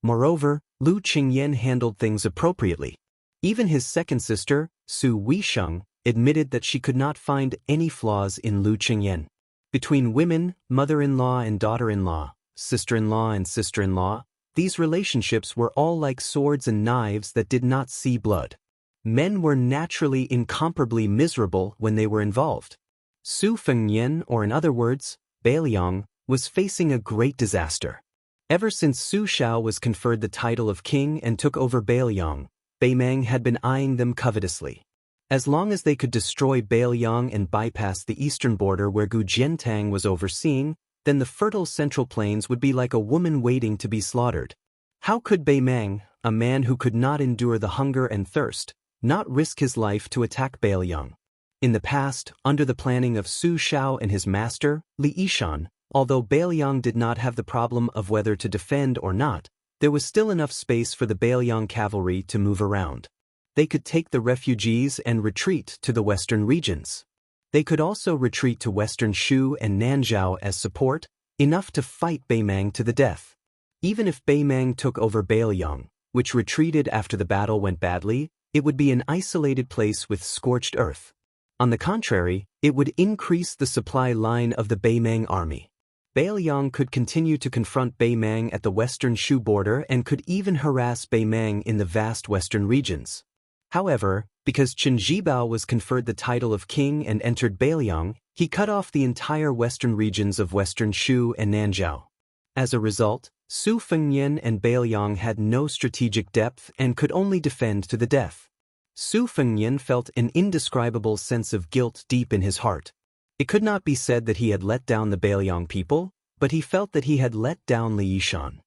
Moreover, Lu Qingyan handled things appropriately. Even his second sister, Su Weisheng, admitted that she could not find any flaws in Lu Qingyan. Between women, mother-in-law and daughter-in-law, sister-in-law and sister-in-law, these relationships were all like swords and knives that did not see blood. Men were naturally incomparably miserable when they were involved. Su Fengnian, or in other words, Beiliang, was facing a great disaster. Ever since Su Shao was conferred the title of king and took over Beiliang, Beimeng had been eyeing them covetously. As long as they could destroy Beiliang and bypass the eastern border where Gu Jiantang was overseeing, then the fertile central plains would be like a woman waiting to be slaughtered. How could Beimeng, a man who could not endure the hunger and thirst, not risk his life to attack Beiliang? In the past, under the planning of Su Shao and his master, Li Yishan, although Beiliang did not have the problem of whether to defend or not, there was still enough space for the Beiliang cavalry to move around. They could take the refugees and retreat to the western regions. They could also retreat to western Shu and Nanzhao as support, enough to fight Beimeng to the death. Even if Beimeng took over Beiliang, which retreated after the battle went badly, it would be an isolated place with scorched earth. On the contrary, it would increase the supply line of the Beimeng army. Beiliang could continue to confront Beimeng at the western Shu border and could even harass Beimeng in the vast western regions. However, because Chen Zhibao was conferred the title of king and entered Beiliang, he cut off the entire western regions of western Shu and Nanzhao. As a result, Su Fengnian and Beiliang had no strategic depth and could only defend to the death. Su Fengnian felt an indescribable sense of guilt deep in his heart. It could not be said that he had let down the Beiliang people, but he felt that he had let down Li Yishan.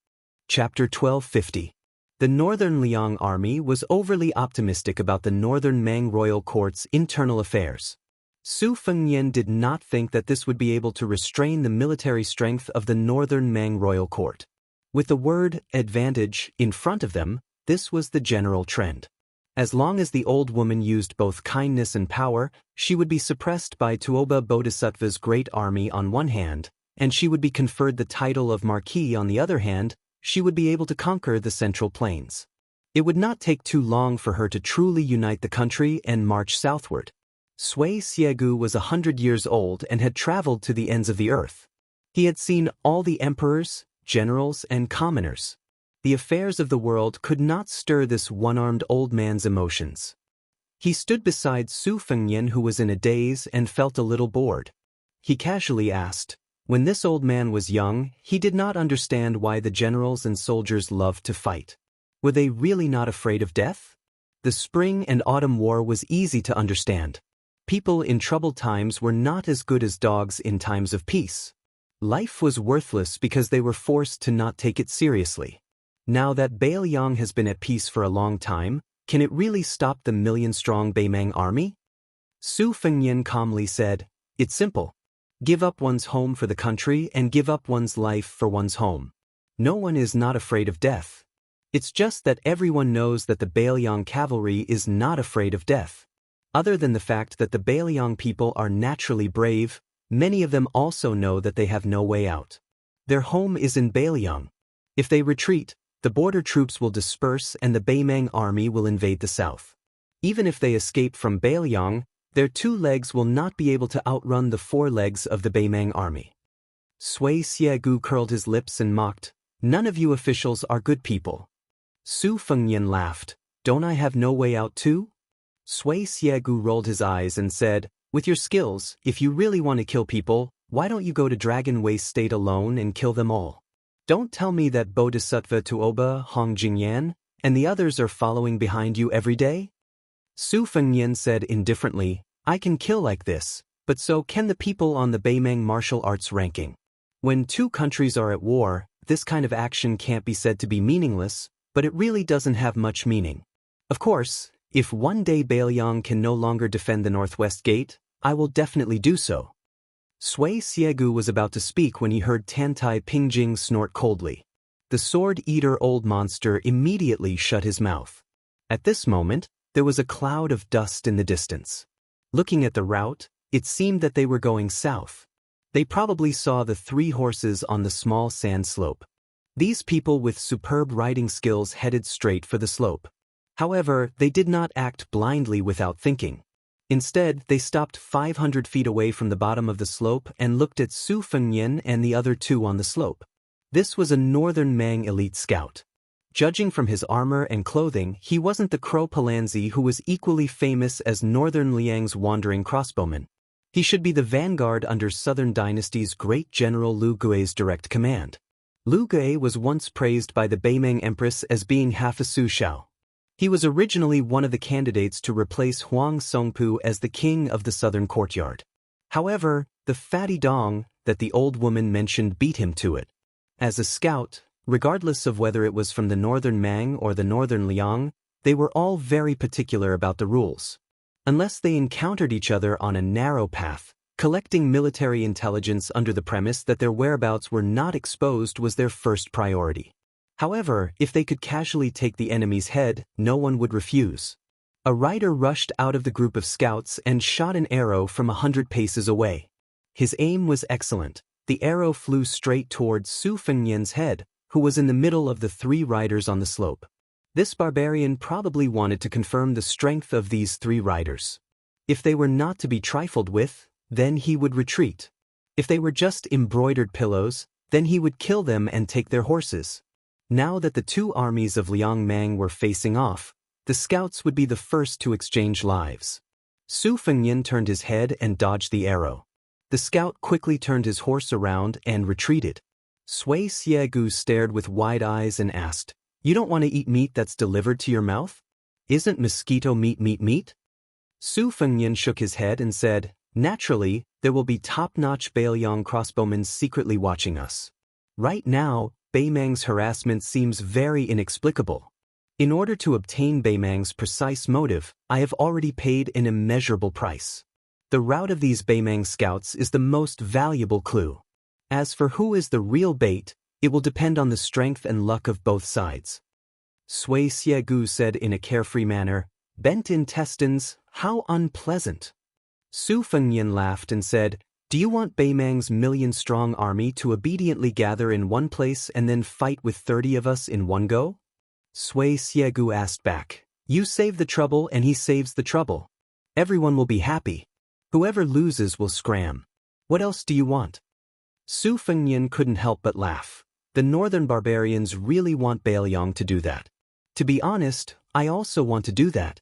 Chapter 1250. The Northern Liang army was overly optimistic about the Northern Meng royal court's internal affairs. Su Fengnian did not think that this would be able to restrain the military strength of the Northern Meng royal court. With the word advantage in front of them, this was the general trend. As long as the old woman used both kindness and power, she would be suppressed by Tuoba Bodhisattva's great army on one hand, and she would be conferred the title of Marquis on the other hand. She would be able to conquer the Central Plains. It would not take too long for her to truly unite the country and march southward. Sui Siegu was 100 years old and had traveled to the ends of the earth. He had seen all the emperors, generals, and commoners. The affairs of the world could not stir this one-armed old man's emotions. He stood beside Su Fengnian, who was in a daze and felt a little bored. He casually asked, when this old man was young, he did not understand why the generals and soldiers loved to fight. Were they really not afraid of death? The Spring and Autumn War was easy to understand. People in troubled times were not as good as dogs in times of peace. Life was worthless because they were forced to not take it seriously. Now that Beiliang has been at peace for a long time, can it really stop the million-strong Beimang army? Su Fengnian calmly said, it's simple. Give up one's home for the country and give up one's life for one's home. No one is not afraid of death. It's just that everyone knows that the Beiliang cavalry is not afraid of death. Other than the fact that the Beiliang people are naturally brave, many of them also know that they have no way out. Their home is in Beiliang. If they retreat, the border troops will disperse and the Beimang army will invade the south. Even if they escape from Beiliang, their 2 legs will not be able to outrun the 4 legs of the Beimang army. Sui Siegu curled his lips and mocked, none of you officials are good people. Su Fengnian laughed, don't I have no way out too? Sui Siegu rolled his eyes and said, with your skills, if you really want to kill people, why don't you go to Dragon Waste State alone and kill them all? Don't tell me that Bodhisattva Tuoba, Hong Jingyan, and the others are following behind you every day? Su Fengnian said indifferently, I can kill like this, but so can the people on the Beimang martial arts ranking. When 2 countries are at war, this kind of action can't be said to be meaningless, but it really doesn't have much meaning. Of course, if one day Beiliang can no longer defend the Northwest Gate, I will definitely do so. Sui Siegu was about to speak when he heard Tantai Pingjing snort coldly. The sword-eater old monster immediately shut his mouth. At this moment, there was a cloud of dust in the distance. Looking at the route, it seemed that they were going south. They probably saw the 3 horses on the small sand slope. These people with superb riding skills headed straight for the slope. However, they did not act blindly without thinking. Instead, they stopped 500 feet away from the bottom of the slope and looked at Su Fengnian and the other 2 on the slope. This was a Northern Mang elite scout. Judging from his armor and clothing, he wasn't the Crow Palanzi who was equally famous as Northern Liang's wandering crossbowman. He should be the vanguard under Southern Dynasty's great general Lu Gui's direct command. Lu Gui was once praised by the Beimang Empress as being half a Su Shao. He was originally one of the candidates to replace Huang Songpu as the king of the southern courtyard. However, the fatty dong that the old woman mentioned beat him to it. As a scout, regardless of whether it was from the Northern Mang or the Northern Liang, they were all very particular about the rules. Unless they encountered each other on a narrow path, collecting military intelligence under the premise that their whereabouts were not exposed was their first priority. However, if they could casually take the enemy's head, no one would refuse. A rider rushed out of the group of scouts and shot an arrow from 100 paces away. His aim was excellent. The arrow flew straight towards Su Fengnian's head, who was in the middle of the 3 riders on the slope. This barbarian probably wanted to confirm the strength of these 3 riders. If they were not to be trifled with, then he would retreat. If they were just embroidered pillows, then he would kill them and take their horses. Now that the 2 armies of Liang Mang were facing off, the scouts would be the first to exchange lives. Su Fengnian turned his head and dodged the arrow. The scout quickly turned his horse around and retreated. Sui Siegu stared with wide eyes and asked, "You don't want to eat meat that's delivered to your mouth? Isn't mosquito meat meat?" Su Fengnian shook his head and said, "Naturally, there will be top-notch Beiliang crossbowmen secretly watching us. Right now, Beimang's harassment seems very inexplicable. In order to obtain Beimang's precise motive, I have already paid an immeasurable price. The route of these Beimang scouts is the most valuable clue. As for who is the real bait, it will depend on the strength and luck of both sides." Sui Siegu said in a carefree manner, Bent intestines, how unpleasant. Su Fengnian laughed and said, "Do you want Beimang's million-strong army to obediently gather in one place and then fight with 30 of us in one go?" Sui Xiegu asked back, "You save the trouble and he saves the trouble. Everyone will be happy. Whoever loses will scram. What else do you want?" Su Fengnian couldn't help but laugh. The northern barbarians really want Bailiang to do that. To be honest, I also want to do that.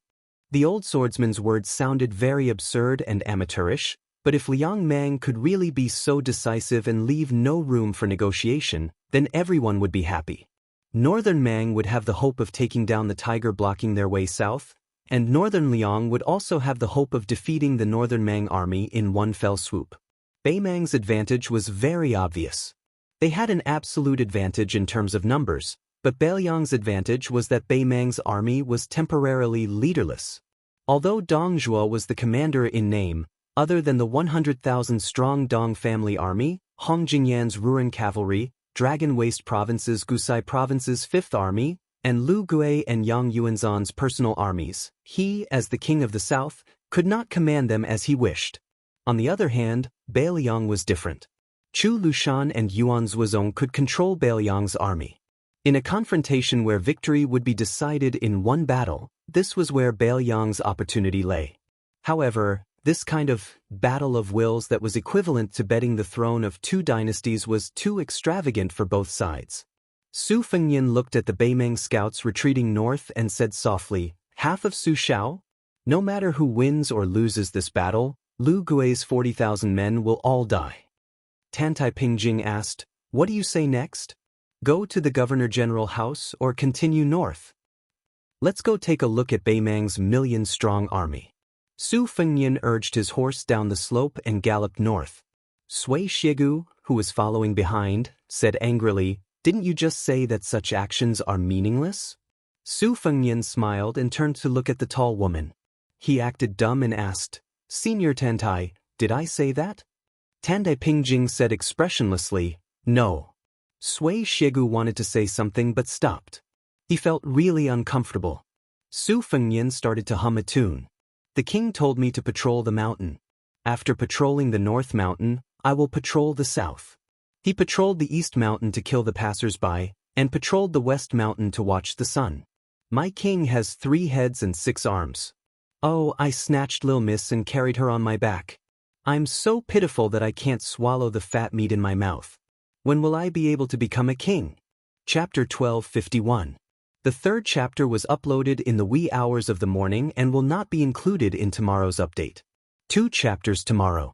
The old swordsman's words sounded very absurd and amateurish, but if Liang Mang could really be so decisive and leave no room for negotiation, then everyone would be happy. Northern Mang would have the hope of taking down the tiger blocking their way south, and Northern Liang would also have the hope of defeating the Northern Mang army in one fell swoop. Beimang's advantage was very obvious. They had an absolute advantage in terms of numbers, but Bailiang's advantage was that Beimang's army was temporarily leaderless. Although Dong Zhuo was the commander in name, other than the 100,000-strong Dong family army, Hong Jingyan's Ruan cavalry, Dragon Waste Province's Gusai Province's 5th Army, and Lu Gui and Yang Yuanzhan's personal armies, he, as the king of the south, could not command them as he wished. On the other hand, Bailiang was different. Chu Lushan and Yuan Zuozong could control Bailiang's army. In a confrontation where victory would be decided in one battle, this was where Bailiang's opportunity lay. However, this kind of battle of wills that was equivalent to betting the throne of two dynasties was too extravagant for both sides. Su Fengnian looked at the Beimang scouts retreating north and said softly, "Half of Su Shao? No matter who wins or loses this battle, Lu Gui's 40,000 men will all die." Tan Taipingjing asked, "What do you say next? Go to the Governor-General house or continue north?" "Let's go take a look at Beimang's million-strong army." Su Fengnian urged his horse down the slope and galloped north. Sui Xiegu, who was following behind, said angrily, "Didn't you just say that such actions are meaningless?" Su Fengnian smiled and turned to look at the tall woman. He acted dumb and asked, "Senior Tantai, did I say that?" Tandai Pingjing said expressionlessly, "No." Sui Xiegu wanted to say something but stopped. He felt really uncomfortable. Su Fengnian started to hum a tune. "The king told me to patrol the mountain. After patrolling the north mountain, I will patrol the south." He patrolled the east mountain to kill the passers-by, and patrolled the west mountain to watch the sun. "My king has 3 heads and 6 arms. Oh, I snatched Lil Miss and carried her on my back. I'm so pitiful that I can't swallow the fat meat in my mouth. When will I be able to become a king?" Chapter 1251. The 3rd chapter was uploaded in the wee hours of the morning and will not be included in tomorrow's update. 2 chapters tomorrow.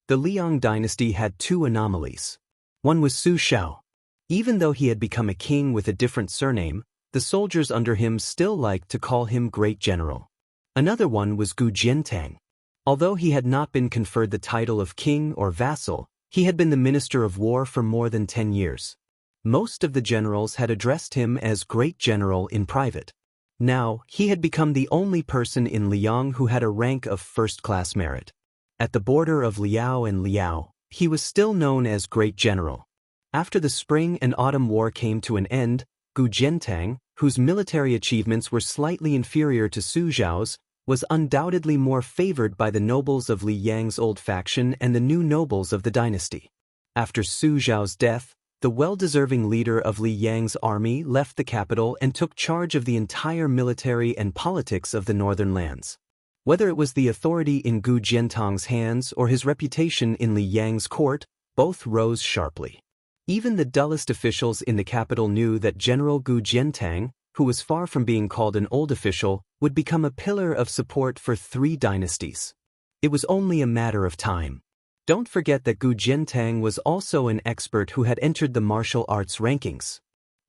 The Liang dynasty had 2 anomalies. One was Su Shao. Even though he had become a king with a different surname, the soldiers under him still liked to call him Great General. Another one was Gu Jiantang. Although he had not been conferred the title of king or vassal, he had been the minister of war for more than 10 years. Most of the generals had addressed him as Great General in private. Now, he had become the only person in Liang who had a rank of first-class merit. At the border of Liao and Liao, he was still known as Great General. After the Spring and Autumn War came to an end, Gu Jiantang, whose military achievements were slightly inferior to Su Zhao's, was undoubtedly more favored by the nobles of Li Yang's old faction and the new nobles of the dynasty. After Su Zhao's death, the well-deserving leader of Li Yang's army left the capital and took charge of the entire military and politics of the northern lands. Whether it was the authority in Gu Jiantang's hands or his reputation in Li Yang's court, both rose sharply. Even the dullest officials in the capital knew that General Gu Jiantang, who was far from being called an old official, would become a pillar of support for 3 dynasties. It was only a matter of time. Don't forget that Gu Jiantang was also an expert who had entered the martial arts rankings.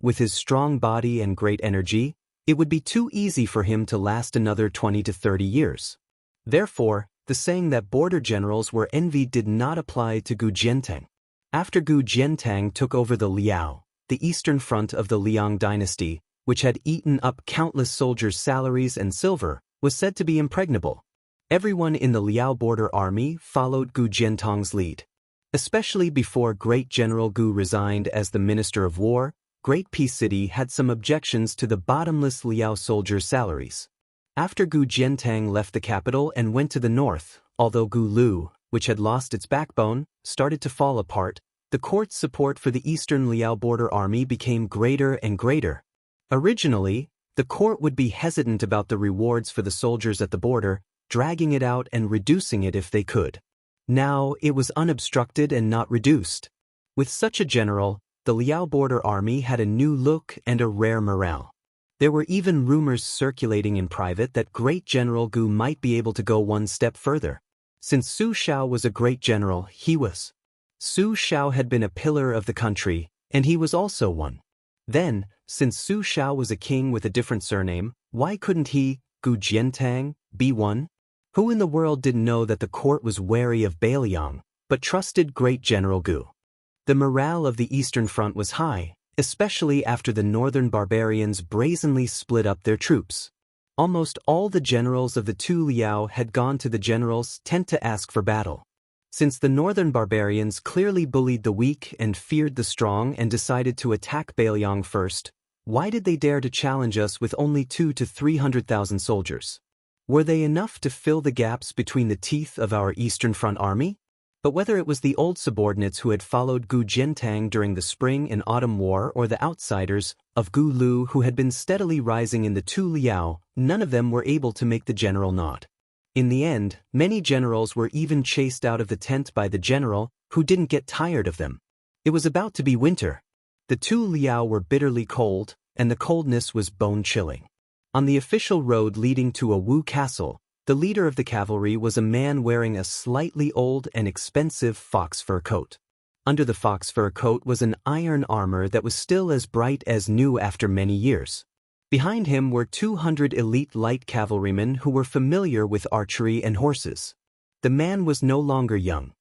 With his strong body and great energy, it would be too easy for him to last another 20 to 30 years. Therefore, the saying that border generals were envied did not apply to Gu Jiantang. After Gu Jiantang took over the Liao, the eastern front of the Liang dynasty, which had eaten up countless soldiers' salaries and silver, was said to be impregnable. Everyone in the Liao border army followed Gu Jiantang's lead. Especially before Great General Gu resigned as the Minister of War, Great Peace City had some objections to the bottomless Liao soldiers' salaries. After Gu Jiantang left the capital and went to the north, although Gu Lu, which had lost its backbone, started to fall apart, the court's support for the Eastern Liao border army became greater and greater. Originally, the court would be hesitant about the rewards for the soldiers at the border, dragging it out and reducing it if they could. Now it was unobstructed and not reduced. With such a general, the Liao border army had a new look and a rare morale. There were even rumors circulating in private that great General Gu might be able to go one step further. Since Su Shao was a great general, Su Shao had been a pillar of the country, and he was also one. Then, since Su Shao was a king with a different surname, why couldn't he, Gu Jiantang, be one? Who in the world didn't know that the court was wary of Bailiang, but trusted great General Gu? The morale of the Eastern Front was high, especially after the northern barbarians brazenly split up their troops. Almost all the generals of the two Liao had gone to the general's tent to ask for battle. Since the northern barbarians clearly bullied the weak and feared the strong and decided to attack Bailiang first, why did they dare to challenge us with only 200,000 to 300,000 soldiers? Were they enough to fill the gaps between the teeth of our Eastern Front army? But whether it was the old subordinates who had followed Gu Jiantang during the Spring and Autumn War or the outsiders of Gu Lu who had been steadily rising in the two Liao, none of them were able to make the general nod. In the end, many generals were even chased out of the tent by the general, who didn't get tired of them. It was about to be winter. The two Liao were bitterly cold, and the coldness was bone-chilling. On the official road leading to a Wu castle, the leader of the cavalry was a man wearing a slightly old and expensive fox fur coat. Under the fox fur coat was an iron armor that was still as bright as new after many years. Behind him were 200 elite light cavalrymen who were familiar with archery and horses. The man was no longer young.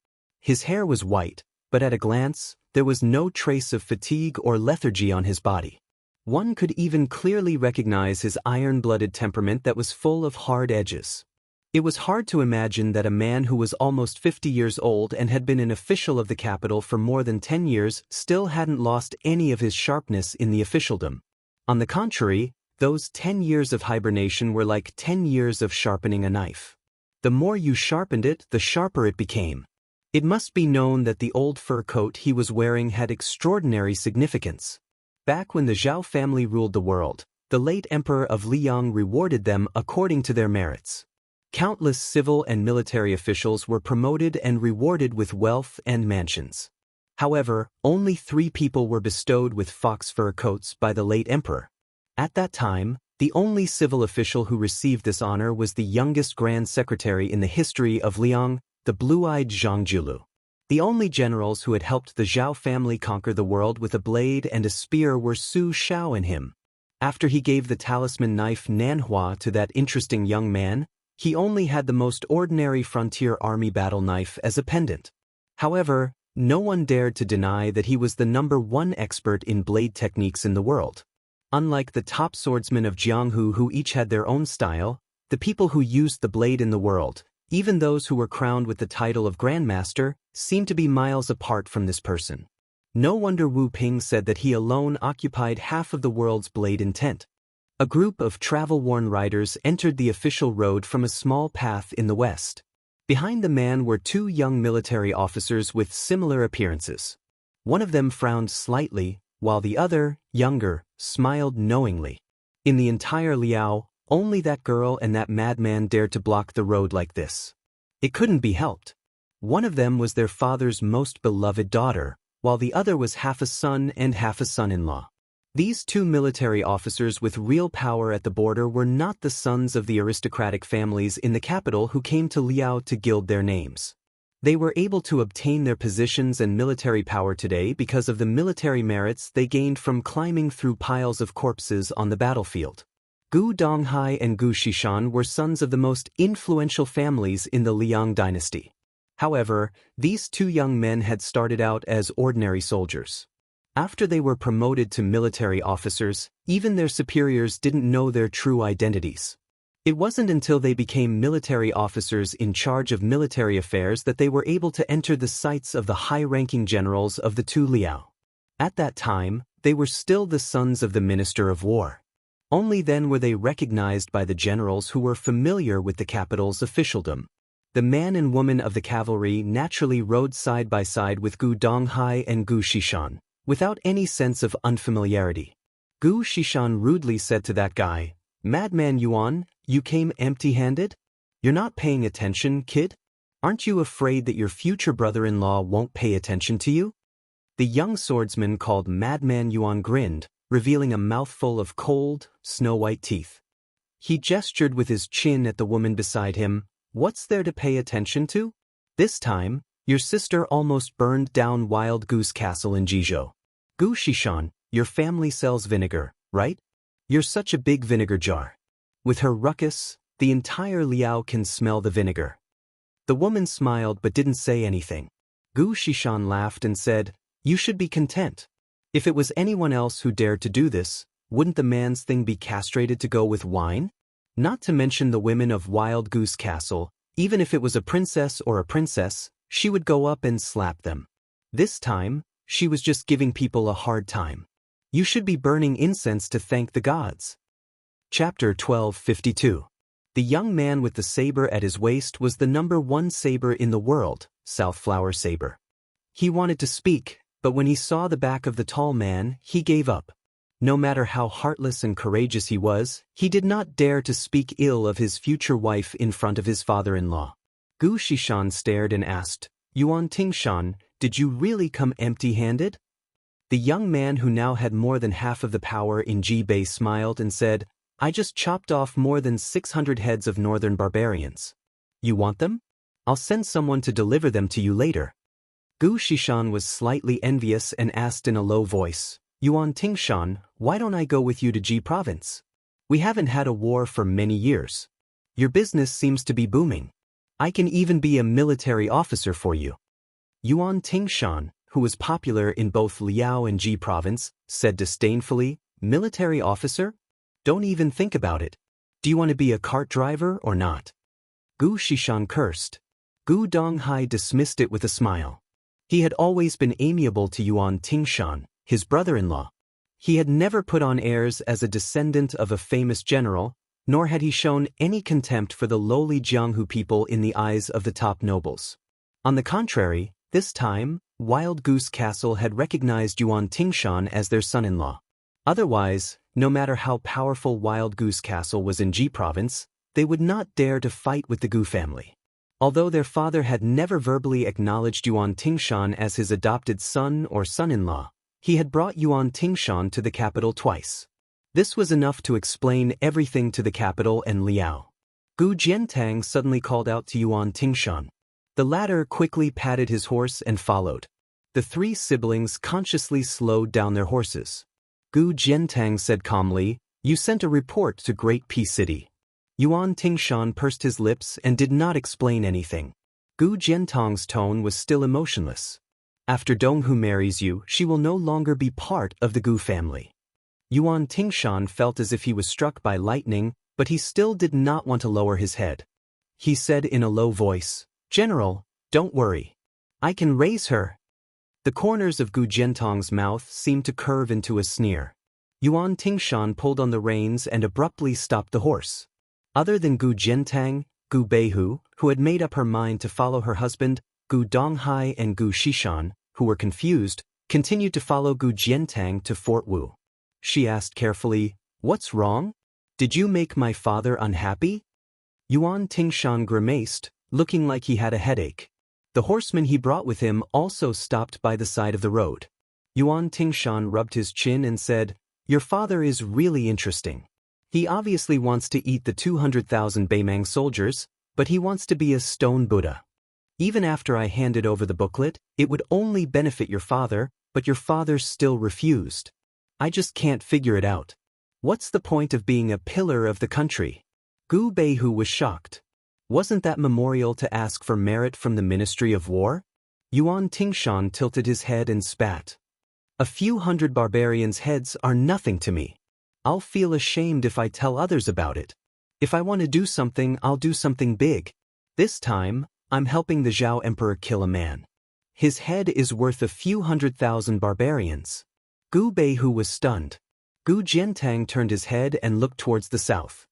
His hair was white, but at a glance, there was no trace of fatigue or lethargy on his body. One could even clearly recognize his iron-blooded temperament that was full of hard edges. It was hard to imagine that a man who was almost 50 years old and had been an official of the capital for more than 10 years still hadn't lost any of his sharpness in the officialdom. On the contrary, those 10 years of hibernation were like 10 years of sharpening a knife. The more you sharpened it, the sharper it became. It must be known that the old fur coat he was wearing had extraordinary significance. Back when the Zhao family ruled the world, the late Emperor of Liang rewarded them according to their merits. Countless civil and military officials were promoted and rewarded with wealth and mansions. However, only 3 people were bestowed with fox fur coats by the late emperor. At that time, the only civil official who received this honor was the youngest grand secretary in the history of Liang, the blue-eyed Zhang Julu. The only generals who had helped the Zhao family conquer the world with a blade and a spear were Su Shao and him. After he gave the talisman knife Nanhua to that interesting young man, he only had the most ordinary frontier army battle knife as a pendant. However, no one dared to deny that he was the #1 expert in blade techniques in the world. Unlike the top swordsmen of Jianghu who each had their own style, the people who used the blade in the world, even those who were crowned with the title of Grandmaster, seemed to be miles apart from this person. No wonder Wu Ping said that he alone occupied half of the world's blade intent. A group of travel-worn riders entered the official road from a small path in the west. Behind the man were 2 young military officers with similar appearances. One of them frowned slightly, while the other, younger, smiled knowingly. In the entire Liao, only that girl and that madman dared to block the road like this. It couldn't be helped. One of them was their father's most beloved daughter, while the other was half a son and half a son-in-law. These 2 military officers with real power at the border were not the sons of the aristocratic families in the capital who came to Liao to gild their names. They were able to obtain their positions and military power today because of the military merits they gained from climbing through piles of corpses on the battlefield. Gu Donghai and Gu Shishan were sons of the most influential families in the Liang dynasty. However, these 2 young men had started out as ordinary soldiers. After they were promoted to military officers, even their superiors didn't know their true identities. It wasn't until they became military officers in charge of military affairs that they were able to enter the sights of the high-ranking generals of the two Liao. At that time, they were still the sons of the Minister of War. Only then were they recognized by the generals who were familiar with the capital's officialdom. The man and woman of the cavalry naturally rode side by side with Gu Donghai and Gu Shishan, without any sense of unfamiliarity. Gu Shishan rudely said to that guy, "Madman Yuan, you came empty-handed? You're not paying attention, kid? Aren't you afraid that your future brother-in-law won't pay attention to you?" The young swordsman called Madman Yuan grinned, revealing a mouthful of cold, snow-white teeth. He gestured with his chin at the woman beside him. "What's there to pay attention to? This time, your sister almost burned down Wild Goose Castle in Jizhou. Gu Shishan, your family sells vinegar, right? You're such a big vinegar jar. With her ruckus, the entire Liao can smell the vinegar." The woman smiled but didn't say anything. Gu Shishan laughed and said, "You should be content. If it was anyone else who dared to do this, wouldn't the man's thing be castrated to go with wine? Not to mention the women of Wild Goose Castle, even if it was a princess or a princess, she would go up and slap them. This time, she was just giving people a hard time. You should be burning incense to thank the gods." Chapter 1252. The young man with the saber at his waist was the #1 saber in the world, Southflower Saber. He wanted to speak, but when he saw the back of the tall man, he gave up. No matter how heartless and courageous he was, he did not dare to speak ill of his future wife in front of his father-in-law. Gu Shishan stared and asked, "Yuan Tingshan, did you really come empty-handed?" The young man who now had more than half of the power in Jibei smiled and said, "I just chopped off more than 600 heads of northern barbarians. You want them? I'll send someone to deliver them to you later." Gu Shishan was slightly envious and asked in a low voice, "Yuan Tingshan, why don't I go with you to Ji province? We haven't had a war for many years. Your business seems to be booming. I can even be a military officer for you." Yuan Tingshan, who was popular in both Liao and Ji province, said disdainfully, "Military officer? Don't even think about it. Do you want to be a cart driver or not?" Gu Shishan cursed. Gu Donghai dismissed it with a smile. He had always been amiable to Yuan Tingshan, his brother-in-law. He had never put on airs as a descendant of a famous general, nor had he shown any contempt for the lowly Jianghu people in the eyes of the top nobles. On the contrary, this time, Wild Goose Castle had recognized Yuan Tingshan as their son-in-law. Otherwise, no matter how powerful Wild Goose Castle was in Ji province, they would not dare to fight with the Gu family. Although their father had never verbally acknowledged Yuan Tingshan as his adopted son or son-in-law, he had brought Yuan Tingshan to the capital twice. This was enough to explain everything to the capital and Liao. Gu Jiantang suddenly called out to Yuan Tingshan. The latter quickly patted his horse and followed. The three siblings consciously slowed down their horses. Gu Jiantang said calmly, "You sent a report to Great Peace City." Yuan Tingshan pursed his lips and did not explain anything. Gu Jiantang's tone was still emotionless. "After Donghu marries you, she will no longer be part of the Gu family." Yuan Tingshan felt as if he was struck by lightning, but he still did not want to lower his head. He said in a low voice, "General, don't worry. I can raise her." The corners of Gu Jiantang's mouth seemed to curve into a sneer. Yuan Tingshan pulled on the reins and abruptly stopped the horse. Other than Gu Jiantang, Gu Beihu, who had made up her mind to follow her husband, Gu Donghai and Gu Shishan, who were confused, continued to follow Gu Jiantang to Fort Wu. She asked carefully, "What's wrong? Did you make my father unhappy?" Yuan Tingshan grimaced, looking like he had a headache. The horseman he brought with him also stopped by the side of the road. Yuan Tingshan rubbed his chin and said, "Your father is really interesting. He obviously wants to eat the 200,000 Beimang soldiers, but he wants to be a stone Buddha. Even after I handed over the booklet, it would only benefit your father, but your father still refused. I just can't figure it out. What's the point of being a pillar of the country?" Gu Beihu was shocked. Wasn't that memorial to ask for merit from the Ministry of War? Yuan Tingshan tilted his head and spat. "A few hundred barbarians' heads are nothing to me. I'll feel ashamed if I tell others about it. If I want to do something, I'll do something big. This time, I'm helping the Zhao Emperor kill a man. His head is worth a few 100,000 barbarians." Gu Beihu was stunned. Gu Jiantang turned his head and looked towards the south.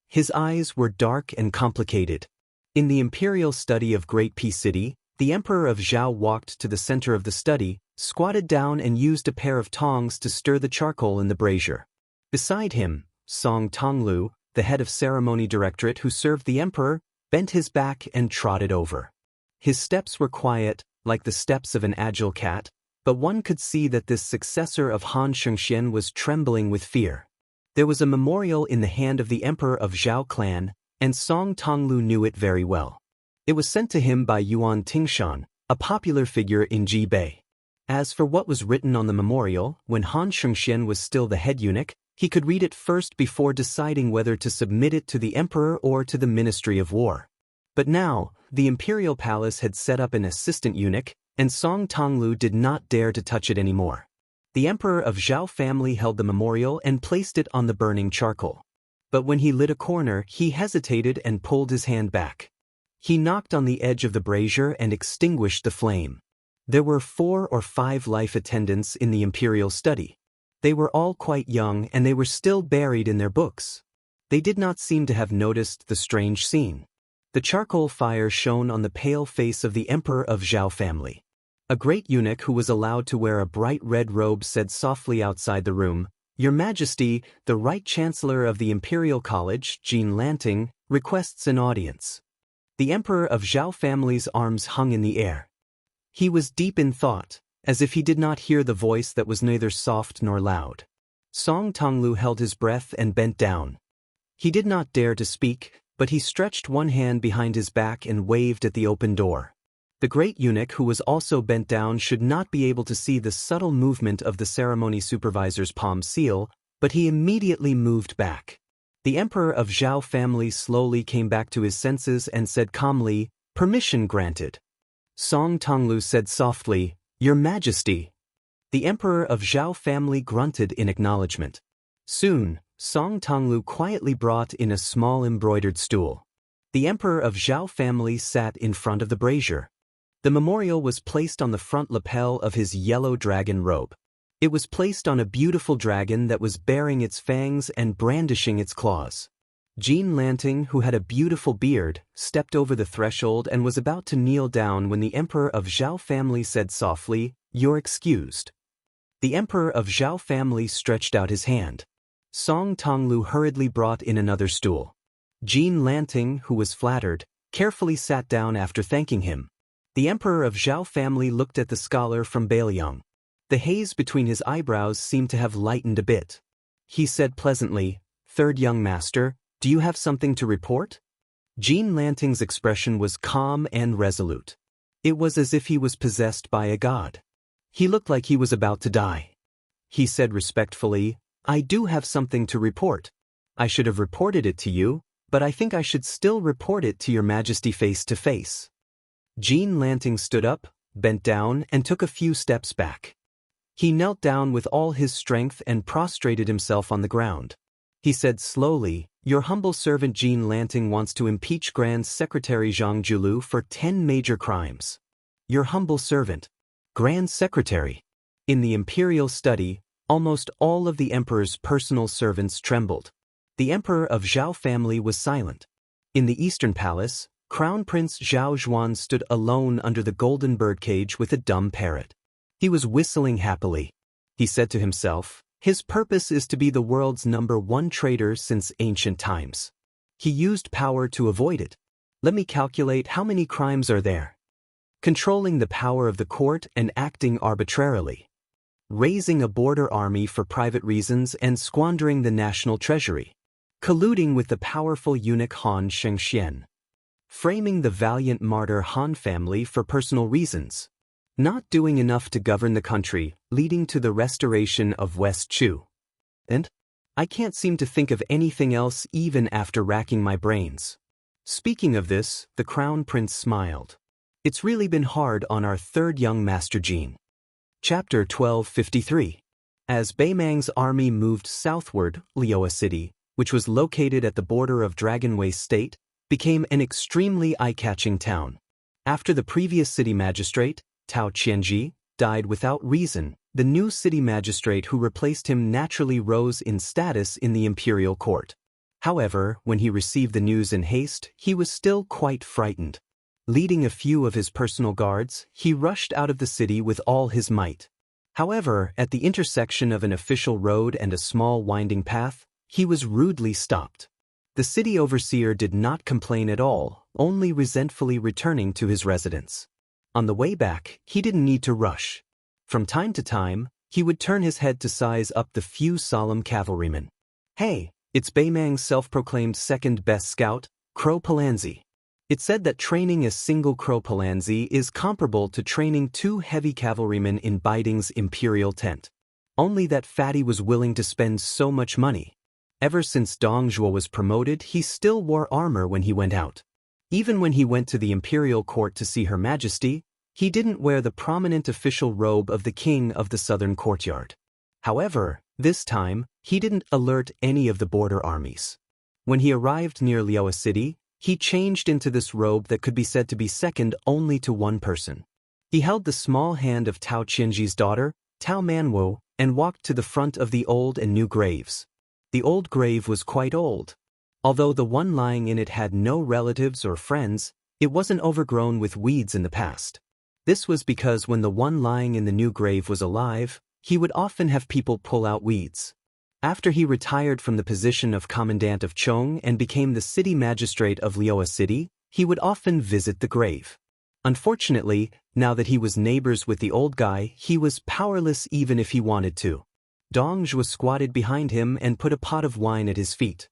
His eyes were dark and complicated. In the imperial study of Great Peace City, the Emperor of Zhao walked to the center of the study, squatted down and used a pair of tongs to stir the charcoal in the brazier. Beside him, Song Tonglu, the head of ceremony directorate who served the emperor, bent his back and trotted over. His steps were quiet, like the steps of an agile cat, but one could see that this successor of Han Xianxia was trembling with fear. There was a memorial in the hand of the emperor of Zhao clan, and Song Tonglu knew it very well. It was sent to him by Yuan Tingshan, a popular figure in Jibei. As for what was written on the memorial, when Han Xianxia was still the head eunuch, he could read it first before deciding whether to submit it to the emperor or to the Ministry of War. But now, the imperial palace had set up an assistant eunuch, and Song Tonglu did not dare to touch it anymore. The emperor of Zhao family held the memorial and placed it on the burning charcoal. But when he lit a corner, he hesitated and pulled his hand back. He knocked on the edge of the brazier and extinguished the flame. There were 4 or 5 life attendants in the imperial study. They were all quite young and they were still buried in their books. They did not seem to have noticed the strange scene. The charcoal fire shone on the pale face of the emperor of Zhao family. A great eunuch who was allowed to wear a bright red robe said softly outside the room, "Your Majesty, the Right Chancellor of the Imperial College, Jean Lanting, requests an audience." The emperor of Zhao family's arms hung in the air. He was deep in thought, as if he did not hear the voice that was neither soft nor loud. Song Tonglu held his breath and bent down. He did not dare to speak, but he stretched one hand behind his back and waved at the open door. The great eunuch who was also bent down should not be able to see the subtle movement of the ceremony supervisor's palm seal, but he immediately moved back. The emperor of Zhao family slowly came back to his senses and said calmly, "Permission granted." Song Tonglu said softly, "Your Majesty." The emperor of Zhao family grunted in acknowledgement. Soon, Song Tonglu quietly brought in a small embroidered stool. The emperor of Zhao family sat in front of the brazier. The memorial was placed on the front lapel of his yellow dragon robe. It was placed on a beautiful dragon that was baring its fangs and brandishing its claws. Jean Lanting, who had a beautiful beard, stepped over the threshold and was about to kneel down when the emperor of Zhao family said softly, "You're excused." The emperor of Zhao family stretched out his hand. Song Tonglu hurriedly brought in another stool. Jean Lanting, who was flattered, carefully sat down after thanking him. The emperor of Zhao family looked at the scholar from Bailiang. The haze between his eyebrows seemed to have lightened a bit. He said pleasantly, "Third young master, do you have something to report?" Jean Lanting's expression was calm and resolute. It was as if he was possessed by a god. He looked like he was about to die. He said respectfully, "I do have something to report. I should have reported it to you, but I think I should still report it to your Majesty face to face." Jean Lanting stood up, bent down, and took a few steps back. He knelt down with all his strength and prostrated himself on the ground. He said slowly, "Your humble servant Jean Lanting wants to impeach Grand Secretary Zhang Julu for 10 major crimes." Your humble servant. Grand Secretary. In the imperial study, almost all of the emperor's personal servants trembled. The emperor of Zhao family was silent. In the eastern palace, Crown Prince Zhao Zhuan stood alone under the golden birdcage with a dumb parrot. He was whistling happily. He said to himself, his purpose is to be the world's #1 trader since ancient times. He used power to avoid it. Let me calculate how many crimes are there. Controlling the power of the court and acting arbitrarily. Raising a border army for private reasons and squandering the national treasury. Colluding with the powerful eunuch Han Xianxia. Framing the valiant martyr Han family for personal reasons. Not doing enough to govern the country, leading to the restoration of West Chu. And I can't seem to think of anything else even after racking my brains. Speaking of this, the Crown Prince smiled. It's really been hard on our third young Master Jean. Chapter 1253. As Beimang's army moved southward, Lioa City, which was located at the border of Dragon Waste State, became an extremely eye-catching town. After the previous city magistrate, Tao Qianji, died without reason, The new city magistrate who replaced him naturally rose in status in the imperial court. However, when he received the news in haste, he was still quite frightened. Leading a few of his personal guards, he rushed out of the city with all his might. However, at the intersection of an official road and a small winding path, he was rudely stopped. The city overseer did not complain at all, only resentfully returning to his residence. On the way back, he didn't need to rush. From time to time, he would turn his head to size up the few solemn cavalrymen. Hey, it's Baimang's self-proclaimed second-best scout, Crow Palanzi. It said that training a single Crow Palanzi is comparable to training 2 heavy cavalrymen in Biding's imperial tent. Only that fatty was willing to spend so much money. Ever since Dong Zhuo was promoted, he still wore armor when he went out. Even when he went to the imperial court to see Her Majesty, he didn't wear the prominent official robe of the king of the southern courtyard. However, this time, he didn't alert any of the border armies. When he arrived near Liaoa City, he changed into this robe that could be said to be second only to one person. He held the small hand of Tao Qianji's daughter, Tao Manwu, and walked to the front of the old and new graves. The old grave was quite old. Although the one lying in it had no relatives or friends, it wasn't overgrown with weeds in the past. This was because when the one lying in the new grave was alive, he would often have people pull out weeds. After he retired from the position of Commandant of Chong and became the city magistrate of Liaoa City, he would often visit the grave. Unfortunately, now that he was neighbors with the old guy, he was powerless even if he wanted to. Dong Zhuo squatted behind him and put a pot of wine at his feet.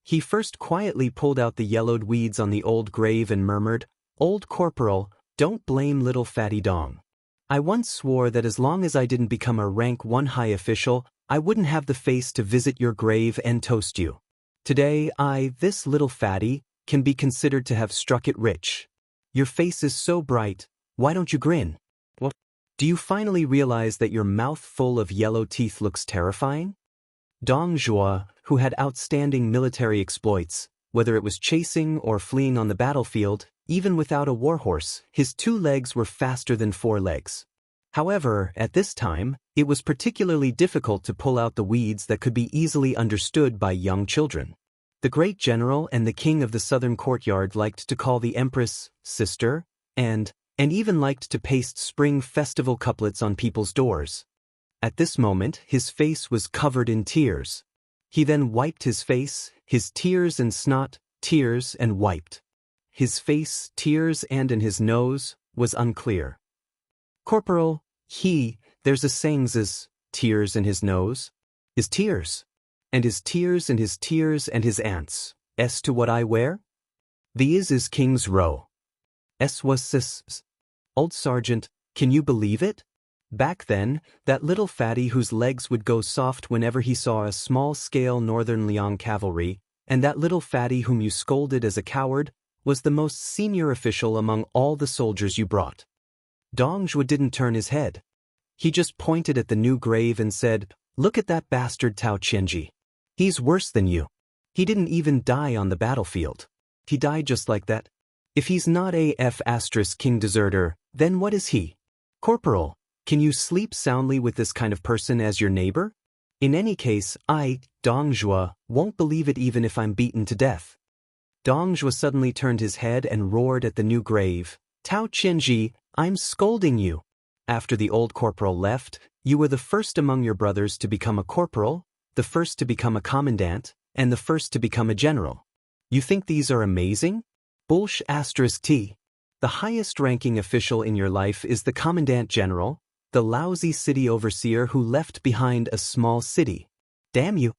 He first quietly pulled out the yellowed weeds on the old grave and murmured, "Old Corporal, don't blame little fatty Dong. I once swore that as long as I didn't become a rank 1 high official, I wouldn't have the face to visit your grave and toast you. Today this little fatty, can be considered to have struck it rich. Your face is so bright, why don't you grin? What? Do you finally realize that your mouth full of yellow teeth looks terrifying?" Dong Zhuo, who had outstanding military exploits, whether it was chasing or fleeing on the battlefield, even without a warhorse, his 2 legs were faster than 4 legs. However, at this time, it was particularly difficult to pull out the weeds that could be easily understood by young children. The great general and the king of the southern courtyard liked to call the empress sister, and even liked to paste spring festival couplets on people's doors. At this moment, his face was covered in tears. He then wiped his face, his tears and snot, tears and wiped. His face, tears and in his nose, was unclear. "Corporal, there's a sayings is, tears in his nose, is tears. And his tears and his tears and his ants, as to what I wear? These is King's Row. S was sis. Old Sergeant, can you believe it? Back then, that little fatty whose legs would go soft whenever he saw a small-scale Northern Liang cavalry, and that little fatty whom you scolded as a coward, was the most senior official among all the soldiers you brought." Dong Zhuo didn't turn his head. He just pointed at the new grave and said, "Look at that bastard Tao Qianji. He's worse than you. He didn't even die on the battlefield. He died just like that. If he's not a *king deserter, then what is he? Corporal, can you sleep soundly with this kind of person as your neighbor? In any case, I, Dong Zhuo, won't believe it even if I'm beaten to death." Dong Zhuo suddenly turned his head and roared at the new grave, "Tao Qianji, I'm scolding you. After the old corporal left, you were the first among your brothers to become a corporal, the first to become a commandant, and the first to become a general. You think these are amazing? *T. The highest-ranking official in your life is the commandant general, the lousy city overseer who left behind a small city. Damn you."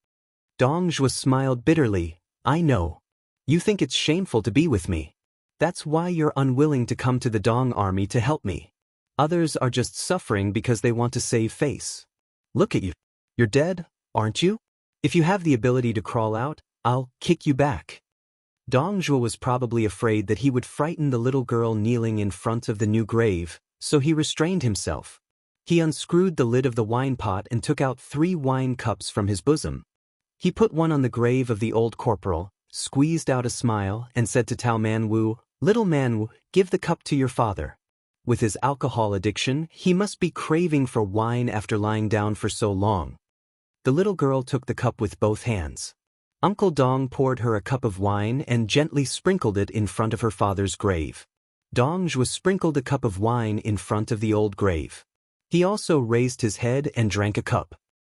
Dong Zhuo smiled bitterly. "I know. You think it's shameful to be with me. That's why you're unwilling to come to the Dong army to help me. Others are just suffering because they want to save face. Look at you. You're dead, aren't you? If you have the ability to crawl out, I'll kick you back." Dong Zhuo was probably afraid that he would frighten the little girl kneeling in front of the new grave, so he restrained himself. He unscrewed the lid of the wine pot and took out 3 wine cups from his bosom. He put one on the grave of the old corporal, squeezed out a smile, and said to Tao Manwu, "Little Manwu, give the cup to your father." With his alcohol addiction, he must be craving for wine after lying down for so long. The little girl took the cup with both hands. Uncle Dong poured her a cup of wine and gently sprinkled it in front of her father's grave. Dongjua sprinkled a cup of wine in front of the old grave. He also raised his head and drank a cup.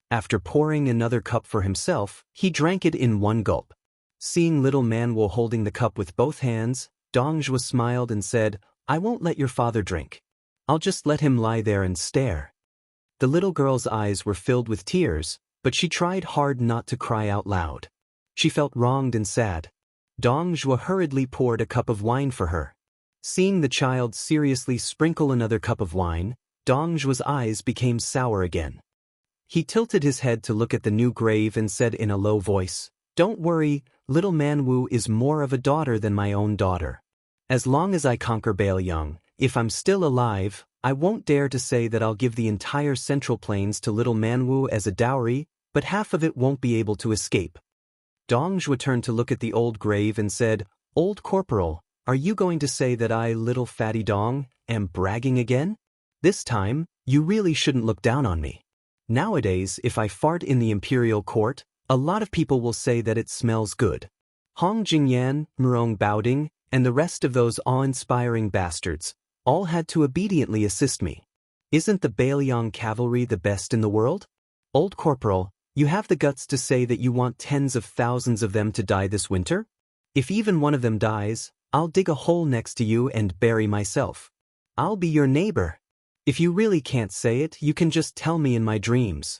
After pouring another cup for himself, he drank it in one gulp. Seeing little Manwu holding the cup with both hands, Dongjua smiled and said, "I won't let your father drink. I'll just let him lie there and stare." The little girl's eyes were filled with tears, but she tried hard not to cry out loud. She felt wronged and sad. Dongjua hurriedly poured a cup of wine for her. Seeing the child seriously sprinkle another cup of wine, Dongjua's eyes became sour again. He tilted his head to look at the new grave and said in a low voice, "Don't worry, little Manwu is more of a daughter than my own daughter. As long as I conquer Baoyang, if I'm still alive, I won't dare to say that I'll give the entire Central Plains to little Manwu as a dowry, but half of it won't be able to escape." Dongjua turned to look at the old grave and said, "Old Corporal, are you going to say that I, little Fatty Dong, am bragging again? This time, you really shouldn't look down on me. Nowadays, if I fart in the imperial court, a lot of people will say that it smells good." Hong Jingyan, Murong Baoding, and the rest of those awe-inspiring bastards all had to obediently assist me. Isn't the Baoyang cavalry the best in the world? Old Corporal, you have the guts to say that you want tens of thousands of them to die this winter? If even one of them dies, I'll dig a hole next to you and bury myself. I'll be your neighbor. If you really can't say it, you can just tell me in my dreams.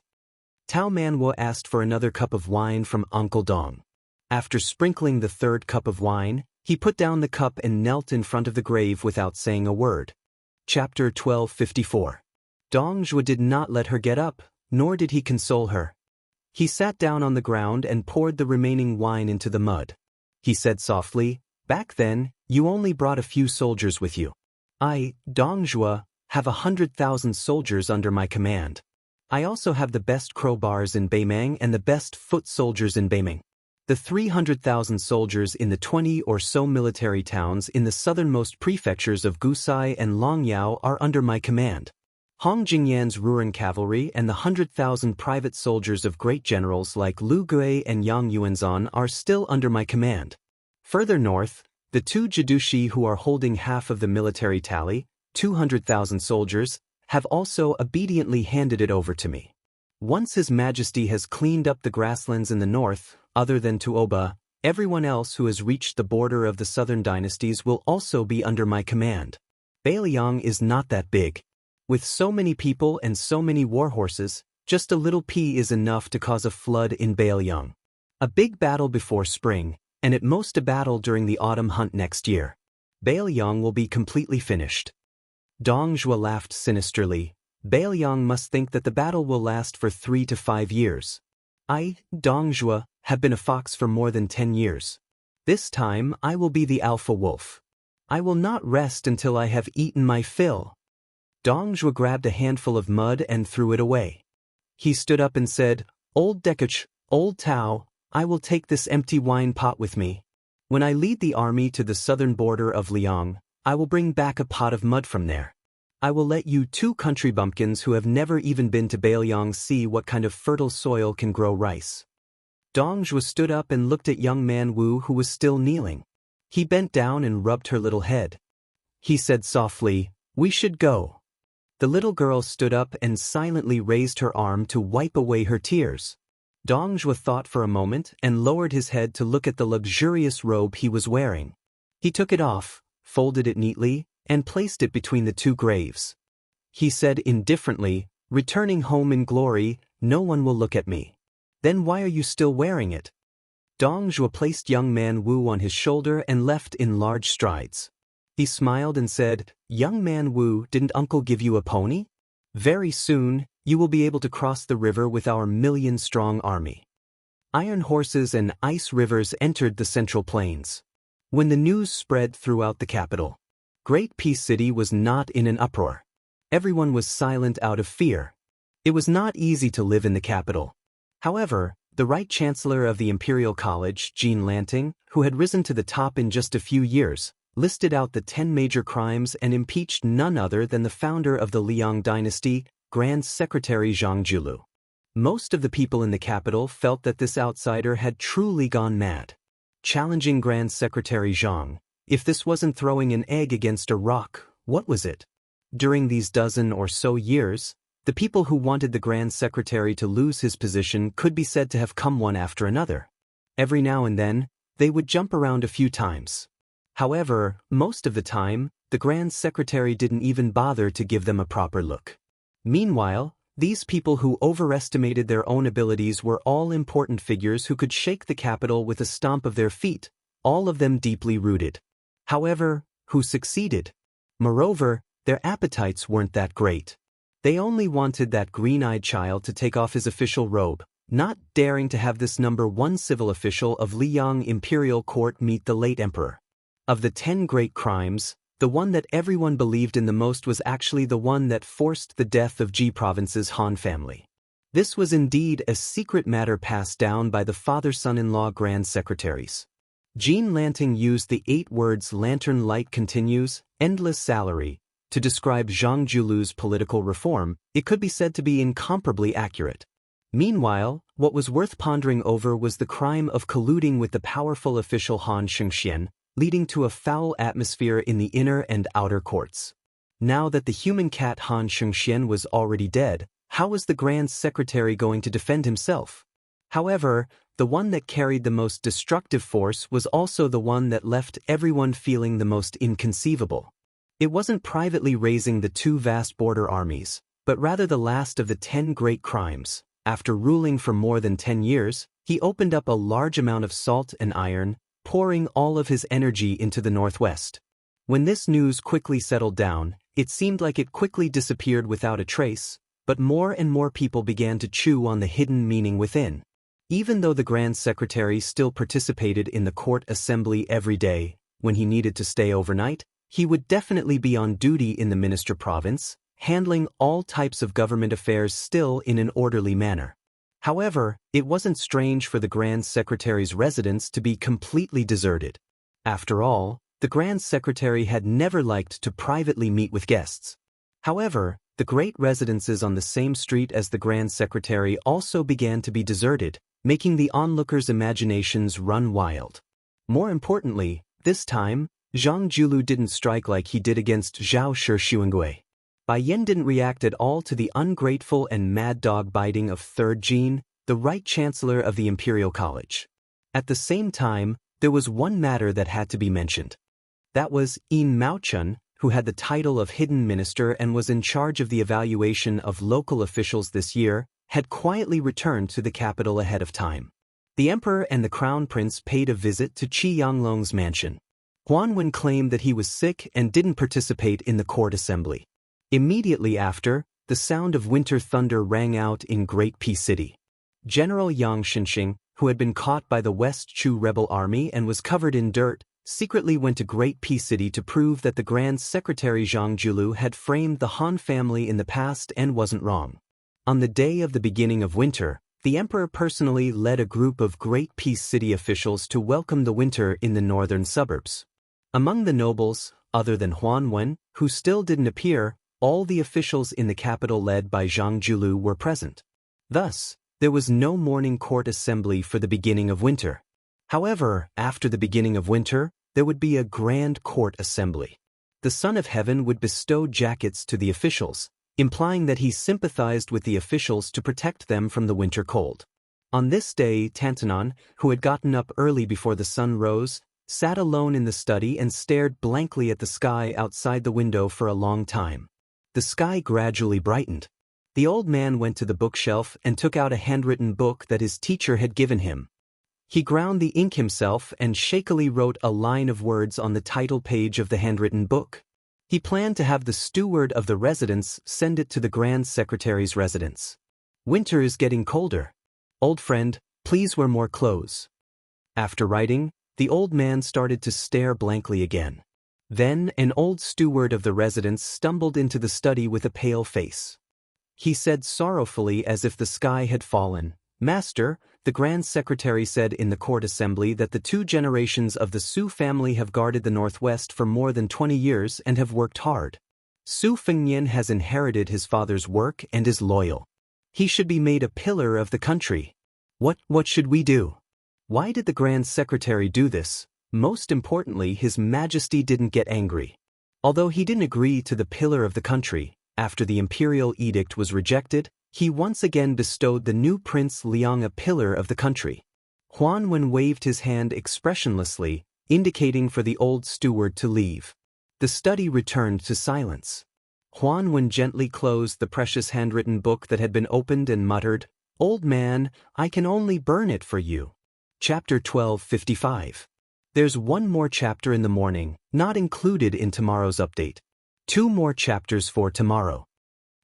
Tao Manwu asked for another cup of wine from Uncle Dong. After sprinkling the third cup of wine, he put down the cup and knelt in front of the grave without saying a word. Chapter 1254. Dongjua did not let her get up, nor did he console her. He sat down on the ground and poured the remaining wine into the mud. He said softly, "Back then, you only brought a few soldiers with you. I, Dongjua, have 100,000 soldiers under my command. I also have the best crowbars in Beimang and the best foot soldiers in Beimang. The 300,000 soldiers in the 20 or so military towns in the southernmost prefectures of Gusai and Longyao are under my command. Hong Jingyan's Ruan cavalry and the 100,000 private soldiers of great generals like Lu Gui and Yang Yuanzan are still under my command. Further north, the two Jadushi who are holding half of the military tally, 200,000 soldiers, have also obediently handed it over to me. Once His Majesty has cleaned up the grasslands in the north, other than Tuoba, everyone else who has reached the border of the southern dynasties will also be under my command. Baoyang is not that big. With so many people and so many war horses, just a little pea is enough to cause a flood in Baoyang. A big battle before spring, and at most a battle during the autumn hunt next year. Baoyang will be completely finished." Dongjua laughed sinisterly. "Baoyang must think that the battle will last for 3 to 5 years. I, Dongjua, have been a fox for more than 10 years. This time I will be the alpha wolf. I will not rest until I have eaten my fill." Dongjua grabbed a handful of mud and threw it away. He stood up and said, "Old Dekach, old Tao, I will take this empty wine pot with me. When I lead the army to the southern border of Liang, I will bring back a pot of mud from there. I will let you two country bumpkins who have never even been to Baoyang see what kind of fertile soil can grow rice." Dongjua stood up and looked at young Manwu who was still kneeling. He bent down and rubbed her little head. He said softly, "We should go." The little girl stood up and silently raised her arm to wipe away her tears. Dongjua thought for a moment and lowered his head to look at the luxurious robe he was wearing. He took it off, folded it neatly, and placed it between the two graves. He said indifferently, "Returning home in glory, no one will look at me." "Then why are you still wearing it?" Dongjua placed young Manwu on his shoulder and left in large strides. He smiled and said, "Young Manwu, didn't Uncle give you a pony? Very soon, you will be able to cross the river with our 1,000,000-strong army." Iron horses and ice rivers entered the Central Plains. When the news spread throughout the capital, Great Peace City was not in an uproar. Everyone was silent out of fear. It was not easy to live in the capital. However, the right chancellor of the Imperial College, Jean Lanting, who had risen to the top in just a few years, listed out the 10 major crimes and impeached none other than the founder of the Liang dynasty, Grand Secretary Zhang Julu. Most of the people in the capital felt that this outsider had truly gone mad. Challenging Grand Secretary Zhang, if this wasn't throwing an egg against a rock, what was it? During these dozen or so years, the people who wanted the Grand Secretary to lose his position could be said to have come one after another. Every now and then, they would jump around a few times. However, most of the time, the Grand Secretary didn't even bother to give them a proper look. Meanwhile, these people who overestimated their own abilities were all important figures who could shake the capital with a stomp of their feet, all of them deeply rooted. However, who succeeded? Moreover, their appetites weren't that great. They only wanted that green-eyed child to take off his official robe, not daring to have this #1 civil official of Liang imperial court meet the late emperor. Of the 10 great crimes, the one that everyone believed in the most was actually the one that forced the death of Ji Province's Han family. This was indeed a secret matter passed down by the father-son-in-law Grand Secretaries. Jean Lanting used the 8 words "lantern light continues, endless salary" to describe Zhang Julu's political reform. It could be said to be incomparably accurate. Meanwhile, what was worth pondering over was the crime of colluding with the powerful official Han Xianxia, leading to a foul atmosphere in the inner and outer courts. Now that the human cat Han Xianxia was already dead, how was the Grand Secretary going to defend himself? However, the one that carried the most destructive force was also the one that left everyone feeling the most inconceivable. It wasn't privately raising the 2 vast border armies, but rather the last of the 10 great crimes. After ruling for more than 10 years, he opened up a large amount of salt and iron, pouring all of his energy into the northwest. When this news quickly settled down, it seemed like it quickly disappeared without a trace, but more and more people began to chew on the hidden meaning within. Even though the Grand Secretary still participated in the court assembly every day, when he needed to stay overnight, he would definitely be on duty in the Minister province, handling all types of government affairs still in an orderly manner. However, it wasn't strange for the Grand Secretary's residence to be completely deserted. After all, the Grand Secretary had never liked to privately meet with guests. However, the great residences on the same street as the Grand Secretary also began to be deserted, making the onlookers' imaginations run wild. More importantly, this time, Zhang Julu didn't strike like he did against Zhao Shixuangui. Bai Yan didn't react at all to the ungrateful and mad dog biting of 3rd Jean, the right chancellor of the Imperial College. At the same time, there was one matter that had to be mentioned. That was Yin Maochun, who had the title of Hidden Minister and was in charge of the evaluation of local officials this year, had quietly returned to the capital ahead of time. The emperor and the crown prince paid a visit to Qi Yanglong's mansion. Huan Wen claimed that he was sick and didn't participate in the court assembly. Immediately after, the sound of winter thunder rang out in Great Peace City. General Yang Xinxing, who had been caught by the West Chu rebel army and was covered in dirt, secretly went to Great Peace City to prove that the Grand Secretary Zhang Julu had framed the Han family in the past and wasn't wrong. On the day of the beginning of winter, the emperor personally led a group of Great Peace City officials to welcome the winter in the northern suburbs. Among the nobles, other than Huan Wen, who still didn't appear, all the officials in the capital led by Zhang Julu were present. Thus, there was no morning court assembly for the beginning of winter. However, after the beginning of winter, there would be a grand court assembly. The Son of Heaven would bestow jackets to the officials, implying that he sympathized with the officials to protect them from the winter cold. On this day, Tantanon, who had gotten up early before the sun rose, sat alone in the study and stared blankly at the sky outside the window for a long time. The sky gradually brightened. The old man went to the bookshelf and took out a handwritten book that his teacher had given him. He ground the ink himself and shakily wrote a line of words on the title page of the handwritten book. He planned to have the steward of the residence send it to the Grand Secretary's residence. Winter is getting colder. Old friend, please wear more clothes. After writing, the old man started to stare blankly again. Then, an old steward of the residence stumbled into the study with a pale face. He said sorrowfully as if the sky had fallen, Master, the Grand Secretary said in the court assembly that the 2 generations of the Su family have guarded the northwest for more than 20 years and have worked hard. Su Fengnian has inherited his father's work and is loyal. He should be made a pillar of the country. What should we do? Why did the Grand Secretary do this? Most importantly, His Majesty didn't get angry. Although he didn't agree to the pillar of the country, after the imperial edict was rejected, he once again bestowed the new Prince Liang a pillar of the country. Huan Wen waved his hand expressionlessly, indicating for the old steward to leave. The study returned to silence. Huan Wen gently closed the precious handwritten book that had been opened and muttered, "Old man, I can only burn it for you." Chapter 12:55. There's one more chapter in the morning, not included in tomorrow's update. 2 more chapters for tomorrow.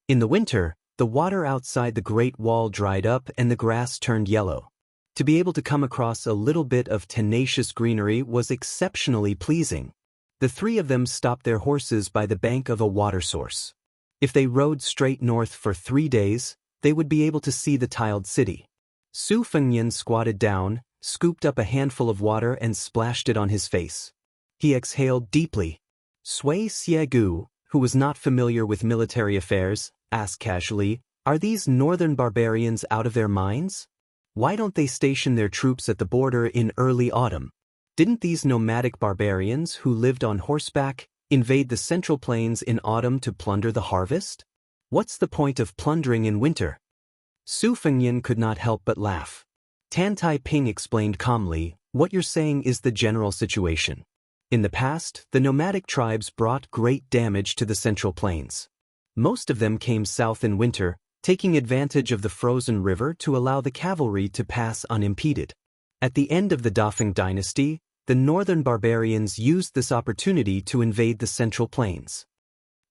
In the winter, the water outside the Great Wall dried up and the grass turned yellow. To be able to come across a little bit of tenacious greenery was exceptionally pleasing. The 3 of them stopped their horses by the bank of a water source. If they rode straight north for 3 days, they would be able to see the tiled city. Su Fengnian squatted down, scooped up a handful of water and splashed it on his face. He exhaled deeply. Sui Xiegu, who was not familiar with military affairs, asked casually, "Are these northern barbarians out of their minds? Why don't they station their troops at the border in early autumn? Didn't these nomadic barbarians who lived on horseback invade the central plains in autumn to plunder the harvest? What's the point of plundering in winter?" Su Fengnian could not help but laugh. Tan Tai Ping explained calmly, "What you're saying is the general situation. In the past, the nomadic tribes brought great damage to the central plains. Most of them came south in winter, taking advantage of the frozen river to allow the cavalry to pass unimpeded. At the end of the Dafeng dynasty, the northern barbarians used this opportunity to invade the central plains."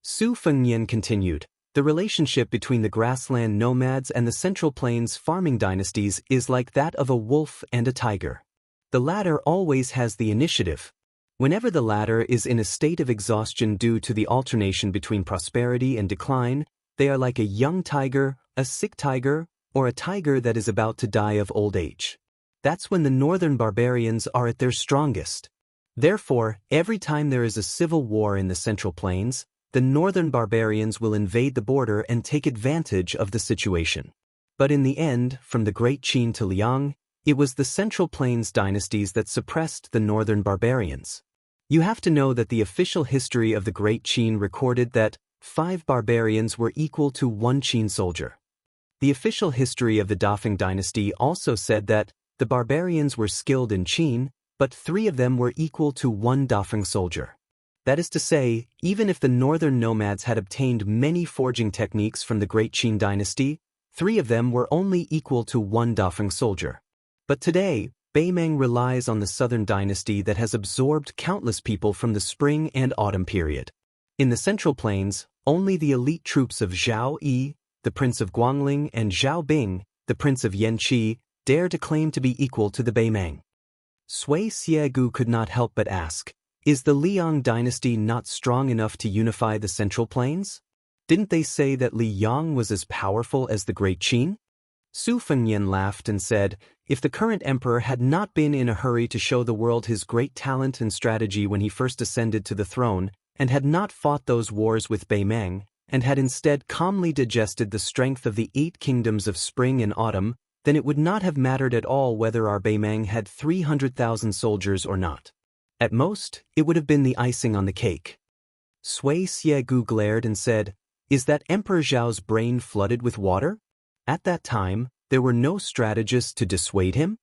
Su Fengnian continued, "The relationship between the grassland nomads and the central plains farming dynasties is like that of a wolf and a tiger. The latter always has the initiative. Whenever the latter is in a state of exhaustion due to the alternation between prosperity and decline, they are like a young tiger, a sick tiger, or a tiger that is about to die of old age. That's when the northern barbarians are at their strongest. Therefore, every time there is a civil war in the central plains, the northern barbarians will invade the border and take advantage of the situation. But in the end, from the Great Qin to Liang, it was the Central Plains dynasties that suppressed the northern barbarians. You have to know that the official history of the Great Qin recorded that 5 barbarians were equal to 1 Qin soldier. The official history of the Dafeng dynasty also said that the barbarians were skilled in Qin, but 3 of them were equal to 1 Dafeng soldier. That is to say, even if the northern nomads had obtained many forging techniques from the Great Qin dynasty, 3 of them were only equal to 1 Dafeng soldier. But today, Beimeng relies on the southern dynasty that has absorbed countless people from the spring and autumn period. In the central plains, only the elite troops of Zhao Yi, the Prince of Guangling, and Zhao Bing, the Prince of Yanqi, dare to claim to be equal to the Beimeng. Sui Xiegu could not help but ask, "Is the Liang dynasty not strong enough to unify the central plains? Didn't they say that Li Yang was as powerful as the Great Qin?" Su Fengnian laughed and said, "If the current emperor had not been in a hurry to show the world his great talent and strategy when he first ascended to the throne, and had not fought those wars with Beimeng, and had instead calmly digested the strength of the 8 kingdoms of spring and autumn, then it would not have mattered at all whether our Beimeng had 300,000 soldiers or not. At most, it would have been the icing on the cake." Sui Xiegu glared and said, "Is that Emperor Zhao's brain flooded with water? At that time, there were no strategists to dissuade him?"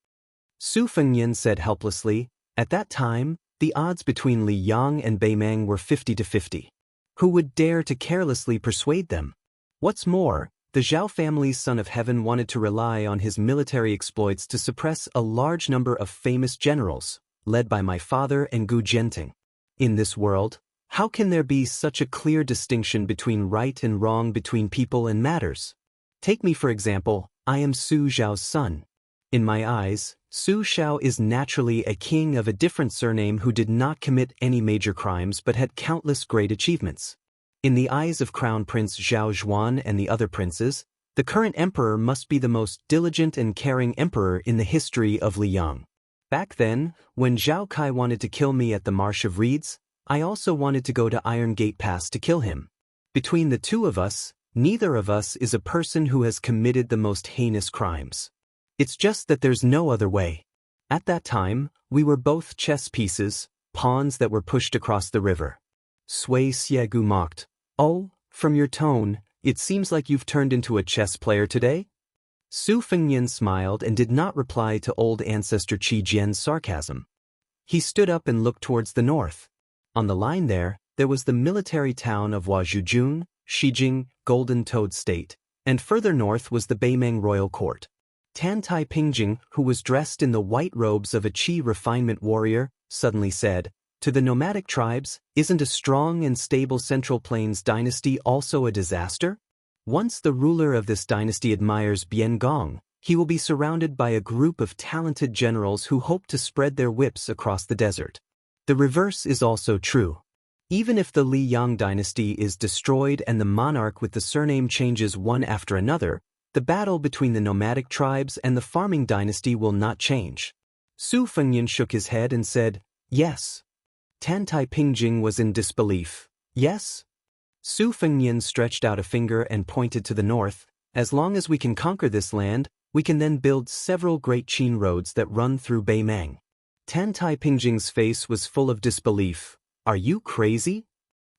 Su Fengnian said helplessly, "At that time, the odds between Li Yang and Beimeng were 50 to 50. Who would dare to carelessly persuade them? What's more, the Zhao family's son of heaven wanted to rely on his military exploits to suppress a large number of famous generals, led by my father and Gu Jianting. In this world, how can there be such a clear distinction between right and wrong between people and matters? Take me for example, I am Su Zhao's son. In my eyes, Su Zhao is naturally a king of a different surname who did not commit any major crimes but had countless great achievements. In the eyes of Crown Prince Zhao Zhuan and the other princes, The current emperor must be the most diligent and caring emperor in the history of Liang. Back then, when Zhao Kai wanted to kill me at the Marsh of Reeds, I also wanted to go to Iron Gate Pass to kill him. Between the two of us, neither of us is a person who has committed the most heinous crimes. It's just that there's no other way. At that time, we were both chess pieces, pawns that were pushed across the river. Sui Xiegu mocked. Oh, from your tone, it seems like you've turned into a chess player today? Su Fengnian smiled and did not reply to old ancestor Qi Jian's sarcasm. He stood up and looked towards the north. On the line there was the military town of Huazhujun, Shijing, Golden Toad State, and further north was the Beimeng royal court. Tan Tai Pingjing, who was dressed in the white robes of a Qi refinement warrior, suddenly said, "To the nomadic tribes, isn't a strong and stable Central Plains dynasty also a disaster? Once the ruler of this dynasty admires Bian Gong, he will be surrounded by a group of talented generals who hope to spread their whips across the desert. The reverse is also true. Even if the Li Yang dynasty is destroyed and the monarch with the surname changes one after another, the battle between the nomadic tribes and the farming dynasty will not change." Su Fengnian shook his head and said, "Yes." Tan Tai Pingjing was in disbelief. "Yes?" Su Fengnian stretched out a finger and pointed to the north. "As long as we can conquer this land, we can then build several great Qin roads that run through Beimeng." Tan Tai Pingjing's face was full of disbelief. "Are you crazy?"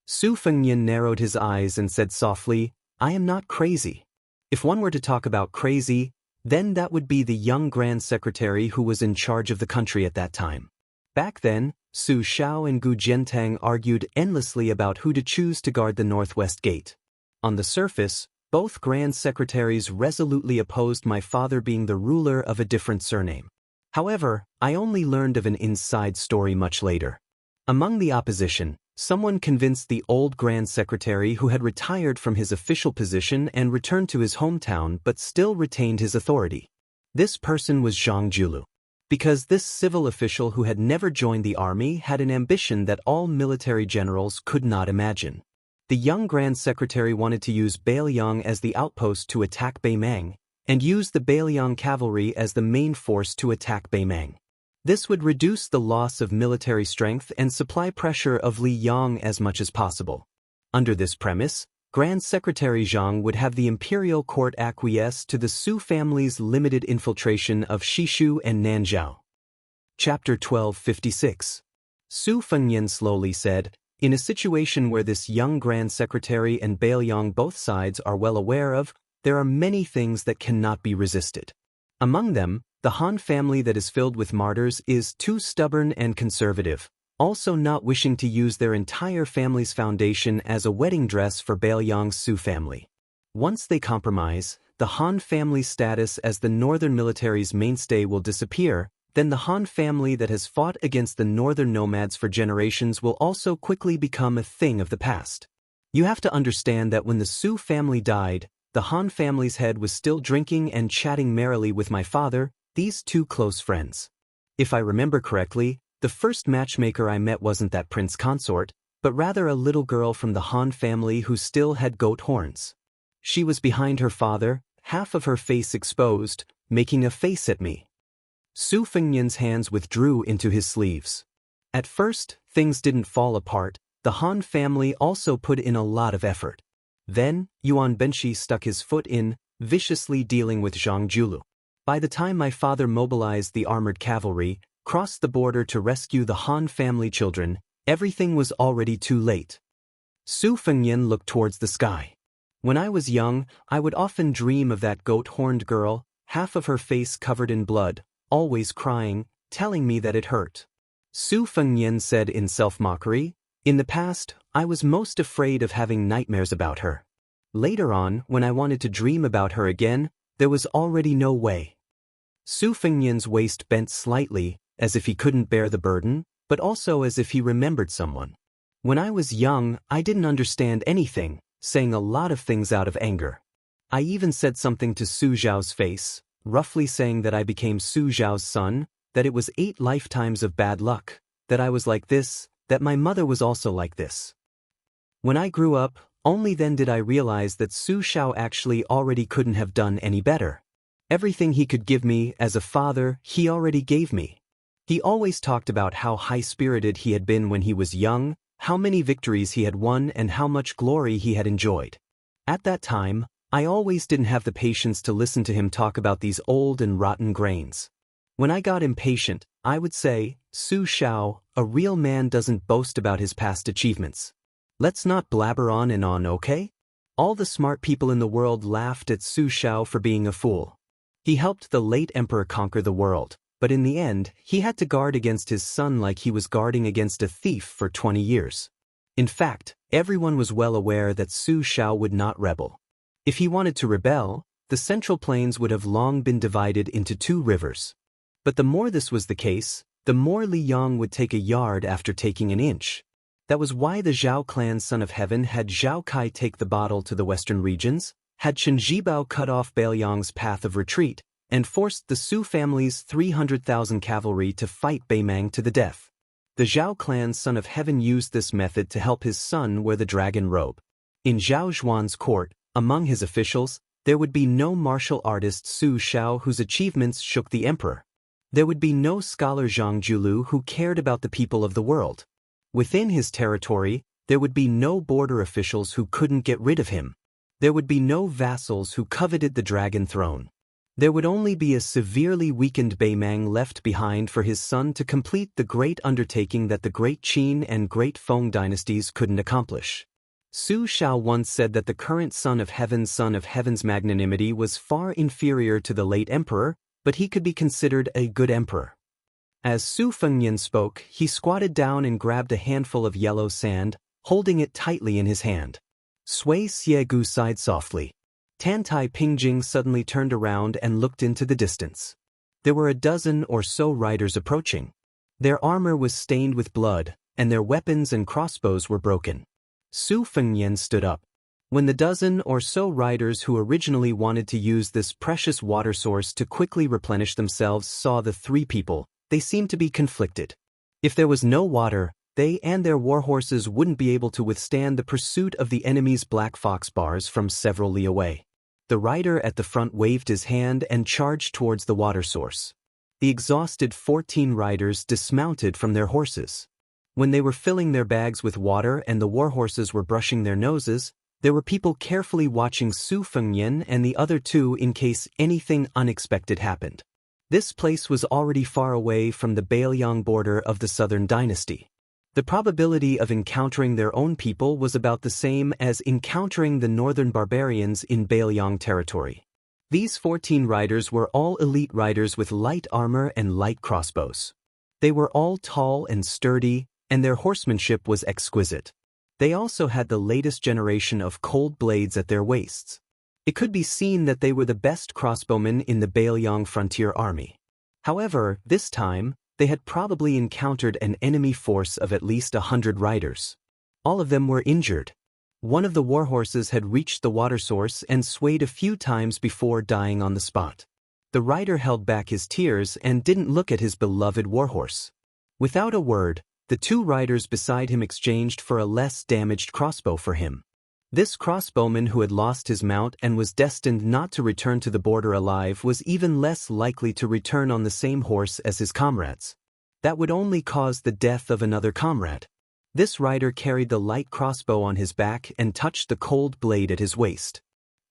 Su Fengnian narrowed his eyes and said softly, "I am not crazy. If one were to talk about crazy, then that would be the young Grand Secretary who was in charge of the country at that time. Back then, Su Xiao and Gu Jiantang argued endlessly about who to choose to guard the northwest gate. On the surface, both Grand Secretaries resolutely opposed my father being the ruler of a different surname. However, I only learned of an inside story much later. Among the opposition, someone convinced the old Grand Secretary who had retired from his official position and returned to his hometown but still retained his authority. This person was Zhang Julu. Because this civil official who had never joined the army had an ambition that all military generals could not imagine. The young Grand Secretary wanted to use Bailiang as the outpost to attack Beimeng, and use the Bailiang cavalry as the main force to attack Beimeng. This would reduce the loss of military strength and supply pressure of Li Yang as much as possible. Under this premise, Grand Secretary Zhang would have the imperial court acquiesce to the Su family's limited infiltration of Shishu and Nanzhao. Chapter 1256. Su Fengnian slowly said, "In a situation where this young Grand Secretary and Bailiang both sides are well aware of, there are many things that cannot be resisted. Among them, the Han family that is filled with martyrs is too stubborn and conservative, also not wishing to use their entire family's foundation as a wedding dress for Bailiang's Su family. Once they compromise, the Han family's status as the northern military's mainstay will disappear, then the Han family that has fought against the northern nomads for generations will also quickly become a thing of the past. You have to understand that when the Su family died, the Han family's head was still drinking and chatting merrily with my father, these two close friends. If I remember correctly, the first matchmaker I met wasn't that prince consort, but rather a little girl from the Han family who still had goat horns. She was behind her father, half of her face exposed, making a face at me." Su Fengnian's hands withdrew into his sleeves. At first, things didn't fall apart. The Han family also put in a lot of effort. Then, Yuan Benshi stuck his foot in, viciously dealing with Zhang Julu. By the time my father mobilized the armored cavalry, crossed the border to rescue the Han family children, everything was already too late. Su Fengnian looked towards the sky. "When I was young, I would often dream of that goat-horned girl, half of her face covered in blood, always crying, telling me that it hurt." Su Fengnian said in self-mockery, "In the past, I was most afraid of having nightmares about her. Later on, when I wanted to dream about her again, there was already no way." Su Fengnian's waist bent slightly, as if he couldn't bear the burden, but also as if he remembered someone. "When I was young, I didn't understand anything, saying a lot of things out of anger. I even said something to Su Zhao's face, roughly saying that I became Su Zhao's son, that it was 8 lifetimes of bad luck, that I was like this, that my mother was also like this. When I grew up, Only then did I realize that Su Xiao actually already couldn't have done any better. Everything he could give me as a father, he already gave me. He always talked about how high-spirited he had been when he was young, how many victories he had won and how much glory he had enjoyed. At that time, I always didn't have the patience to listen to him talk about these old and rotten grains. When I got impatient, I would say, Su Xiao, a real man doesn't boast about his past achievements. Let's not blabber on and on, okay? All the smart people in the world laughed at Su Xiao for being a fool. He helped the late emperor conquer the world, but in the end, he had to guard against his son like he was guarding against a thief for 20 years. In fact, everyone was well aware that Su Xiao would not rebel. If he wanted to rebel, the Central Plains would have long been divided into 2 rivers. But the more this was the case, the more Li Yang would take a yard after taking an inch. That was why the Zhao clan's son of heaven had Zhao Kai take the bottle to the western regions, had Chen Zhibao cut off Beiliang's path of retreat, and forced the Su family's 300,000 cavalry to fight Beimang to the death. The Zhao clan's son of heaven used this method to help his son wear the dragon robe. In Zhao Zhuan's court, among his officials, there would be no martial artist Su Xiao whose achievements shook the emperor. There would be no scholar Zhang Julu who cared about the people of the world. Within his territory, there would be no border officials who couldn't get rid of him. There would be no vassals who coveted the dragon throne. There would only be a severely weakened Beimang left behind for his son to complete the great undertaking that the Great Qin and Great Feng dynasties couldn't accomplish. Su Xiao once said that the current son of heaven's magnanimity was far inferior to the late emperor, but he could be considered a good emperor. As Su Fengnian spoke, he squatted down and grabbed a handful of yellow sand, holding it tightly in his hand. Sui Xiegu sighed softly. Tantai Pingjing suddenly turned around and looked into the distance. There were a dozen or so riders approaching. Their armor was stained with blood, and their weapons and crossbows were broken. Su Fengnian stood up. When the dozen or so riders who originally wanted to use this precious water source to quickly replenish themselves saw the 3 people, they seemed to be conflicted. If there was no water, they and their warhorses wouldn't be able to withstand the pursuit of the enemy's black fox bars from several li away. The rider at the front waved his hand and charged towards the water source. The exhausted 14 riders dismounted from their horses. When they were filling their bags with water and the warhorses were brushing their noses, there were people carefully watching Su Fengnian and the other 2 in case anything unexpected happened. This place was already far away from the Beiliang border of the southern dynasty. The probability of encountering their own people was about the same as encountering the northern barbarians in Beiliang territory. These 14 riders were all elite riders with light armor and light crossbows. They were all tall and sturdy, and their horsemanship was exquisite. They also had the latest generation of cold blades at their waists. It could be seen that they were the best crossbowmen in the Beiliang frontier army. However, this time, they had probably encountered an enemy force of at least 100 riders. All of them were injured. One of the warhorses had reached the water source and swayed a few times before dying on the spot. The rider held back his tears and didn't look at his beloved warhorse. Without a word, the 2 riders beside him exchanged for a less damaged crossbow for him. This crossbowman who had lost his mount and was destined not to return to the border alive was even less likely to return on the same horse as his comrades. That would only cause the death of another comrade. This rider carried the light crossbow on his back and touched the cold blade at his waist.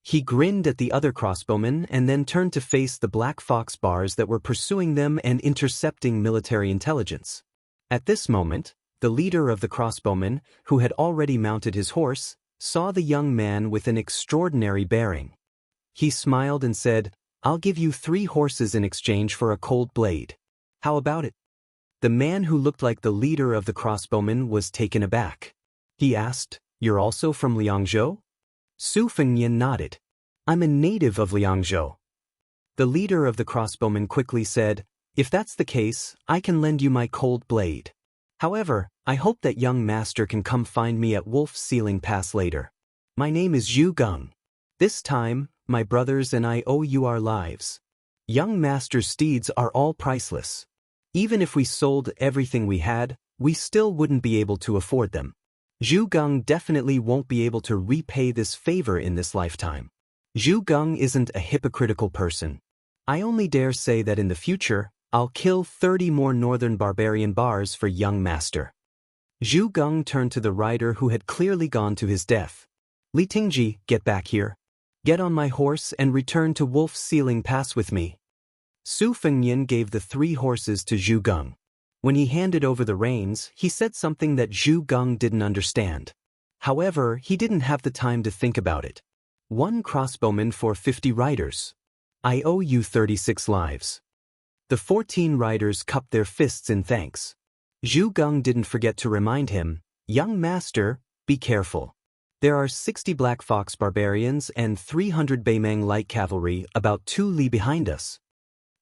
He grinned at the other crossbowmen and then turned to face the black fox bars that were pursuing them and intercepting military intelligence. At this moment, the leader of the crossbowmen, who had already mounted his horse, saw the young man with an extraordinary bearing. He smiled and said, "I'll give you 3 horses in exchange for a cold blade. How about it?" The man who looked like the leader of the crossbowmen was taken aback. He asked, "You're also from Liangzhou?" Su Fengnian nodded. "I'm a native of Liangzhou." The leader of the crossbowmen quickly said, "If that's the case, I can lend you my cold blade. However, I hope that young master can come find me at Wolf's Ceiling Pass later. My name is Zhu Geng. This time, my brothers and I owe you our lives. Young master's steeds are all priceless. Even if we sold everything we had, we still wouldn't be able to afford them. Zhu Geng definitely won't be able to repay this favor in this lifetime. Zhu Geng isn't a hypocritical person. I only dare say that in the future, I'll kill 30 more northern barbarian bars for young master. Zhu Geng turned to the rider who had clearly gone to his death. Li Tingji, get back here. Get on my horse and return to Wolf's Ceiling Pass with me. Su Fengnian gave the 3 horses to Zhu Geng. When he handed over the reins, he said something that Zhu Geng didn't understand. However, he didn't have the time to think about it. 1 crossbowman for 50 riders. I owe you 36 lives. The 14 riders cupped their fists in thanks. Zhu Geng didn't forget to remind him, young master, be careful. There are 60 Black Fox barbarians and 300 Beimeng light cavalry about 2 li behind us.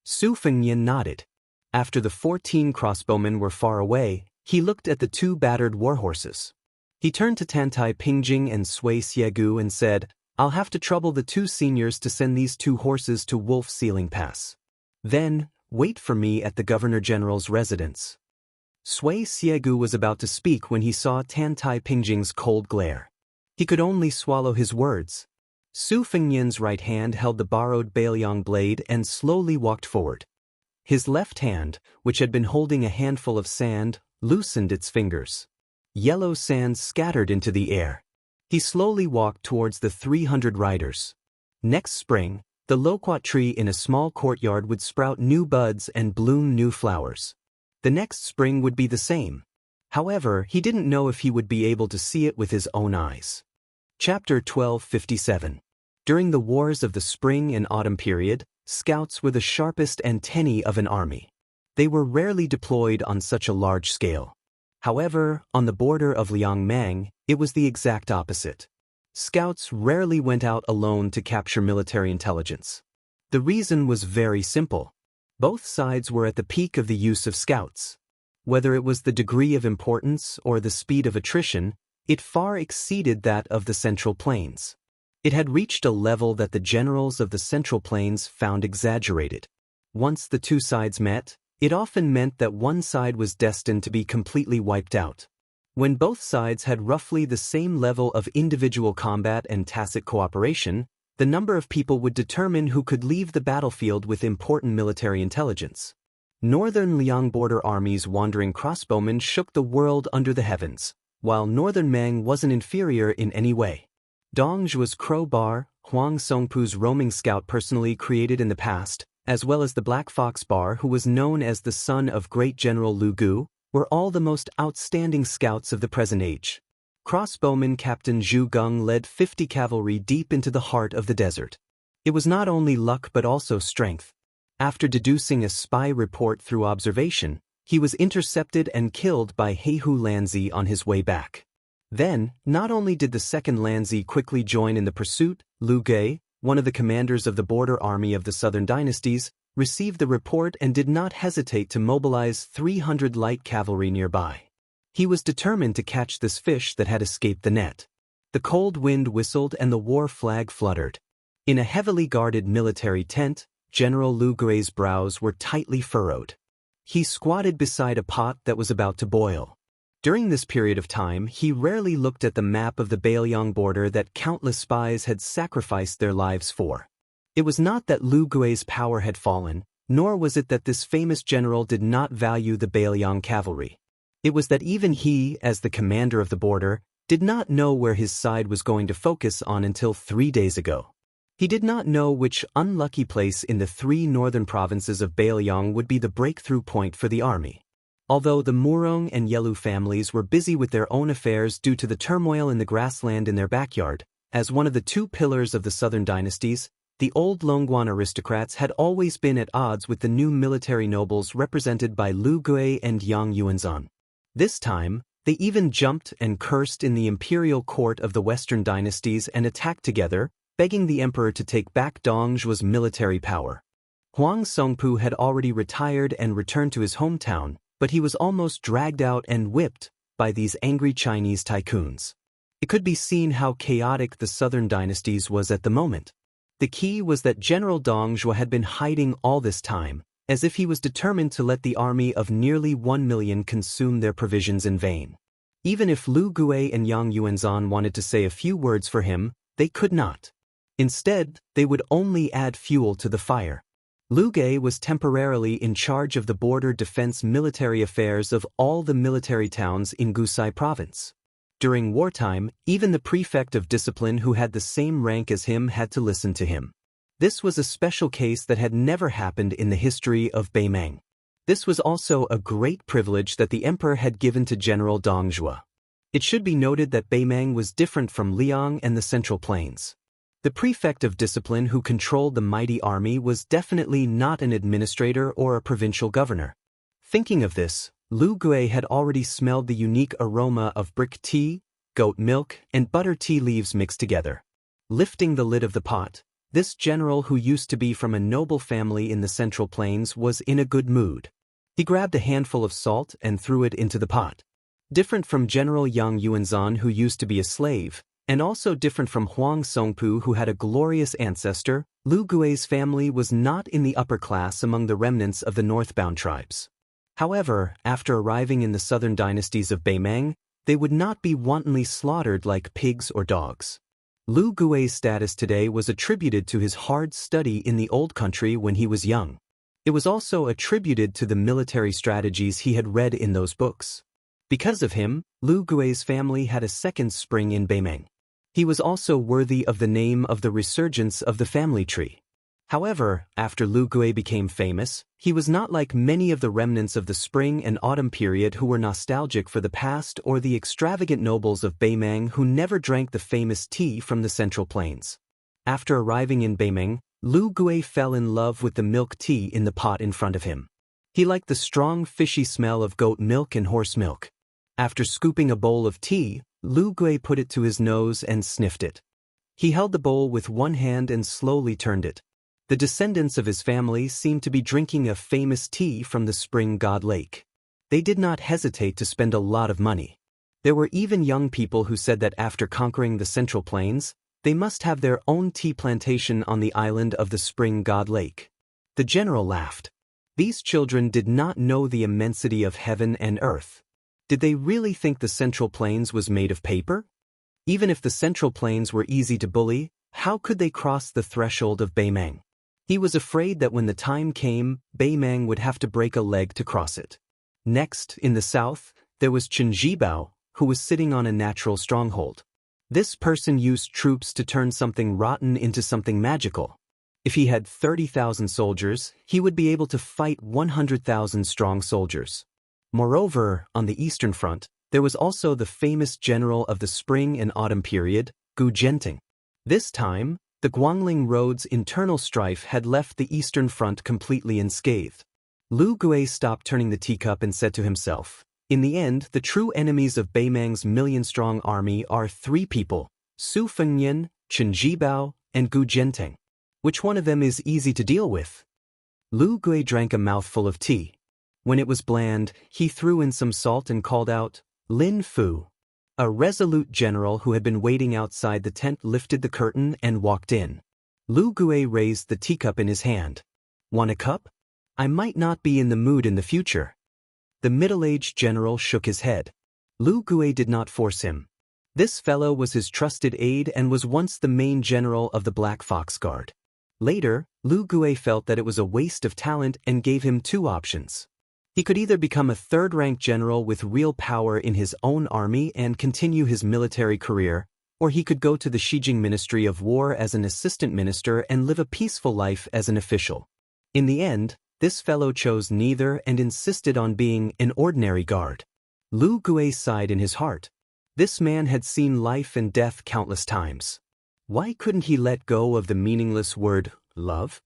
Su Fengnian nodded. After the 14 crossbowmen were far away, he looked at the 2 battered warhorses. He turned to Tantai Pingjing and Sui Xiegu and said, I'll have to trouble the 2 seniors to send these 2 horses to Wolf Ceiling Pass. Then, wait for me at the Governor General's residence. Sui Xiegu was about to speak when he saw Tantai Pingjing's cold glare. He could only swallow his words. Su Fengnian's right hand held the borrowed Bailiang blade and slowly walked forward. His left hand, which had been holding a handful of sand, loosened its fingers. Yellow sand scattered into the air. He slowly walked towards the 300 riders. Next spring, the loquat tree in a small courtyard would sprout new buds and bloom new flowers. The next spring would be the same. However, he didn't know if he would be able to see it with his own eyes. Chapter 1257. During the wars of the spring and autumn period, scouts were the sharpest antennae of an army. They were rarely deployed on such a large scale. However, on the border of Liangmang, it was the exact opposite. Scouts rarely went out alone to capture military intelligence. The reason was very simple. Both sides were at the peak of the use of scouts. Whether it was the degree of importance or the speed of attrition, it far exceeded that of the Central Plains. It had reached a level that the generals of the Central Plains found exaggerated. Once the 2 sides met, it often meant that one side was destined to be completely wiped out. When both sides had roughly the same level of individual combat and tacit cooperation, the number of people would determine who could leave the battlefield with important military intelligence. Northern Liang border army's wandering crossbowmen shook the world under the heavens, while Northern Mang wasn't inferior in any way. Dongzh was Crow Bar, Huang Songpu's roaming scout personally created in the past, as well as the Black Fox Bar who was known as the son of great General Lu Gu, were all the most outstanding scouts of the present age. Crossbowman Captain Zhu Geng led 50 cavalry deep into the heart of the desert. It was not only luck but also strength. After deducing a spy report through observation, he was intercepted and killed by Heihu Lanzi on his way back. Then, not only did the second Lanzi quickly join in the pursuit, Lu Gui, one of the commanders of the border army of the southern dynasties, received the report and did not hesitate to mobilize 300 light cavalry nearby. He was determined to catch this fish that had escaped the net. The cold wind whistled and the war flag fluttered. In a heavily guarded military tent, General Lu Gui's brows were tightly furrowed. He squatted beside a pot that was about to boil. During this period of time, he rarely looked at the map of the Bailiang border that countless spies had sacrificed their lives for. It was not that Lu Gui's power had fallen, nor was it that this famous general did not value the Bailiang cavalry. It was that even he, as the commander of the border, did not know where his side was going to focus on until 3 days ago. He did not know which unlucky place in the 3 northern provinces of Bailiang would be the breakthrough point for the army. Although the Murong and Yelu families were busy with their own affairs due to the turmoil in the grassland in their backyard, as one of the 2 pillars of the southern dynasties, the old Longguan aristocrats had always been at odds with the new military nobles represented by Lu Gui and Yang Yuanzhan. This time, they even jumped and cursed in the imperial court of the western dynasties and attacked together, begging the emperor to take back Dongzhu's military power. Huang Songpu had already retired and returned to his hometown, but he was almost dragged out and whipped by these angry Chinese tycoons. It could be seen how chaotic the southern dynasties was at the moment. The key was that General Dongzhu had been hiding all this time, as if he was determined to let the army of nearly 1 million consume their provisions in vain. Even if Lu Gui and Yang Yuanzhan wanted to say a few words for him, they could not. Instead, they would only add fuel to the fire. Lu Gui was temporarily in charge of the border defense military affairs of all the military towns in Gusai province. During wartime, even the prefect of discipline who had the same rank as him had to listen to him. This was a special case that had never happened in the history of Beimeng. This was also a great privilege that the emperor had given to General Dong Zhuo. It should be noted that Beimeng was different from Liang and the Central Plains. The prefect of discipline who controlled the mighty army was definitely not an administrator or a provincial governor. Thinking of this, Lu Gui had already smelled the unique aroma of brick tea, goat milk, and butter tea leaves mixed together. Lifting the lid of the pot, this general who used to be from a noble family in the Central Plains was in a good mood. He grabbed a handful of salt and threw it into the pot. Different from General Yang Yuanzhan who used to be a slave, and also different from Huang Songpu who had a glorious ancestor, Lu Gui's family was not in the upper class among the remnants of the northbound tribes. However, after arriving in the southern dynasties of Beimeng, they would not be wantonly slaughtered like pigs or dogs. Lu Gui's status today was attributed to his hard study in the old country when he was young. It was also attributed to the military strategies he had read in those books. Because of him, Lu Gui's family had a second spring in Beimeng. He was also worthy of the name of the resurgence of the family tree. However, after Lu Gui became famous, he was not like many of the remnants of the spring and autumn period who were nostalgic for the past or the extravagant nobles of Beimeng who never drank the famous tea from the Central Plains. After arriving in Beimeng, Lu Gui fell in love with the milk tea in the pot in front of him. He liked the strong fishy smell of goat milk and horse milk. After scooping a bowl of tea, Lu Gui put it to his nose and sniffed it. He held the bowl with one hand and slowly turned it. The descendants of his family seemed to be drinking a famous tea from the spring god lake. They did not hesitate to spend a lot of money. There were even young people who said that after conquering the Central Plains, they must have their own tea plantation on the island of the spring god lake. The general laughed. These children did not know the immensity of heaven and earth. Did they really think the Central Plains was made of paper? Even if the Central Plains were easy to bully, how could they cross the threshold of Beimeng? He was afraid that when the time came, Beimeng would have to break a leg to cross it. Next, in the south, there was Chen Zhibao, who was sitting on a natural stronghold. This person used troops to turn something rotten into something magical. If he had 30,000 soldiers, he would be able to fight 100,000 strong soldiers. Moreover, on the eastern front, there was also the famous general of the spring and autumn period, Gu Zhenting. This time, the Guangling Road's internal strife had left the eastern front completely unscathed. Lu Gui stopped turning the teacup and said to himself, in the end, the true enemies of Beimeng's million-strong army are three people, Su Fengnian, Chen Zhibao, and Gu Zhenting. Which one of them is easy to deal with? Lu Gui drank a mouthful of tea. When it was bland, he threw in some salt and called out, Lin Fu. A resolute general who had been waiting outside the tent lifted the curtain and walked in. Lu Gui raised the teacup in his hand. Want a cup? I might not be in the mood in the future. The middle-aged general shook his head. Lu Gui did not force him. This fellow was his trusted aide and was once the main general of the Black Fox Guard. Later, Lu Gui felt that it was a waste of talent and gave him two options. He could either become a third-rank general with real power in his own army and continue his military career, or he could go to the Xijing Ministry of War as an assistant minister and live a peaceful life as an official. In the end, this fellow chose neither and insisted on being an ordinary guard. Lu Gui sighed in his heart. This man had seen life and death countless times. Why couldn't he let go of the meaningless word, love?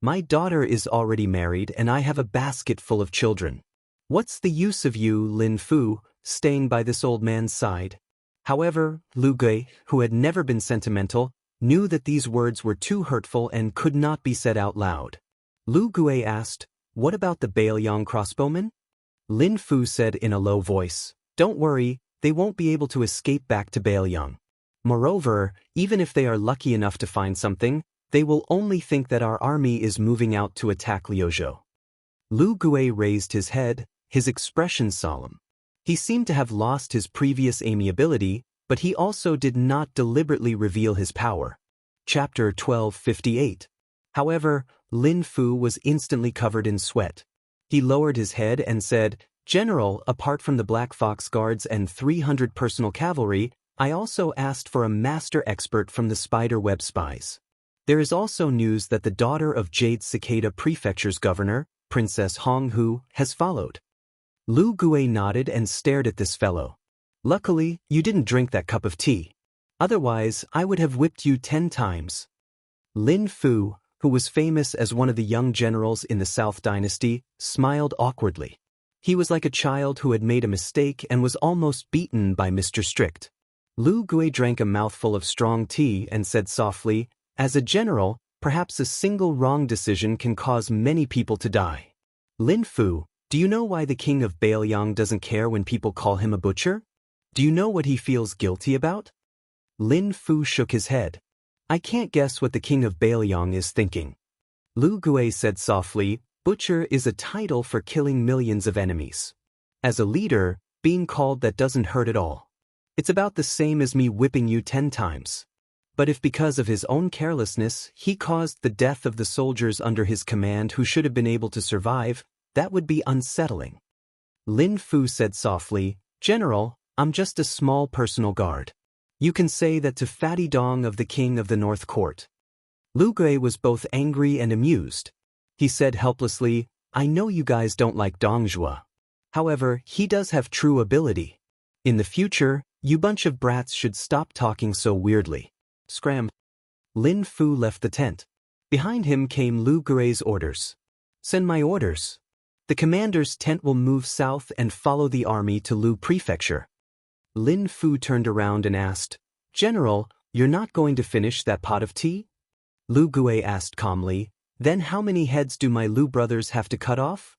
My daughter is already married and I have a basket full of children. What's the use of you, Lin Fu, staying by this old man's side? However, Lu Gui, who had never been sentimental, knew that these words were too hurtful and could not be said out loud. Lu Gui asked, what about the Baoyang crossbowmen? Lin Fu said in a low voice, don't worry, they won't be able to escape back to Baoyang. Moreover, even if they are lucky enough to find something, they will only think that our army is moving out to attack Liuzhou. Lu Gui raised his head, his expression solemn. He seemed to have lost his previous amiability, but he also did not deliberately reveal his power. Chapter 1258. However, Lin Fu was instantly covered in sweat. He lowered his head and said, "General, apart from the Black Fox Guards and 300 personal cavalry, I also asked for a master expert from the spider web spies. There is also news that the daughter of Jade Cicada Prefecture's governor, Princess Hong Hu, has followed." Lu Gui nodded and stared at this fellow. "Luckily, you didn't drink that cup of tea. Otherwise, I would have whipped you 10 times. Lin Fu, who was famous as one of the young generals in the South Dynasty, smiled awkwardly. He was like a child who had made a mistake and was almost beaten by Mr. Strict. Lu Gui drank a mouthful of strong tea and said softly, "As a general, perhaps a single wrong decision can cause many people to die. Lin Fu, do you know why the king of Bailiang doesn't care when people call him a butcher? Do you know what he feels guilty about?" Lin Fu shook his head. "I can't guess what the king of Bailiang is thinking." Lu Gui said softly, "Butcher is a title for killing millions of enemies. As a leader, being called that doesn't hurt at all. It's about the same as me whipping you 10 times. But if because of his own carelessness he caused the death of the soldiers under his command who should have been able to survive, that would be unsettling." Lin Fu said softly, "General, I'm just a small personal guard. You can say that to Fatty Dong of the King of the North Court." Lu Gui was both angry and amused. He said helplessly, "I know you guys don't like Dong Zhuo. However, he does have true ability. In the future, you bunch of brats should stop talking so weirdly." Scram. Lin Fu left the tent. Behind him came Lu Gui's orders. "Send my orders. The commander's tent will move south and follow the army to Lu Prefecture." Lin Fu turned around and asked, "General, you're not going to finish that pot of tea?" Lu Gui asked calmly, "Then how many heads do my Lu brothers have to cut off?"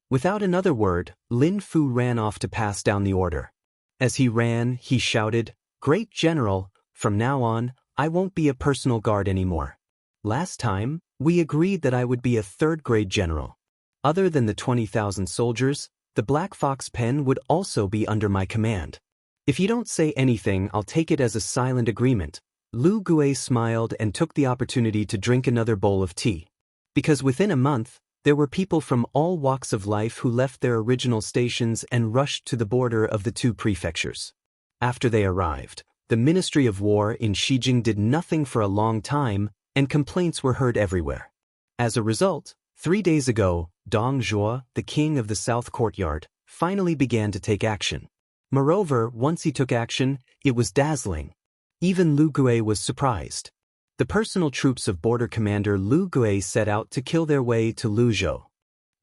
Without another word, Lin Fu ran off to pass down the order. As he ran, he shouted, "Great General, from now on, I won't be a personal guard anymore. Last time, we agreed that I would be a third-grade general. Other than the 20,000 soldiers, the Black Fox Pen would also be under my command. If you don't say anything, I'll take it as a silent agreement." Lu Gui smiled and took the opportunity to drink another bowl of tea. Because within a month, there were people from all walks of life who left their original stations and rushed to the border of the two prefectures. After they arrived, the Ministry of War in Xijing did nothing for a long time, and complaints were heard everywhere. As a result, 3 days ago, Dong Zhuo, the king of the South Courtyard, finally began to take action. Moreover, once he took action, it was dazzling. Even Lu Gui was surprised. The personal troops of border commander Lu Gui set out to kill their way to Luzhou.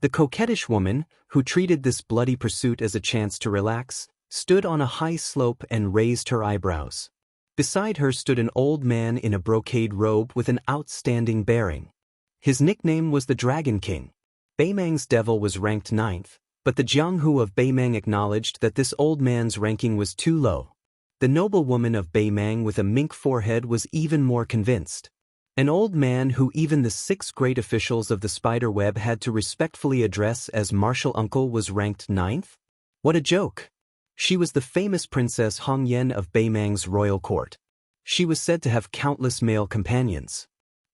The coquettish woman, who treated this bloody pursuit as a chance to relax, stood on a high slope and raised her eyebrows. Beside her stood an old man in a brocade robe with an outstanding bearing. His nickname was the Dragon King. Beimang's devil was ranked 9th, but the Jianghu of Beimang acknowledged that this old man's ranking was too low. The noblewoman of Beimang with a mink forehead was even more convinced. An old man who even the 6 great officials of the spider web had to respectfully address as martial uncle was ranked 9th? What a joke! She was the famous Princess Hong Yen of Beimang's royal court. She was said to have countless male companions.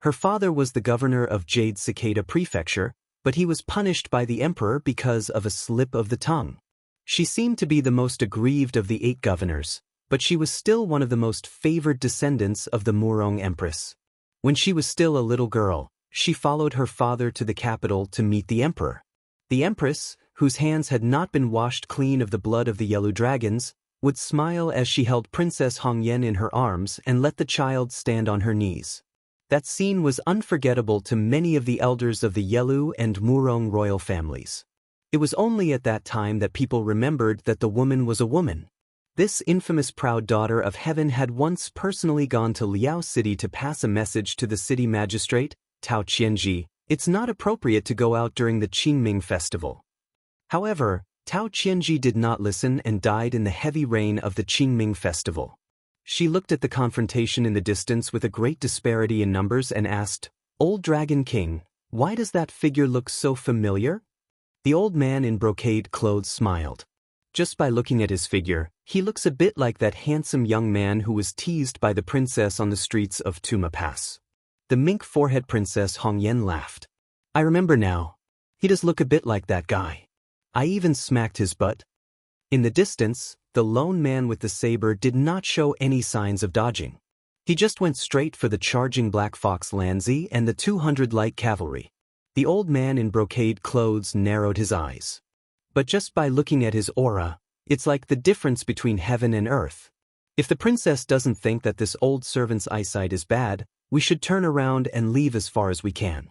Her father was the governor of Jade Cicada Prefecture, but he was punished by the emperor because of a slip of the tongue. She seemed to be the most aggrieved of the 8 governors, but she was still one of the most favored descendants of the Murong Empress. When she was still a little girl, she followed her father to the capital to meet the emperor. The empress, whose hands had not been washed clean of the blood of the yellow dragons, would smile as she held Princess Hong Yen in her arms and let the child stand on her knees. That scene was unforgettable to many of the elders of the Yelu and Murong royal families. It was only at that time that people remembered that the woman was a woman. This infamous proud daughter of heaven had once personally gone to Liao City to pass a message to the city magistrate, Tao Qianji. It's not appropriate to go out during the Qingming festival. However, Tao Qianji did not listen and died in the heavy rain of the Qingming festival. She looked at the confrontation in the distance with a great disparity in numbers and asked, "Old Dragon King, why does that figure look so familiar?" The old man in brocade clothes smiled. Just by looking at his figure, he looks a bit like that handsome young man who was teased by the princess on the streets of Tuma Pass. The mink-forehead princess Hongyan laughed. I remember now. He does look a bit like that guy. I even smacked his butt. In the distance, the lone man with the saber did not show any signs of dodging. He just went straight for the charging Black Fox Lanzi and the 200 light cavalry. The old man in brocade clothes narrowed his eyes. But just by looking at his aura, it's like the difference between heaven and earth. If the princess doesn't think that this old servant's eyesight is bad, we should turn around and leave as far as we can.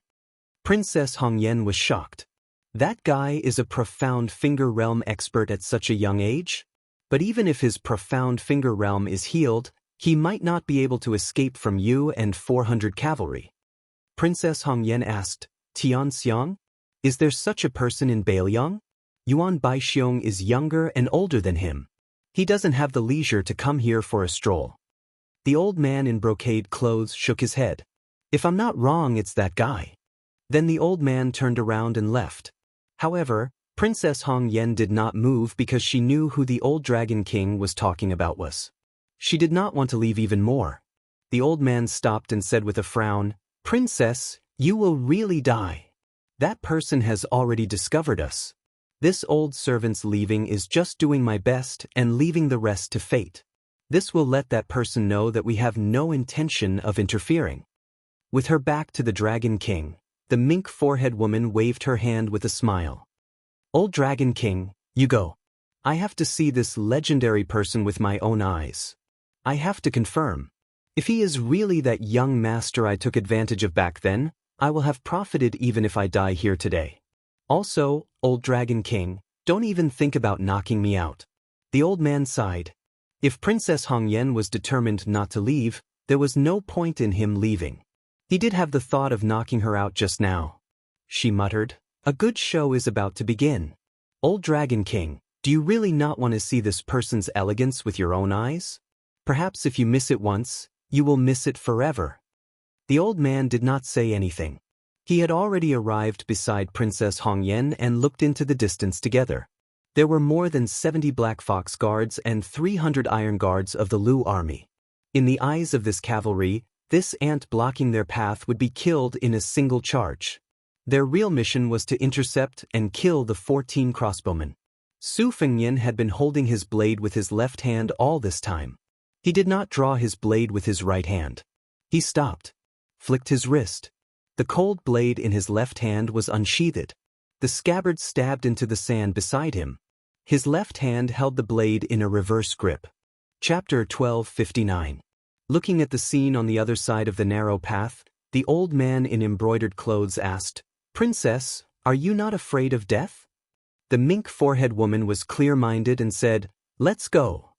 Princess Hongyan was shocked. That guy is a profound finger realm expert at such a young age? But even if his profound finger realm is healed, he might not be able to escape from you and 400 cavalry. Princess Hongyan asked, Xianxia, is there such a person in Bailiang? Yuan Baixiong is younger and older than him. He doesn't have the leisure to come here for a stroll. The old man in brocade clothes shook his head. If I'm not wrong, it's that guy. Then the old man turned around and left. However, Princess Hongyan did not move because she knew who the old Dragon King was talking about was. She did not want to leave even more. The old man stopped and said with a frown, Princess, you will really die. That person has already discovered us. This old servant's leaving is just doing my best and leaving the rest to fate. This will let that person know that we have no intention of interfering. With her back to the Dragon King, the mink-forehead woman waved her hand with a smile. Old Dragon King, you go. I have to see this legendary person with my own eyes. I have to confirm. If he is really that young master I took advantage of back then, I will have profited even if I die here today. Also, old Dragon King, don't even think about knocking me out. The old man sighed. If Princess Hongyan was determined not to leave, there was no point in him leaving. He did have the thought of knocking her out just now. She muttered, a good show is about to begin. Old Dragon King, do you really not want to see this person's elegance with your own eyes? Perhaps if you miss it once, you will miss it forever. The old man did not say anything. He had already arrived beside Princess Hongyan and looked into the distance together. There were more than 70 Black Fox guards and 300 iron guards of the Lu army. In the eyes of this cavalry, this ant blocking their path would be killed in a single charge. Their real mission was to intercept and kill the 14 crossbowmen. Su Fengnian had been holding his blade with his left hand all this time. He did not draw his blade with his right hand. He stopped, flicked his wrist. The cold blade in his left hand was unsheathed. The scabbard stabbed into the sand beside him. His left hand held the blade in a reverse grip. Chapter 1259. Looking at the scene on the other side of the narrow path, the old man in embroidered clothes asked, Princess, are you not afraid of death? The mink-forehead woman was clear-minded and said, Let's go.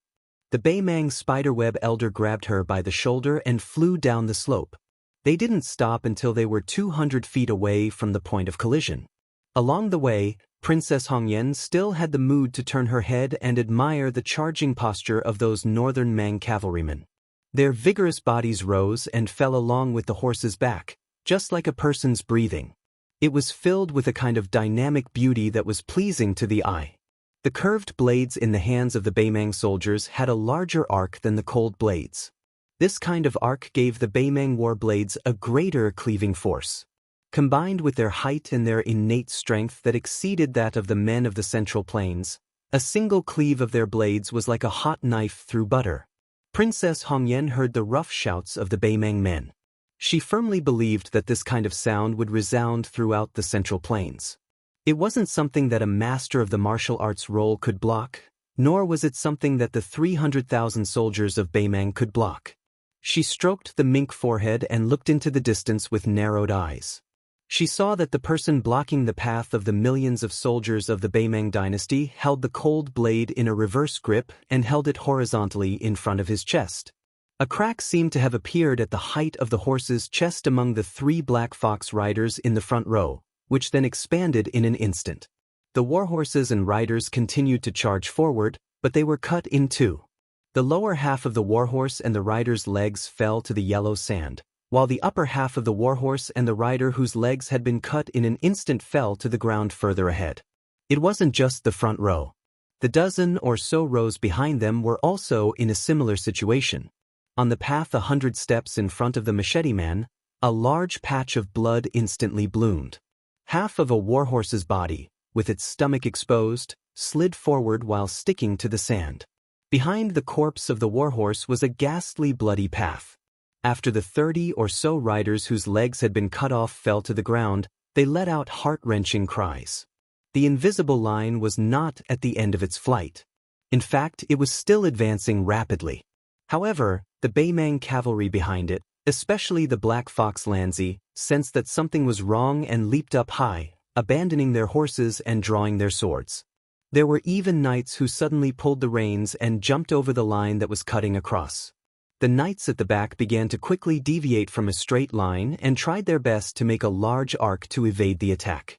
The Baimang spiderweb elder grabbed her by the shoulder and flew down the slope. They didn't stop until they were 200 feet away from the point of collision. Along the way, Princess Hongyan still had the mood to turn her head and admire the charging posture of those northern Mang cavalrymen. Their vigorous bodies rose and fell along with the horse's back, just like a person's breathing. It was filled with a kind of dynamic beauty that was pleasing to the eye. The curved blades in the hands of the Baimang soldiers had a larger arc than the cold blades. This kind of arc gave the Baimang war blades a greater cleaving force. Combined with their height and their innate strength that exceeded that of the men of the Central Plains, a single cleave of their blades was like a hot knife through butter. Princess Hongyan heard the rough shouts of the Baimang men. She firmly believed that this kind of sound would resound throughout the Central Plains. It wasn't something that a master of the martial arts role could block, nor was it something that the 300,000 soldiers of Baimang could block. She stroked the mink forehead and looked into the distance with narrowed eyes. She saw that the person blocking the path of the millions of soldiers of the Baimang dynasty held the cold blade in a reverse grip and held it horizontally in front of his chest. A crack seemed to have appeared at the height of the horse's chest among the 3 Black Fox riders in the front row, which then expanded in an instant. The warhorses and riders continued to charge forward, but they were cut in two. The lower half of the warhorse and the rider's legs fell to the yellow sand, while the upper half of the warhorse and the rider whose legs had been cut in an instant fell to the ground further ahead. It wasn't just the front row. The dozen or so rows behind them were also in a similar situation. On the path 100 steps in front of the machete man, a large patch of blood instantly bloomed. Half of a warhorse's body, with its stomach exposed, slid forward while sticking to the sand. Behind the corpse of the warhorse was a ghastly bloody path. After the 30 or so riders whose legs had been cut off fell to the ground, they let out heart-wrenching cries. The invisible line was not at the end of its flight. In fact, it was still advancing rapidly. However, the Baimang cavalry behind it, especially the Black Fox Lanzi, sensed that something was wrong and leaped up high, abandoning their horses and drawing their swords. There were even knights who suddenly pulled the reins and jumped over the line that was cutting across. The knights at the back began to quickly deviate from a straight line and tried their best to make a large arc to evade the attack.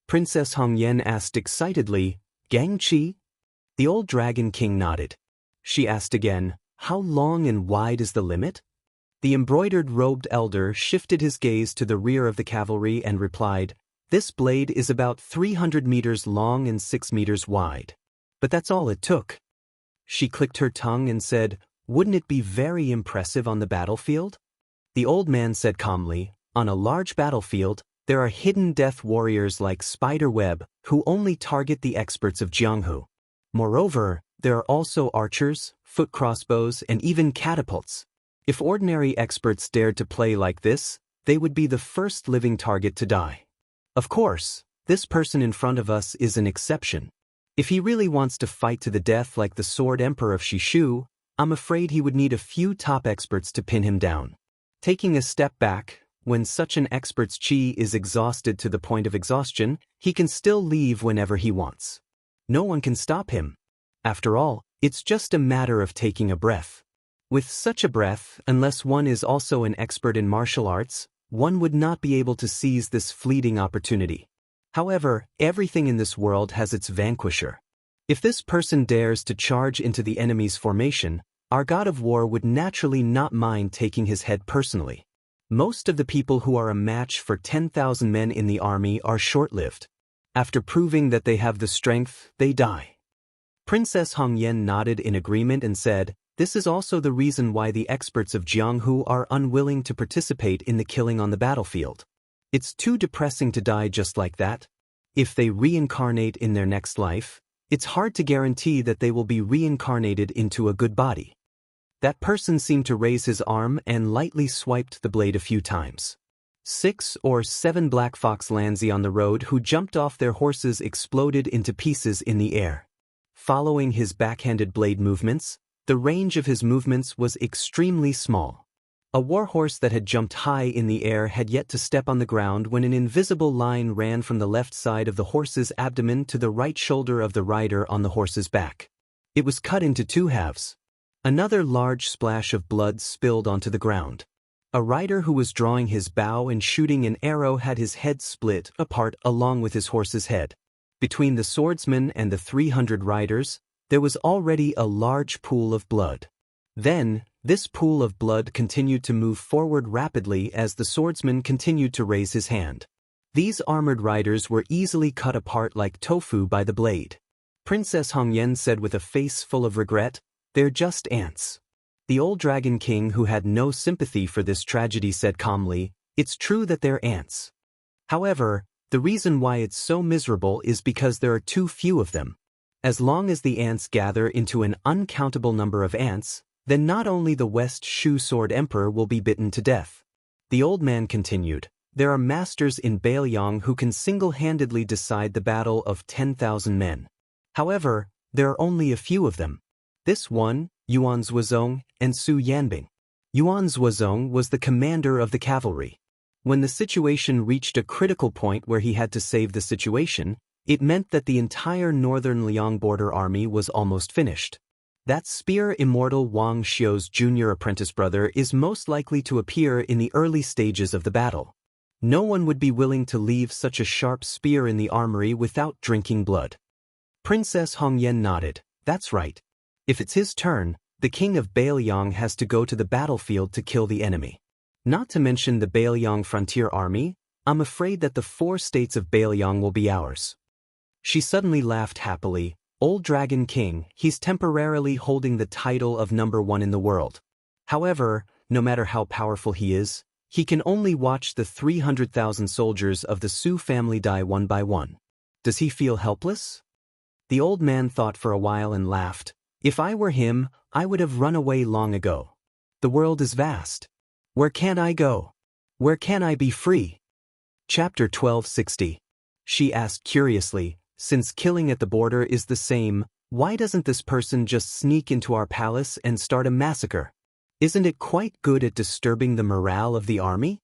Princess Hongyan asked excitedly, "Gangqi?" The old Dragon King nodded. She asked again, "How long and wide is the limit?" The embroidered-robed elder shifted his gaze to the rear of the cavalry and replied, "This blade is about 300 meters long and 6 meters wide. But that's all it took." She clicked her tongue and said, "Wouldn't it be very impressive on the battlefield?" The old man said calmly, "On a large battlefield, there are hidden death warriors like Spiderweb who only target the experts of Jianghu. Moreover, there are also archers, foot crossbows, and even catapults. If ordinary experts dared to play like this, they would be the first living target to die. Of course, this person in front of us is an exception. If he really wants to fight to the death like the Sword Emperor of Shishu, I'm afraid he would need a few top experts to pin him down. Taking a step back, when such an expert's chi is exhausted to the point of exhaustion, he can still leave whenever he wants. No one can stop him. After all, it's just a matter of taking a breath. With such a breath, unless one is also an expert in martial arts, one would not be able to seize this fleeting opportunity. However, everything in this world has its vanquisher. If this person dares to charge into the enemy's formation, our god of war would naturally not mind taking his head personally. Most of the people who are a match for 10,000 men in the army are short-lived. After proving that they have the strength, they die." Princess Hongyan nodded in agreement and said, "This is also the reason why the experts of Jianghu are unwilling to participate in the killing on the battlefield. It's too depressing to die just like that. If they reincarnate in their next life, it's hard to guarantee that they will be reincarnated into a good body." That person seemed to raise his arm and lightly swiped the blade a few times. 6 or 7 Black Fox Lanzi on the road who jumped off their horses exploded into pieces in the air. Following his backhanded blade movements, the range of his movements was extremely small. A warhorse that had jumped high in the air had yet to step on the ground when an invisible line ran from the left side of the horse's abdomen to the right shoulder of the rider on the horse's back. It was cut into 2 halves. Another large splash of blood spilled onto the ground. A rider who was drawing his bow and shooting an arrow had his head split apart along with his horse's head. Between the swordsmen and the 300 riders, there was already a large pool of blood. Then, this pool of blood continued to move forward rapidly as the swordsman continued to raise his hand. These armored riders were easily cut apart like tofu by the blade. Princess Hongyan said with a face full of regret, "They're just ants." The old Dragon King, who had no sympathy for this tragedy, said calmly, "It's true that they're ants. However, the reason why it's so miserable is because there are too few of them. As long as the ants gather into an uncountable number of ants, then not only the West Shu Sword Emperor will be bitten to death." The old man continued, "There are masters in Bailiang who can single-handedly decide the battle of 10,000 men. However, there are only a few of them. This one, Yuan Zuozong, and Su Yanbing. Yuan Zuozong was the commander of the cavalry. When the situation reached a critical point where he had to save the situation, it meant that the entire northern Liang border army was almost finished. That spear immortal Wang Xiu's junior apprentice brother is most likely to appear in the early stages of the battle. No one would be willing to leave such a sharp spear in the armory without drinking blood." Princess Hongyan nodded. "That's right. If it's his turn, the king of Bailiang has to go to the battlefield to kill the enemy. Not to mention the Bailiang frontier army, I'm afraid that the 4 states of Bailiang will be ours." She suddenly laughed happily. Old Dragon King, he's temporarily holding the title of #1 in the world. However, no matter how powerful he is, he can only watch the 300,000 soldiers of the Su family die one by one. Does he feel helpless? The old man thought for a while and laughed. If I were him, I would have run away long ago. The world is vast. Where can I go? Where can I be free? Chapter 1260. She asked curiously, since killing at the border is the same, why doesn't this person just sneak into our palace and start a massacre? Isn't it quite good at disturbing the morale of the army?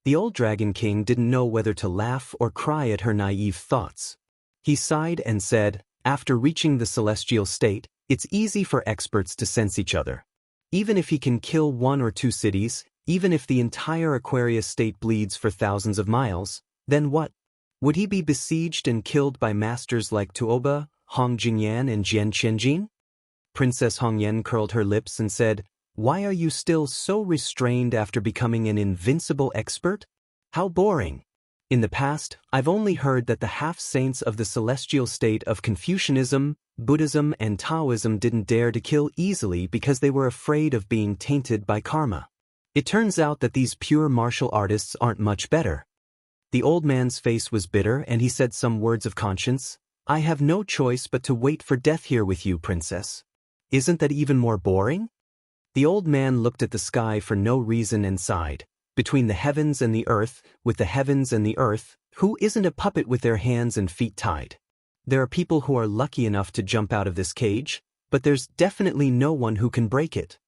The old Dragon King didn't know whether to laugh or cry at her naive thoughts. He sighed and said, after reaching the celestial state, it's easy for experts to sense each other. Even if he can kill 1 or 2 cities, even if the entire Aquarius state bleeds for thousands of miles, then what? Would he be besieged and killed by masters like Tuoba, Hong Jingyan and Jian Qianjin? Princess Hongyan curled her lips and said, why are you still so restrained after becoming an invincible expert? How boring. In the past, I've only heard that the half-saints of the celestial state of Confucianism, Buddhism and Taoism didn't dare to kill easily because they were afraid of being tainted by karma. It turns out that these pure martial artists aren't much better. The old man's face was bitter and he said some words of conscience. I have no choice but to wait for death here with you, princess. Isn't that even more boring? The old man looked at the sky for no reason and sighed. Between the heavens and the earth, with the heavens and the earth, who isn't a puppet with their hands and feet tied? There are people who are lucky enough to jump out of this cage, but there's definitely no one who can break it.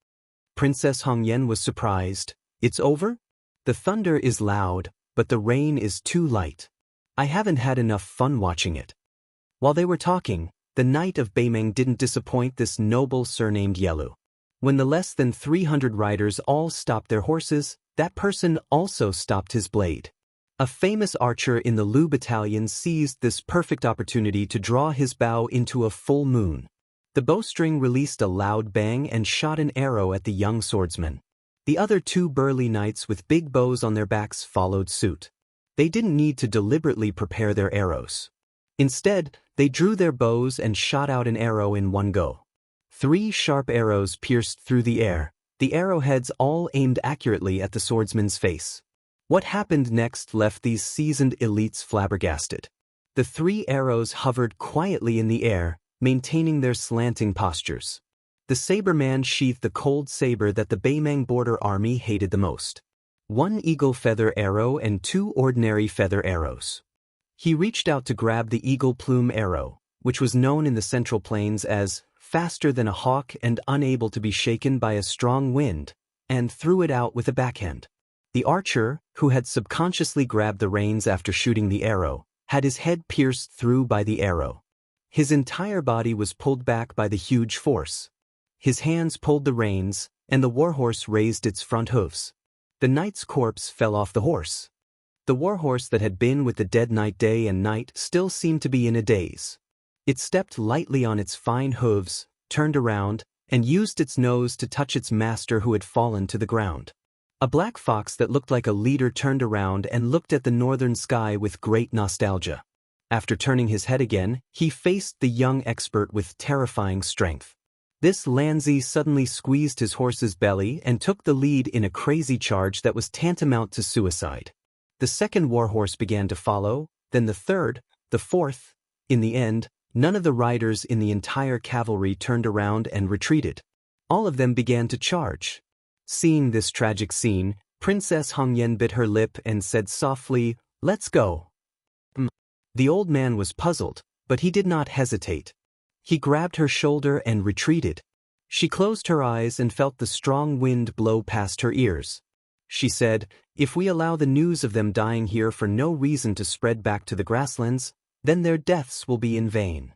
Princess Hongyan was surprised. It's over? The thunder is loud, but the rain is too light. I haven't had enough fun watching it. While they were talking, the knight of Beimeng didn't disappoint this noble surnamed Yelu. When the less than 300 riders all stopped their horses, that person also stopped his blade. A famous archer in the Lu battalion seized this perfect opportunity to draw his bow into a full moon. The bowstring released a loud bang and shot an arrow at the young swordsman. The other 2 burly knights with big bows on their backs followed suit. They didn't need to deliberately prepare their arrows. Instead, they drew their bows and shot out an arrow in one go. 3 sharp arrows pierced through the air, the arrowheads all aimed accurately at the swordsman's face. What happened next left these seasoned elites flabbergasted. The 3 arrows hovered quietly in the air, maintaining their slanting postures. The saberman sheathed the cold saber that the Beimeng border army hated the most. 1 eagle feather arrow and 2 ordinary feather arrows. He reached out to grab the eagle plume arrow, which was known in the Central Plains as faster than a hawk and unable to be shaken by a strong wind, and threw it out with a backhand. The archer, who had subconsciously grabbed the reins after shooting the arrow, had his head pierced through by the arrow. His entire body was pulled back by the huge force. His hands pulled the reins, and the warhorse raised its front hooves. The knight's corpse fell off the horse. The warhorse that had been with the dead knight day and night still seemed to be in a daze. It stepped lightly on its fine hooves, turned around, and used its nose to touch its master who had fallen to the ground. A black fox that looked like a leader turned around and looked at the northern sky with great nostalgia. After turning his head again, he faced the young expert with terrifying strength. This Lanzi suddenly squeezed his horse's belly and took the lead in a crazy charge that was tantamount to suicide. The second warhorse began to follow, then the third, the fourth. In the end, none of the riders in the entire cavalry turned around and retreated. All of them began to charge. Seeing this tragic scene, Princess Hongyan bit her lip and said softly, "Let's go." The old man was puzzled, but he did not hesitate. He grabbed her shoulder and retreated. She closed her eyes and felt the strong wind blow past her ears. She said, "If we allow the news of them dying here for no reason to spread back to the grasslands, then their deaths will be in vain."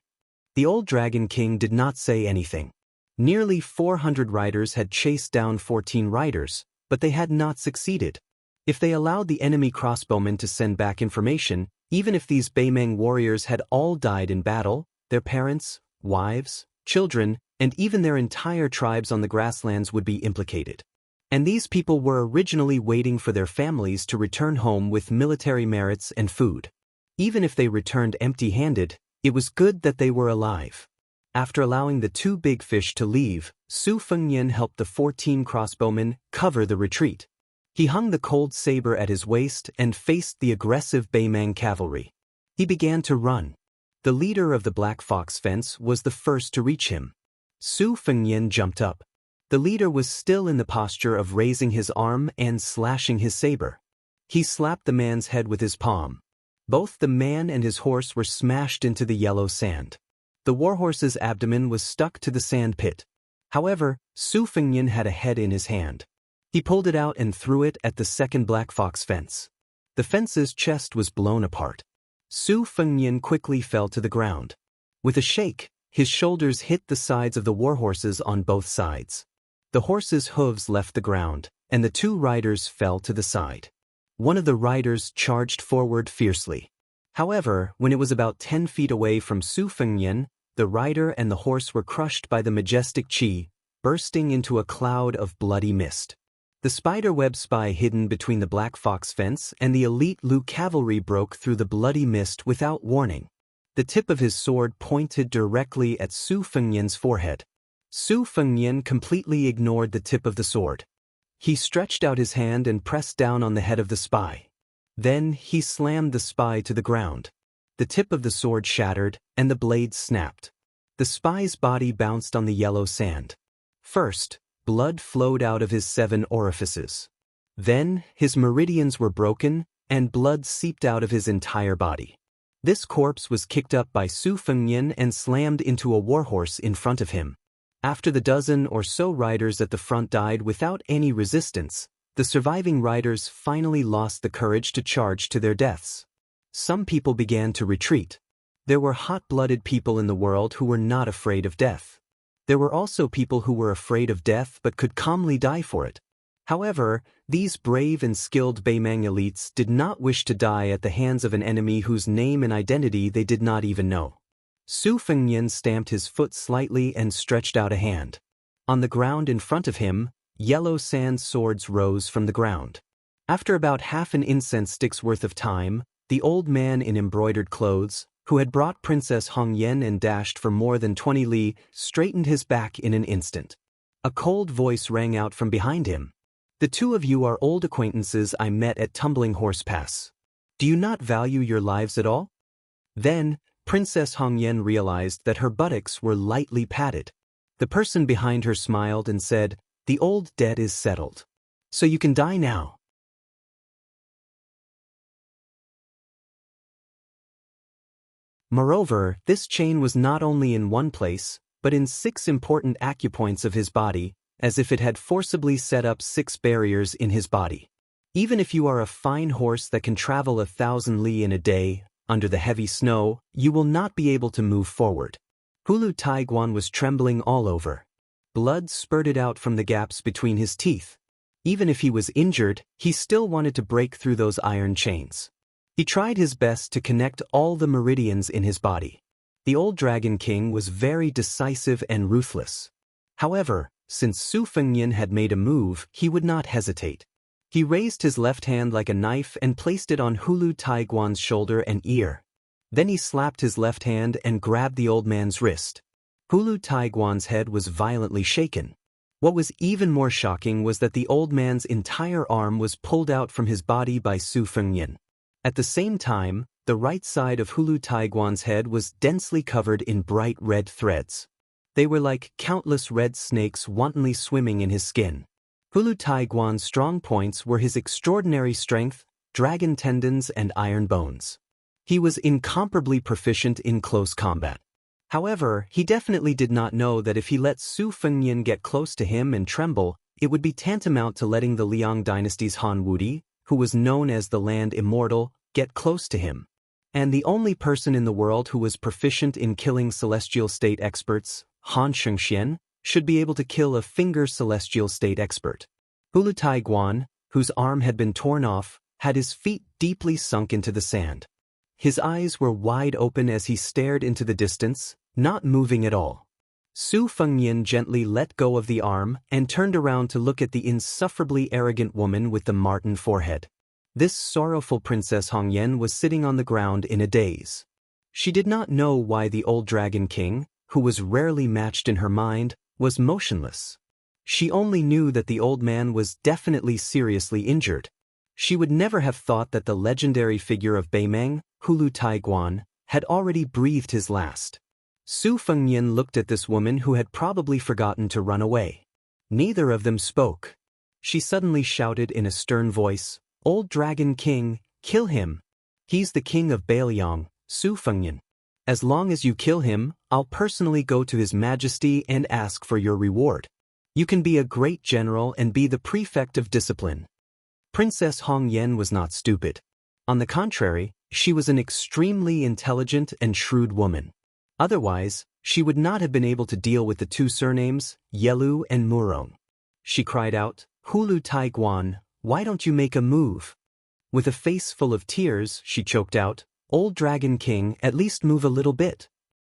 The old Dragon King did not say anything. Nearly 400 riders had chased down 14 riders, but they had not succeeded. If they allowed the enemy crossbowmen to send back information, even if these Beimeng warriors had all died in battle, their parents, wives, children, and even their entire tribes on the grasslands would be implicated. And these people were originally waiting for their families to return home with military merits and food. Even if they returned empty-handed, it was good that they were alive. After allowing the 2 big fish to leave, Su Fengnian helped the 14 crossbowmen cover the retreat. He hung the cold saber at his waist and faced the aggressive Beimang cavalry. He began to run. The leader of the Black Fox fence was the first to reach him. Su Fengnian jumped up. The leader was still in the posture of raising his arm and slashing his saber. He slapped the man's head with his palm. Both the man and his horse were smashed into the yellow sand. The warhorse's abdomen was stuck to the sand pit. However, Su Fengnian had a head in his hand. He pulled it out and threw it at the second Black Fox fence. The fence's chest was blown apart. Su Fengnian quickly fell to the ground. With a shake, his shoulders hit the sides of the warhorses on both sides. The horse's hooves left the ground, and the 2 riders fell to the side. One of the riders charged forward fiercely. However, when it was about 10 feet away from Su Fengnian, the rider and the horse were crushed by the majestic qi, bursting into a cloud of bloody mist. The spiderweb spy hidden between the Black Fox fence and the elite Lu cavalry broke through the bloody mist without warning. The tip of his sword pointed directly at Su Fengnian's forehead. Su Fengnian completely ignored the tip of the sword. He stretched out his hand and pressed down on the head of the spy. Then he slammed the spy to the ground. The tip of the sword shattered, and the blade snapped. The spy's body bounced on the yellow sand. First, blood flowed out of his 7 orifices. Then, his meridians were broken, and blood seeped out of his entire body. This corpse was kicked up by Su Fengnian and slammed into a warhorse in front of him. After the dozen or so riders at the front died without any resistance, the surviving riders finally lost the courage to charge to their deaths. Some people began to retreat. There were hot-blooded people in the world who were not afraid of death. There were also people who were afraid of death but could calmly die for it. However, these brave and skilled Beimang elites did not wish to die at the hands of an enemy whose name and identity they did not even know. Su Fengnian stamped his foot slightly and stretched out a hand. On the ground in front of him, yellow sand swords rose from the ground. After about half an incense stick's worth of time, the old man in embroidered clothes, who had brought Princess Hongyan and dashed for more than 20 li, straightened his back in an instant. A cold voice rang out from behind him. "The 2 of you are old acquaintances I met at Tumbling Horse Pass. Do you not value your lives at all?" Then, Princess Hongyan realized that her buttocks were lightly padded. The person behind her smiled and said, "The old debt is settled. So you can die now." Moreover, this chain was not only in one place, but in 6 important acupoints of his body, as if it had forcibly set up 6 barriers in his body. Even if you are a fine horse that can travel 1,000 li in a day, under the heavy snow, you will not be able to move forward. Hulu Taiguan was trembling all over. Blood spurted out from the gaps between his teeth. Even if he was injured, he still wanted to break through those iron chains. He tried his best to connect all the meridians in his body. The old Dragon King was very decisive and ruthless. However, since Su Fengnian had made a move, he would not hesitate. He raised his left hand like a knife and placed it on Hulu Taiguan's shoulder and ear. Then he slapped his left hand and grabbed the old man's wrist. Hulu Taiguan's head was violently shaken. What was even more shocking was that the old man's entire arm was pulled out from his body by Su Fengnian. At the same time, the right side of Hulu Taiguan's head was densely covered in bright red threads. They were like countless red snakes wantonly swimming in his skin. Hulu Taiguan's strong points were his extraordinary strength, dragon tendons, and iron bones. He was incomparably proficient in close combat. However, he definitely did not know that if he let Su Fengnian get close to him and tremble, it would be tantamount to letting the Liang dynasty's Han Wudi, who was known as the Land Immortal, get close to him. And the only person in the world who was proficient in killing celestial state experts, Han Xianxia, should be able to kill a finger celestial state expert. Hulu Taiguan, whose arm had been torn off, had his feet deeply sunk into the sand. His eyes were wide open as he stared into the distance, not moving at all. Su Fengnian gently let go of the arm and turned around to look at the insufferably arrogant woman with the marten forehead. This sorrowful Princess Hongyan was sitting on the ground in a daze. She did not know why the old Dragon King, who was rarely matched in her mind, was motionless. She only knew that the old man was definitely seriously injured. She would never have thought that the legendary figure of Beimeng, Hulu Taiguan, had already breathed his last. Su Fengnian looked at this woman who had probably forgotten to run away. Neither of them spoke. She suddenly shouted in a stern voice, "Old Dragon King, kill him! He's the king of Bailiang, Su Fengnian. As long as you kill him, I'll personally go to His Majesty and ask for your reward. You can be a great general and be the prefect of discipline." Princess Hongyan was not stupid. On the contrary, she was an extremely intelligent and shrewd woman. Otherwise, she would not have been able to deal with the two surnames, Yelu and Murong. She cried out, "Hulu Taiguan, why don't you make a move?" With a face full of tears, she choked out, "Old Dragon King, at least move a little bit."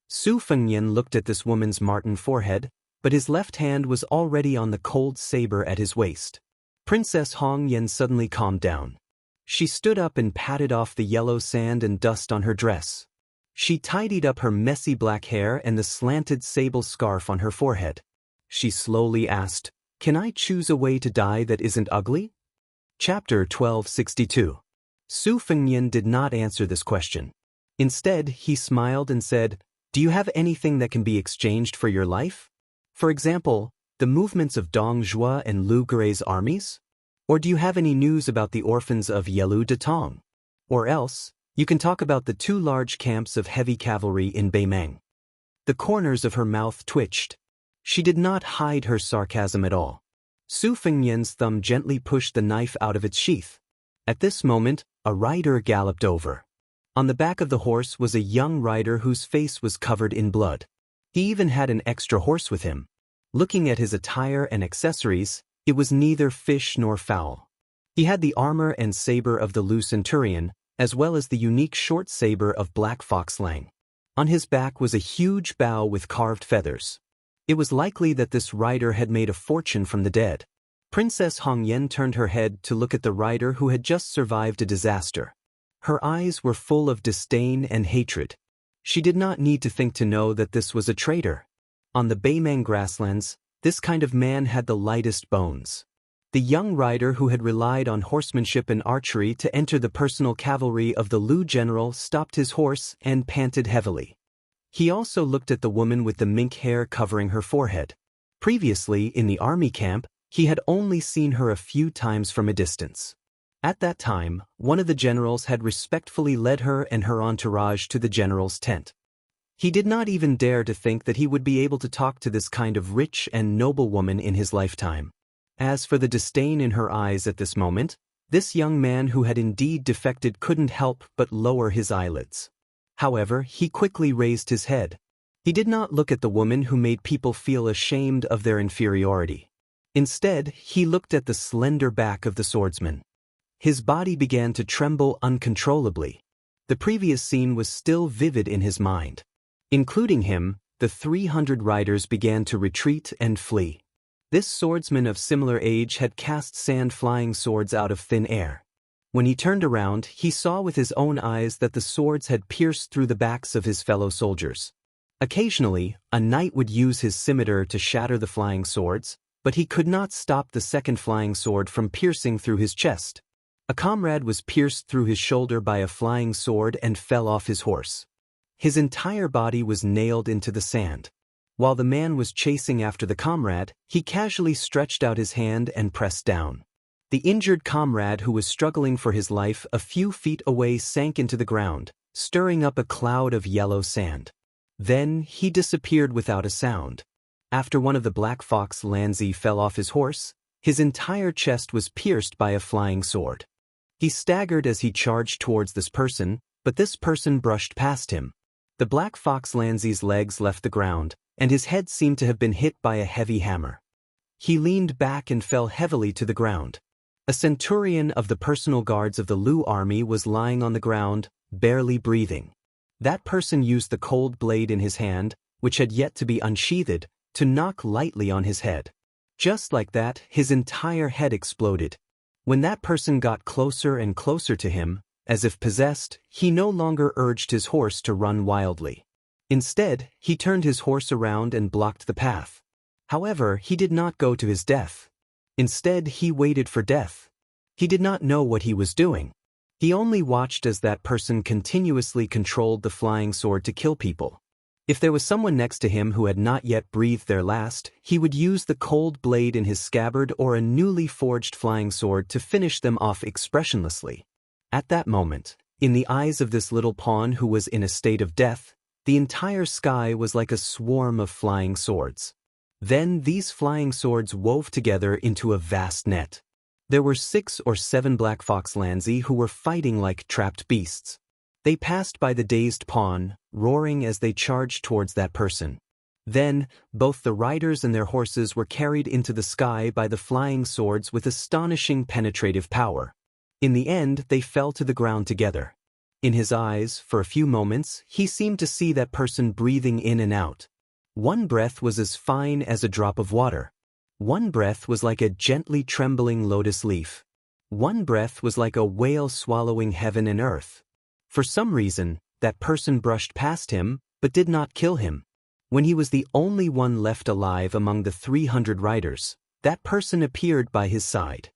Su Fengnian looked at this woman's marten forehead, but his left hand was already on the cold saber at his waist. Princess Hongyan suddenly calmed down. She stood up and patted off the yellow sand and dust on her dress. She tidied up her messy black hair and the slanted sable scarf on her forehead. She slowly asked, "Can I choose a way to die that isn't ugly?" Chapter 1262. Su Fengnian did not answer this question. Instead, he smiled and said, "Do you have anything that can be exchanged for your life? For example, the movements of Dong Zhuo and Lu Gui's armies? Or do you have any news about the orphans of Yelu de Tong? Or else, you can talk about the two large camps of heavy cavalry in Beimeng." The corners of her mouth twitched. She did not hide her sarcasm at all. Su Fengnian's thumb gently pushed the knife out of its sheath. At this moment, a rider galloped over. On the back of the horse was a young rider whose face was covered in blood. He even had an extra horse with him. Looking at his attire and accessories, it was neither fish nor fowl. He had the armor and saber of the Lu Centurion, as well as the unique short saber of Black Fox Lang. On his back was a huge bow with carved feathers. It was likely that this rider had made a fortune from the dead. Princess Hongyan turned her head to look at the rider who had just survived a disaster. Her eyes were full of disdain and hatred. She did not need to think to know that this was a traitor. On the Beimeng grasslands, this kind of man had the lightest bones. The young rider who had relied on horsemanship and archery to enter the personal cavalry of the Lu general stopped his horse and panted heavily. He also looked at the woman with the mink hair covering her forehead. Previously, in the army camp, he had only seen her a few times from a distance. At that time, one of the generals had respectfully led her and her entourage to the general's tent. He did not even dare to think that he would be able to talk to this kind of rich and noble woman in his lifetime. As for the disdain in her eyes at this moment, this young man who had indeed defected couldn't help but lower his eyelids. However, he quickly raised his head. He did not look at the woman who made people feel ashamed of their inferiority. Instead, he looked at the slender back of the swordsman. His body began to tremble uncontrollably. The previous scene was still vivid in his mind. Including him, the 300 riders began to retreat and flee. This swordsman of similar age had cast sand-flying swords out of thin air. When he turned around, he saw with his own eyes that the swords had pierced through the backs of his fellow soldiers. Occasionally, a knight would use his scimitar to shatter the flying swords, but he could not stop the second flying sword from piercing through his chest. A comrade was pierced through his shoulder by a flying sword and fell off his horse. His entire body was nailed into the sand. While the man was chasing after the comrade, he casually stretched out his hand and pressed down. The injured comrade who was struggling for his life a few feet away sank into the ground, stirring up a cloud of yellow sand. Then he disappeared without a sound. After one of the Black Fox Lanzi fell off his horse, his entire chest was pierced by a flying sword. He staggered as he charged towards this person, but this person brushed past him. The Black Fox Lanzi's legs left the ground, and his head seemed to have been hit by a heavy hammer. He leaned back and fell heavily to the ground. A centurion of the personal guards of the Lu army was lying on the ground, barely breathing. That person used the cold blade in his hand, which had yet to be unsheathed, to knock lightly on his head. Just like that, his entire head exploded. When that person got closer and closer to him, as if possessed, he no longer urged his horse to run wildly. Instead, he turned his horse around and blocked the path. However, he did not go to his death. Instead, he waited for death. He did not know what he was doing. He only watched as that person continuously controlled the flying sword to kill people. If there was someone next to him who had not yet breathed their last, he would use the cold blade in his scabbard or a newly forged flying sword to finish them off expressionlessly. At that moment, in the eyes of this little pawn who was in a state of death, the entire sky was like a swarm of flying swords. Then these flying swords wove together into a vast net. There were 6 or 7 black fox lanzi who were fighting like trapped beasts. They passed by the dazed pawn, roaring as they charged towards that person. Then, both the riders and their horses were carried into the sky by the flying swords with astonishing penetrative power. In the end, they fell to the ground together. In his eyes, for a few moments, he seemed to see that person breathing in and out. One breath was as fine as a drop of water. One breath was like a gently trembling lotus leaf. One breath was like a whale swallowing heaven and earth. For some reason, that person brushed past him, but did not kill him. When he was the only one left alive among the 300 riders, that person appeared by his side.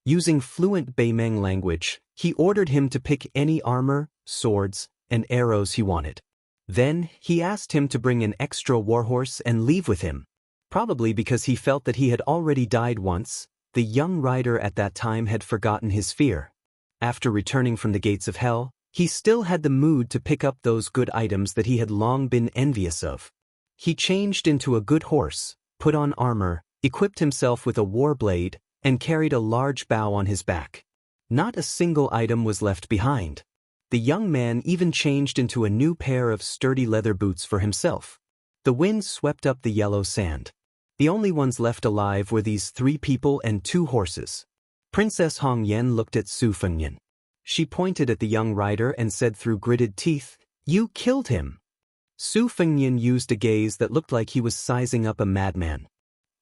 Using fluent Beimeng language, he ordered him to pick any armor, swords, and arrows he wanted. Then, he asked him to bring an extra warhorse and leave with him. Probably because he felt that he had already died once, the young rider at that time had forgotten his fear. After returning from the gates of hell, he still had the mood to pick up those good items that he had long been envious of. He changed into a good horse, put on armor, equipped himself with a war blade, and carried a large bow on his back. Not a single item was left behind. The young man even changed into a new pair of sturdy leather boots for himself. The wind swept up the yellow sand. The only ones left alive were these 3 people and 2 horses. Princess Hong Yen looked at Su Fengnian. She pointed at the young rider and said through gritted teeth, "You killed him." Su Fengnian used a gaze that looked like he was sizing up a madman.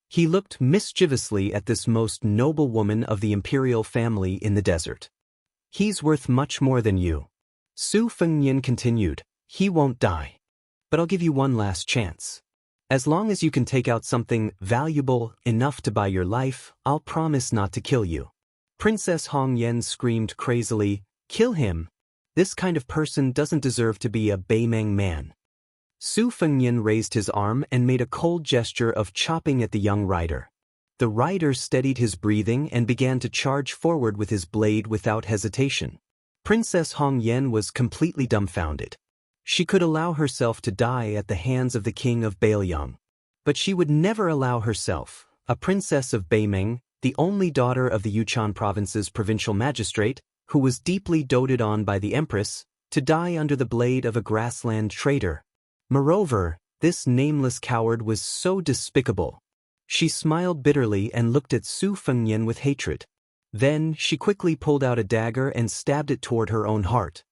He looked mischievously at this most noble woman of the imperial family in the desert. "He's worth much more than you." Su Fengnian continued, "He won't die. But I'll give you one last chance. As long as you can take out something valuable enough to buy your life, I'll promise not to kill you." Princess Hong Yen screamed crazily, "Kill him! This kind of person doesn't deserve to be a Beimeng man." Su Fengnian raised his arm and made a cold gesture of chopping at the young rider. The rider steadied his breathing and began to charge forward with his blade without hesitation. Princess Hong Yen was completely dumbfounded. She could allow herself to die at the hands of the king of Bailiang. But she would never allow herself, a princess of Beimeng, the only daughter of the Yushan province's provincial magistrate, who was deeply doted on by the empress, to die under the blade of a grassland trader. Moreover, this nameless coward was so despicable. She smiled bitterly and looked at Su Fengnian with hatred. Then, she quickly pulled out a dagger and stabbed it toward her own heart.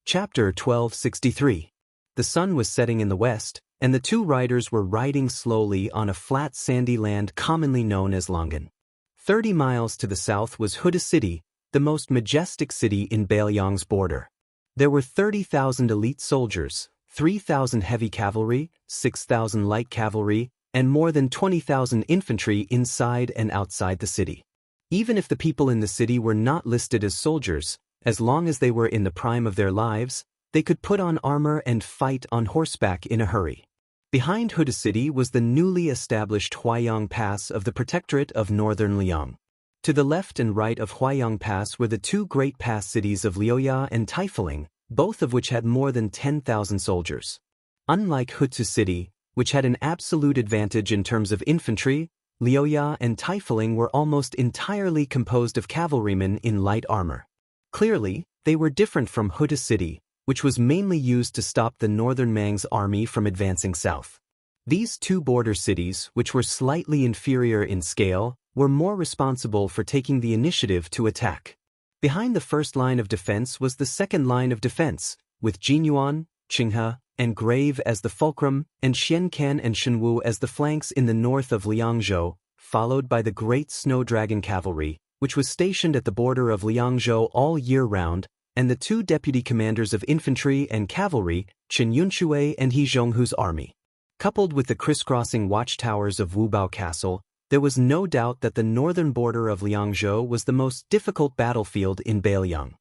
Chapter 1263. The sun was setting in the west, and the 2 riders were riding slowly on a flat sandy land commonly known as Longan. 30 miles to the south was Huda City, the most majestic city in Bailiang's border. There were 30,000 elite soldiers, 3,000 heavy cavalry, 6,000 light cavalry, and more than 20,000 infantry inside and outside the city. Even if the people in the city were not listed as soldiers, as long as they were in the prime of their lives, they could put on armor and fight on horseback in a hurry. Behind Huda City was the newly established Huaiyang Pass of the Protectorate of Northern Liang. To the left and right of Huaiyang Pass were the 2 great pass cities of Liuya and Taifeling, both of which had more than 10,000 soldiers. Unlike Huda City, which had an absolute advantage in terms of infantry, Liuya and Taifeling were almost entirely composed of cavalrymen in light armor. Clearly, they were different from Huda City, which was mainly used to stop the northern Mang's army from advancing south. These 2 border cities, which were slightly inferior in scale, were more responsible for taking the initiative to attack. Behind the first line of defense was the second line of defense, with Jinyuan, Qinghe, and Grave as the fulcrum, and Xiankan and Shenwu as the flanks in the north of Liangzhou, followed by the Great Snow Dragon Cavalry, which was stationed at the border of Liangzhou all year round, and the two deputy commanders of infantry and cavalry, Chen Yunshui and He Zhonghu's army. Coupled with the crisscrossing watchtowers of Wubao Castle, there was no doubt that the northern border of Liangzhou was the most difficult battlefield in Beiliang.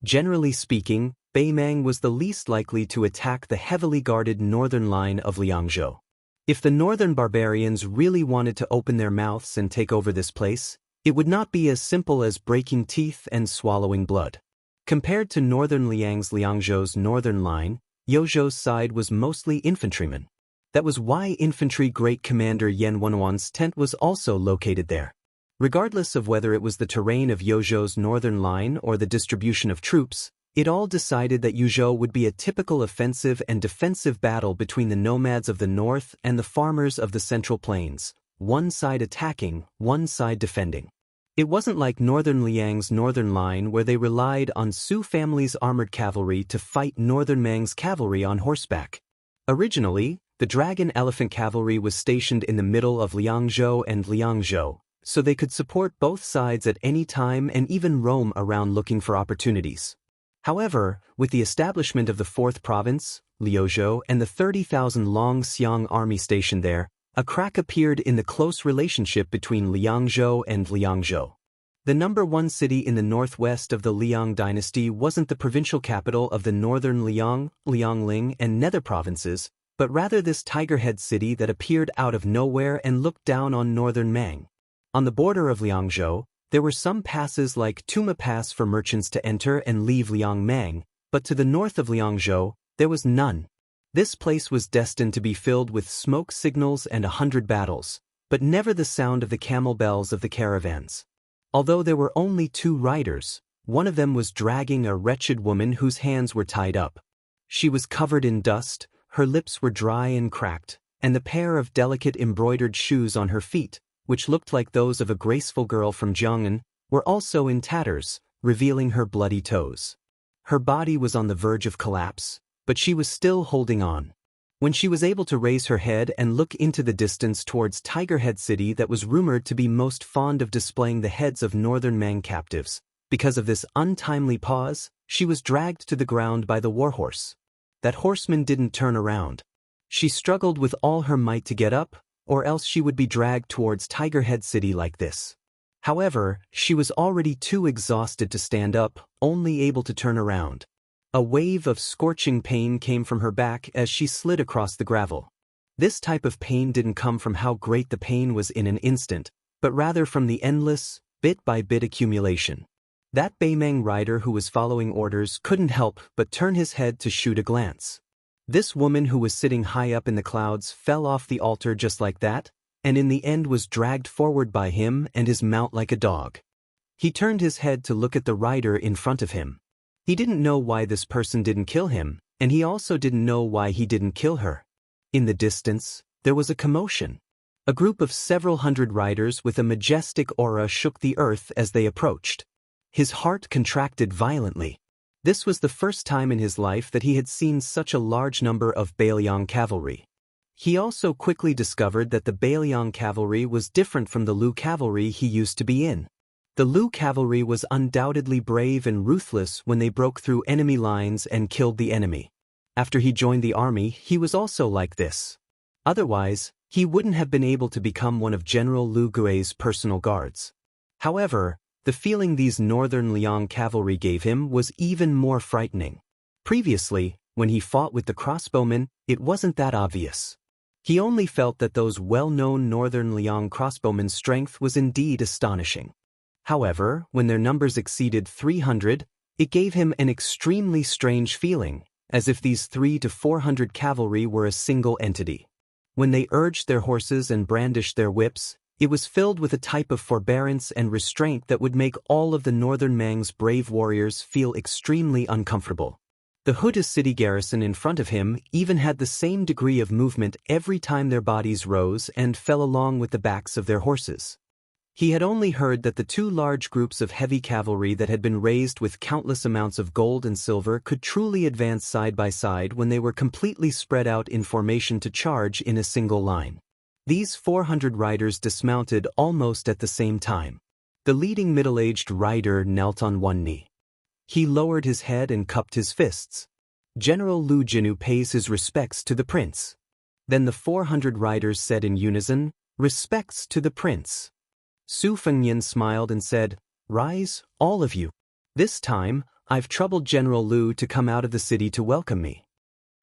Generally speaking, Beimang was the least likely to attack the heavily guarded northern line of Liangzhou. If the northern barbarians really wanted to open their mouths and take over this place, it would not be as simple as breaking teeth and swallowing blood. Compared to northern Liangzhou's northern line, Youzhou's side was mostly infantrymen. That was why infantry great commander Yan Wenwan's tent was also located there. Regardless of whether it was the terrain of Youzhou's northern line or the distribution of troops, it all decided that Youzhou would be a typical offensive and defensive battle between the nomads of the north and the farmers of the Central Plains, one side attacking, one side defending. It wasn't like northern Liang's northern line where they relied on Su family's armored cavalry to fight northern Mang's cavalry on horseback. Originally, the dragon elephant cavalry was stationed in the middle of Liangzhou and Liangzhou, so they could support both sides at any time and even roam around looking for opportunities. However, with the establishment of the 4th province, Liuzhou, and the 30,000-long Xiang army stationed there, a crack appeared in the close relationship between Liangzhou and Liangzhou. The number one city in the northwest of the Liang dynasty wasn't the provincial capital of the northern Liang, Liangling, and Nether provinces, but rather this tiger-head city that appeared out of nowhere and looked down on northern Mang. On the border of Liangzhou, there were some passes like Tuma Pass for merchants to enter and leave Liangmang, but to the north of Liangzhou, there was none. This place was destined to be filled with smoke signals and 100 battles, but never the sound of the camel bells of the caravans. Although there were only 2 riders, one of them was dragging a wretched woman whose hands were tied up. She was covered in dust, her lips were dry and cracked, and the pair of delicate embroidered shoes on her feet, which looked like those of a graceful girl from Jiang'an, were also in tatters, revealing her bloody toes. Her body was on the verge of collapse, but she was still holding on. When she was able to raise her head and look into the distance towards Tigerhead City that was rumored to be most fond of displaying the heads of northern Mang captives, because of this untimely pause, she was dragged to the ground by the warhorse. That horseman didn't turn around. She struggled with all her might to get up, or else she would be dragged towards Tigerhead City like this. However, she was already too exhausted to stand up, only able to turn around. A wave of scorching pain came from her back as she slid across the gravel. This type of pain didn't come from how great the pain was in an instant, but rather from the endless, bit-by-bit accumulation. That Beimang rider who was following orders couldn't help but turn his head to shoot a glance. This woman who was sitting high up in the clouds fell off the altar just like that, and in the end was dragged forward by him and his mount like a dog. He turned his head to look at the rider in front of him. He didn't know why this person didn't kill him, and he also didn't know why he didn't kill her. In the distance, there was a commotion. A group of several hundred riders with a majestic aura shook the earth as they approached. His heart contracted violently. This was the first time in his life that he had seen such a large number of Beiliang cavalry. He also quickly discovered that the Beiliang cavalry was different from the Lu cavalry he used to be in. The Lu cavalry was undoubtedly brave and ruthless when they broke through enemy lines and killed the enemy. After he joined the army, he was also like this. Otherwise, he wouldn't have been able to become one of General Lu Gui's personal guards. However, the feeling these northern Liang cavalry gave him was even more frightening. Previously, when he fought with the crossbowmen, it wasn't that obvious. He only felt that those well-known northern Liang crossbowmen's strength was indeed astonishing. However, when their numbers exceeded 300, it gave him an extremely strange feeling, as if these 300 to 400 cavalry were a single entity. When they urged their horses and brandished their whips, it was filled with a type of forbearance and restraint that would make all of the northern Mang's brave warriors feel extremely uncomfortable. The Huda city garrison in front of him even had the same degree of movement every time their bodies rose and fell along with the backs of their horses. He had only heard that the 2 large groups of heavy cavalry that had been raised with countless amounts of gold and silver could truly advance side by side when they were completely spread out in formation to charge in a single line. These 400 riders dismounted almost at the same time. The leading middle-aged rider knelt on one knee. He lowered his head and cupped his fists. General Lu Jinu pays his respects to the prince. Then the 400 riders said in unison, "Respects to the prince." Su Fengnian smiled and said, "Rise, all of you. This time, I've troubled General Lu to come out of the city to welcome me."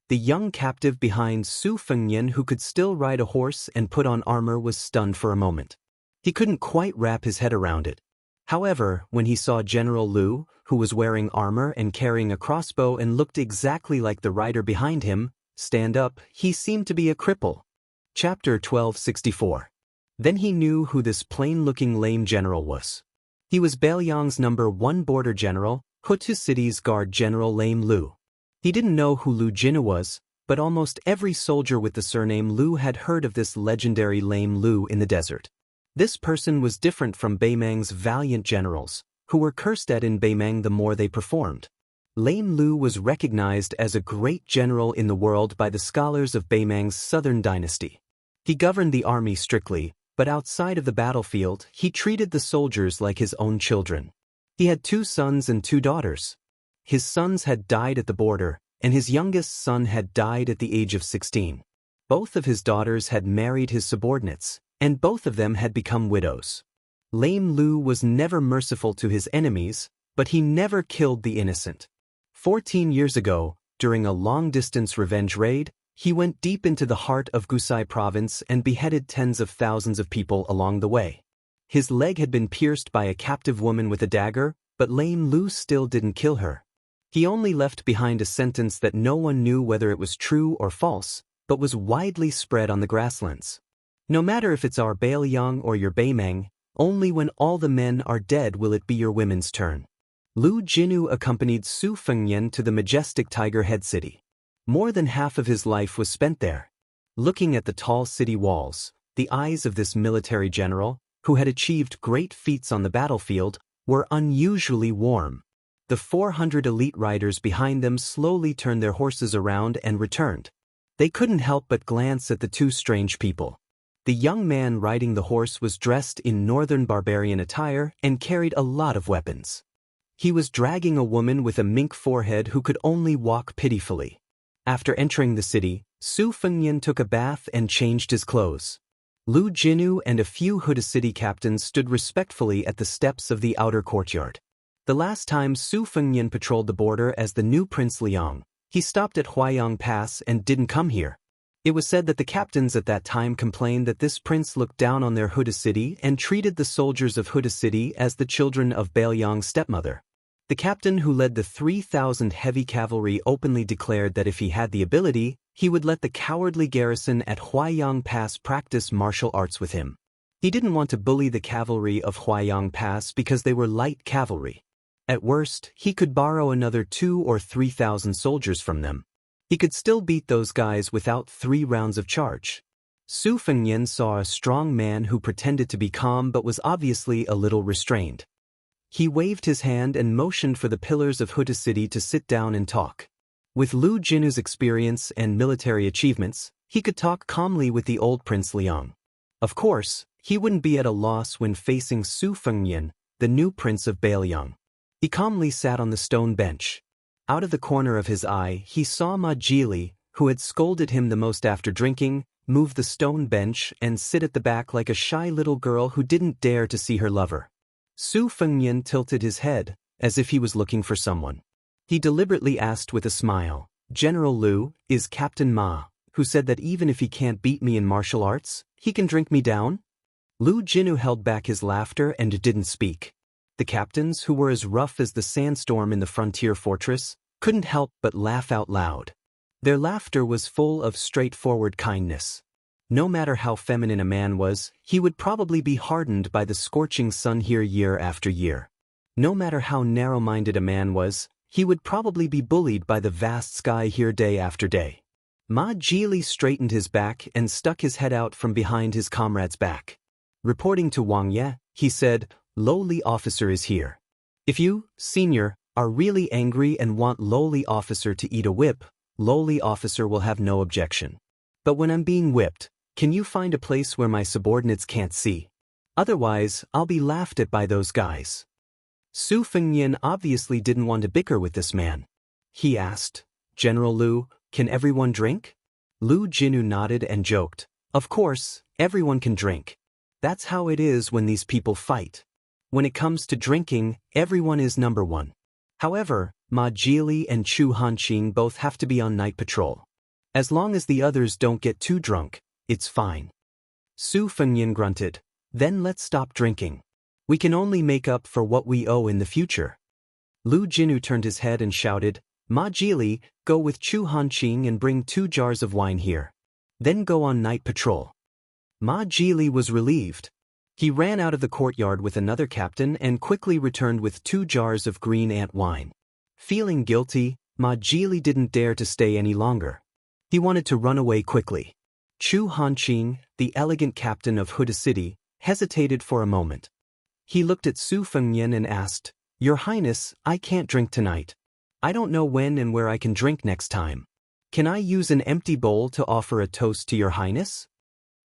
The young captive behind Su Fengnian, who could still ride a horse and put on armor, was stunned for a moment. He couldn't quite wrap his head around it. However, when he saw General Lu, who was wearing armor and carrying a crossbow and looked exactly like the rider behind him, stand up, he seemed to be a cripple. Chapter 1264. Then he knew who this plain-looking lame general was. He was Bailiang's #1 border general, Hutu City's guard general Lame Lu. He didn't know who Lu Jinu was, but almost every soldier with the surname Lu had heard of this legendary Lame Lu in the desert. This person was different from Beimang's valiant generals, who were cursed at in Beimang the more they performed. Lame Lu was recognized as a great general in the world by the scholars of Beimang's southern dynasty. He governed the army strictly, but outside of the battlefield, he treated the soldiers like his own children. He had 2 sons and 2 daughters. His sons had died at the border, and his youngest son had died at the age of 16. Both of his daughters had married his subordinates, and both of them had become widows. Lame Lu was never merciful to his enemies, but he never killed the innocent. 14 years ago, during a long-distance revenge raid, he went deep into the heart of Gusai province and beheaded tens of thousands of people along the way. His leg had been pierced by a captive woman with a dagger, but Lame Lu still didn't kill her. He only left behind a sentence that no one knew whether it was true or false, but was widely spread on the grasslands. No matter if it's our Bailiang or your Beimang, only when all the men are dead will it be your women's turn. Lu Jinu accompanied Su Fengnian to the majestic Tiger Head city. More than half of his life was spent there. Looking at the tall city walls, the eyes of this military general, who had achieved great feats on the battlefield, were unusually warm. The 400 elite riders behind them slowly turned their horses around and returned. They couldn't help but glance at the 2 strange people. The young man riding the horse was dressed in northern barbarian attire and carried a lot of weapons. He was dragging a woman with a mink forehead who could only walk pitifully. After entering the city, Su Fengnian took a bath and changed his clothes. Lu Jinu and a few Huda city captains stood respectfully at the steps of the outer courtyard. The last time Su Fengnian patrolled the border as the new Prince Liang, he stopped at Huayang Pass and didn't come here. It was said that the captains at that time complained that this prince looked down on their Huda city and treated the soldiers of Huda city as the children of Bailiang's stepmother. The captain who led the 3,000 heavy cavalry openly declared that if he had the ability, he would let the cowardly garrison at Huayang Pass practice martial arts with him. He didn't want to bully the cavalry of Huayang Pass because they were light cavalry. At worst, he could borrow another 2,000 or 3,000 soldiers from them. He could still beat those guys without 3 rounds of charge. Su Fengnian saw a strong man who pretended to be calm but was obviously a little restrained. He waved his hand and motioned for the pillars of Huda city to sit down and talk. With Lu Jinu's experience and military achievements, he could talk calmly with the old Prince Liang. Of course, he wouldn't be at a loss when facing Su Fengnian, the new Prince of Bailiang. He calmly sat on the stone bench. Out of the corner of his eye, he saw Ma Jili, who had scolded him the most after drinking, move the stone bench and sit at the back like a shy little girl who didn't dare to see her lover. Su Fengnian tilted his head, as if he was looking for someone. He deliberately asked with a smile, "General Lu, is Captain Ma, who said that even if he can't beat me in martial arts, he can drink me down?" Lu Jinu held back his laughter and didn't speak. The captains, who were as rough as the sandstorm in the frontier fortress, couldn't help but laugh out loud. Their laughter was full of straightforward kindness. No matter how feminine a man was, he would probably be hardened by the scorching sun here year after year. No matter how narrow-minded a man was, he would probably be bullied by the vast sky here day after day. Ma Jili straightened his back and stuck his head out from behind his comrade's back. Reporting to Wang Ye, he said, "Lowly officer is here. If you, senior, are really angry and want lowly officer to eat a whip, lowly officer will have no objection. But when I'm being whipped, can you find a place where my subordinates can't see? Otherwise, I'll be laughed at by those guys." Su Fengnian obviously didn't want to bicker with this man. He asked, General Lu, can everyone drink? Lu Jinu nodded and joked, of course, everyone can drink. That's how it is when these people fight. When it comes to drinking, everyone is number one. However, Ma Jili and Chu Hanqing both have to be on night patrol. As long as the others don't get too drunk, it's fine. Su Fengnian grunted, then let's stop drinking. We can only make up for what we owe in the future. Lu Jinu turned his head and shouted, Ma Jili, go with Chu Hanqing and bring 2 jars of wine here. Then go on night patrol. Ma Jili was relieved. He ran out of the courtyard with another captain and quickly returned with 2 jars of green ant wine. Feeling guilty, Ma Jili didn't dare to stay any longer. He wanted to run away quickly. Chu Hanqing, the elegant captain of Huda City, hesitated for a moment. He looked at Su Fengnian and asked, Your Highness, I can't drink tonight. I don't know when and where I can drink next time. Can I use an empty bowl to offer a toast to Your Highness?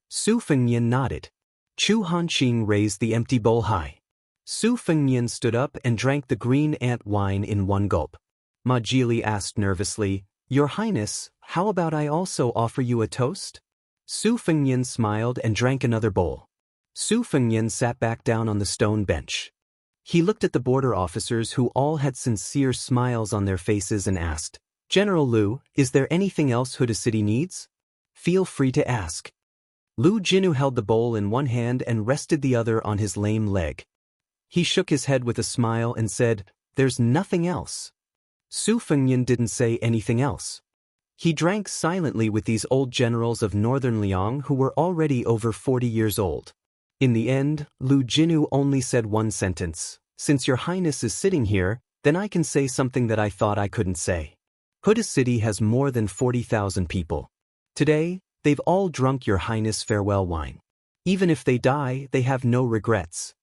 Su Fengnian nodded. Chu Hanqing raised the empty bowl high. Su Fengnian stood up and drank the green ant wine in one gulp. Ma Jili asked nervously, Your Highness, how about I also offer you a toast? Su Fengnian smiled and drank another bowl. Su Fengnian sat back down on the stone bench. He looked at the border officers who all had sincere smiles on their faces and asked, General Lu, is there anything else Huda City needs? Feel free to ask. Lu Jinu held the bowl in one hand and rested the other on his lame leg. He shook his head with a smile and said, There's nothing else. Su Fengnian didn't say anything else. He drank silently with these old generals of northern Liang who were already over 40 years old. In the end, Lu Jinu only said one sentence, Since Your Highness is sitting here, then I can say something that I thought I couldn't say. Huda City has more than 40,000 people. Today, they've all drunk Your Highness' farewell wine. Even if they die, they have no regrets.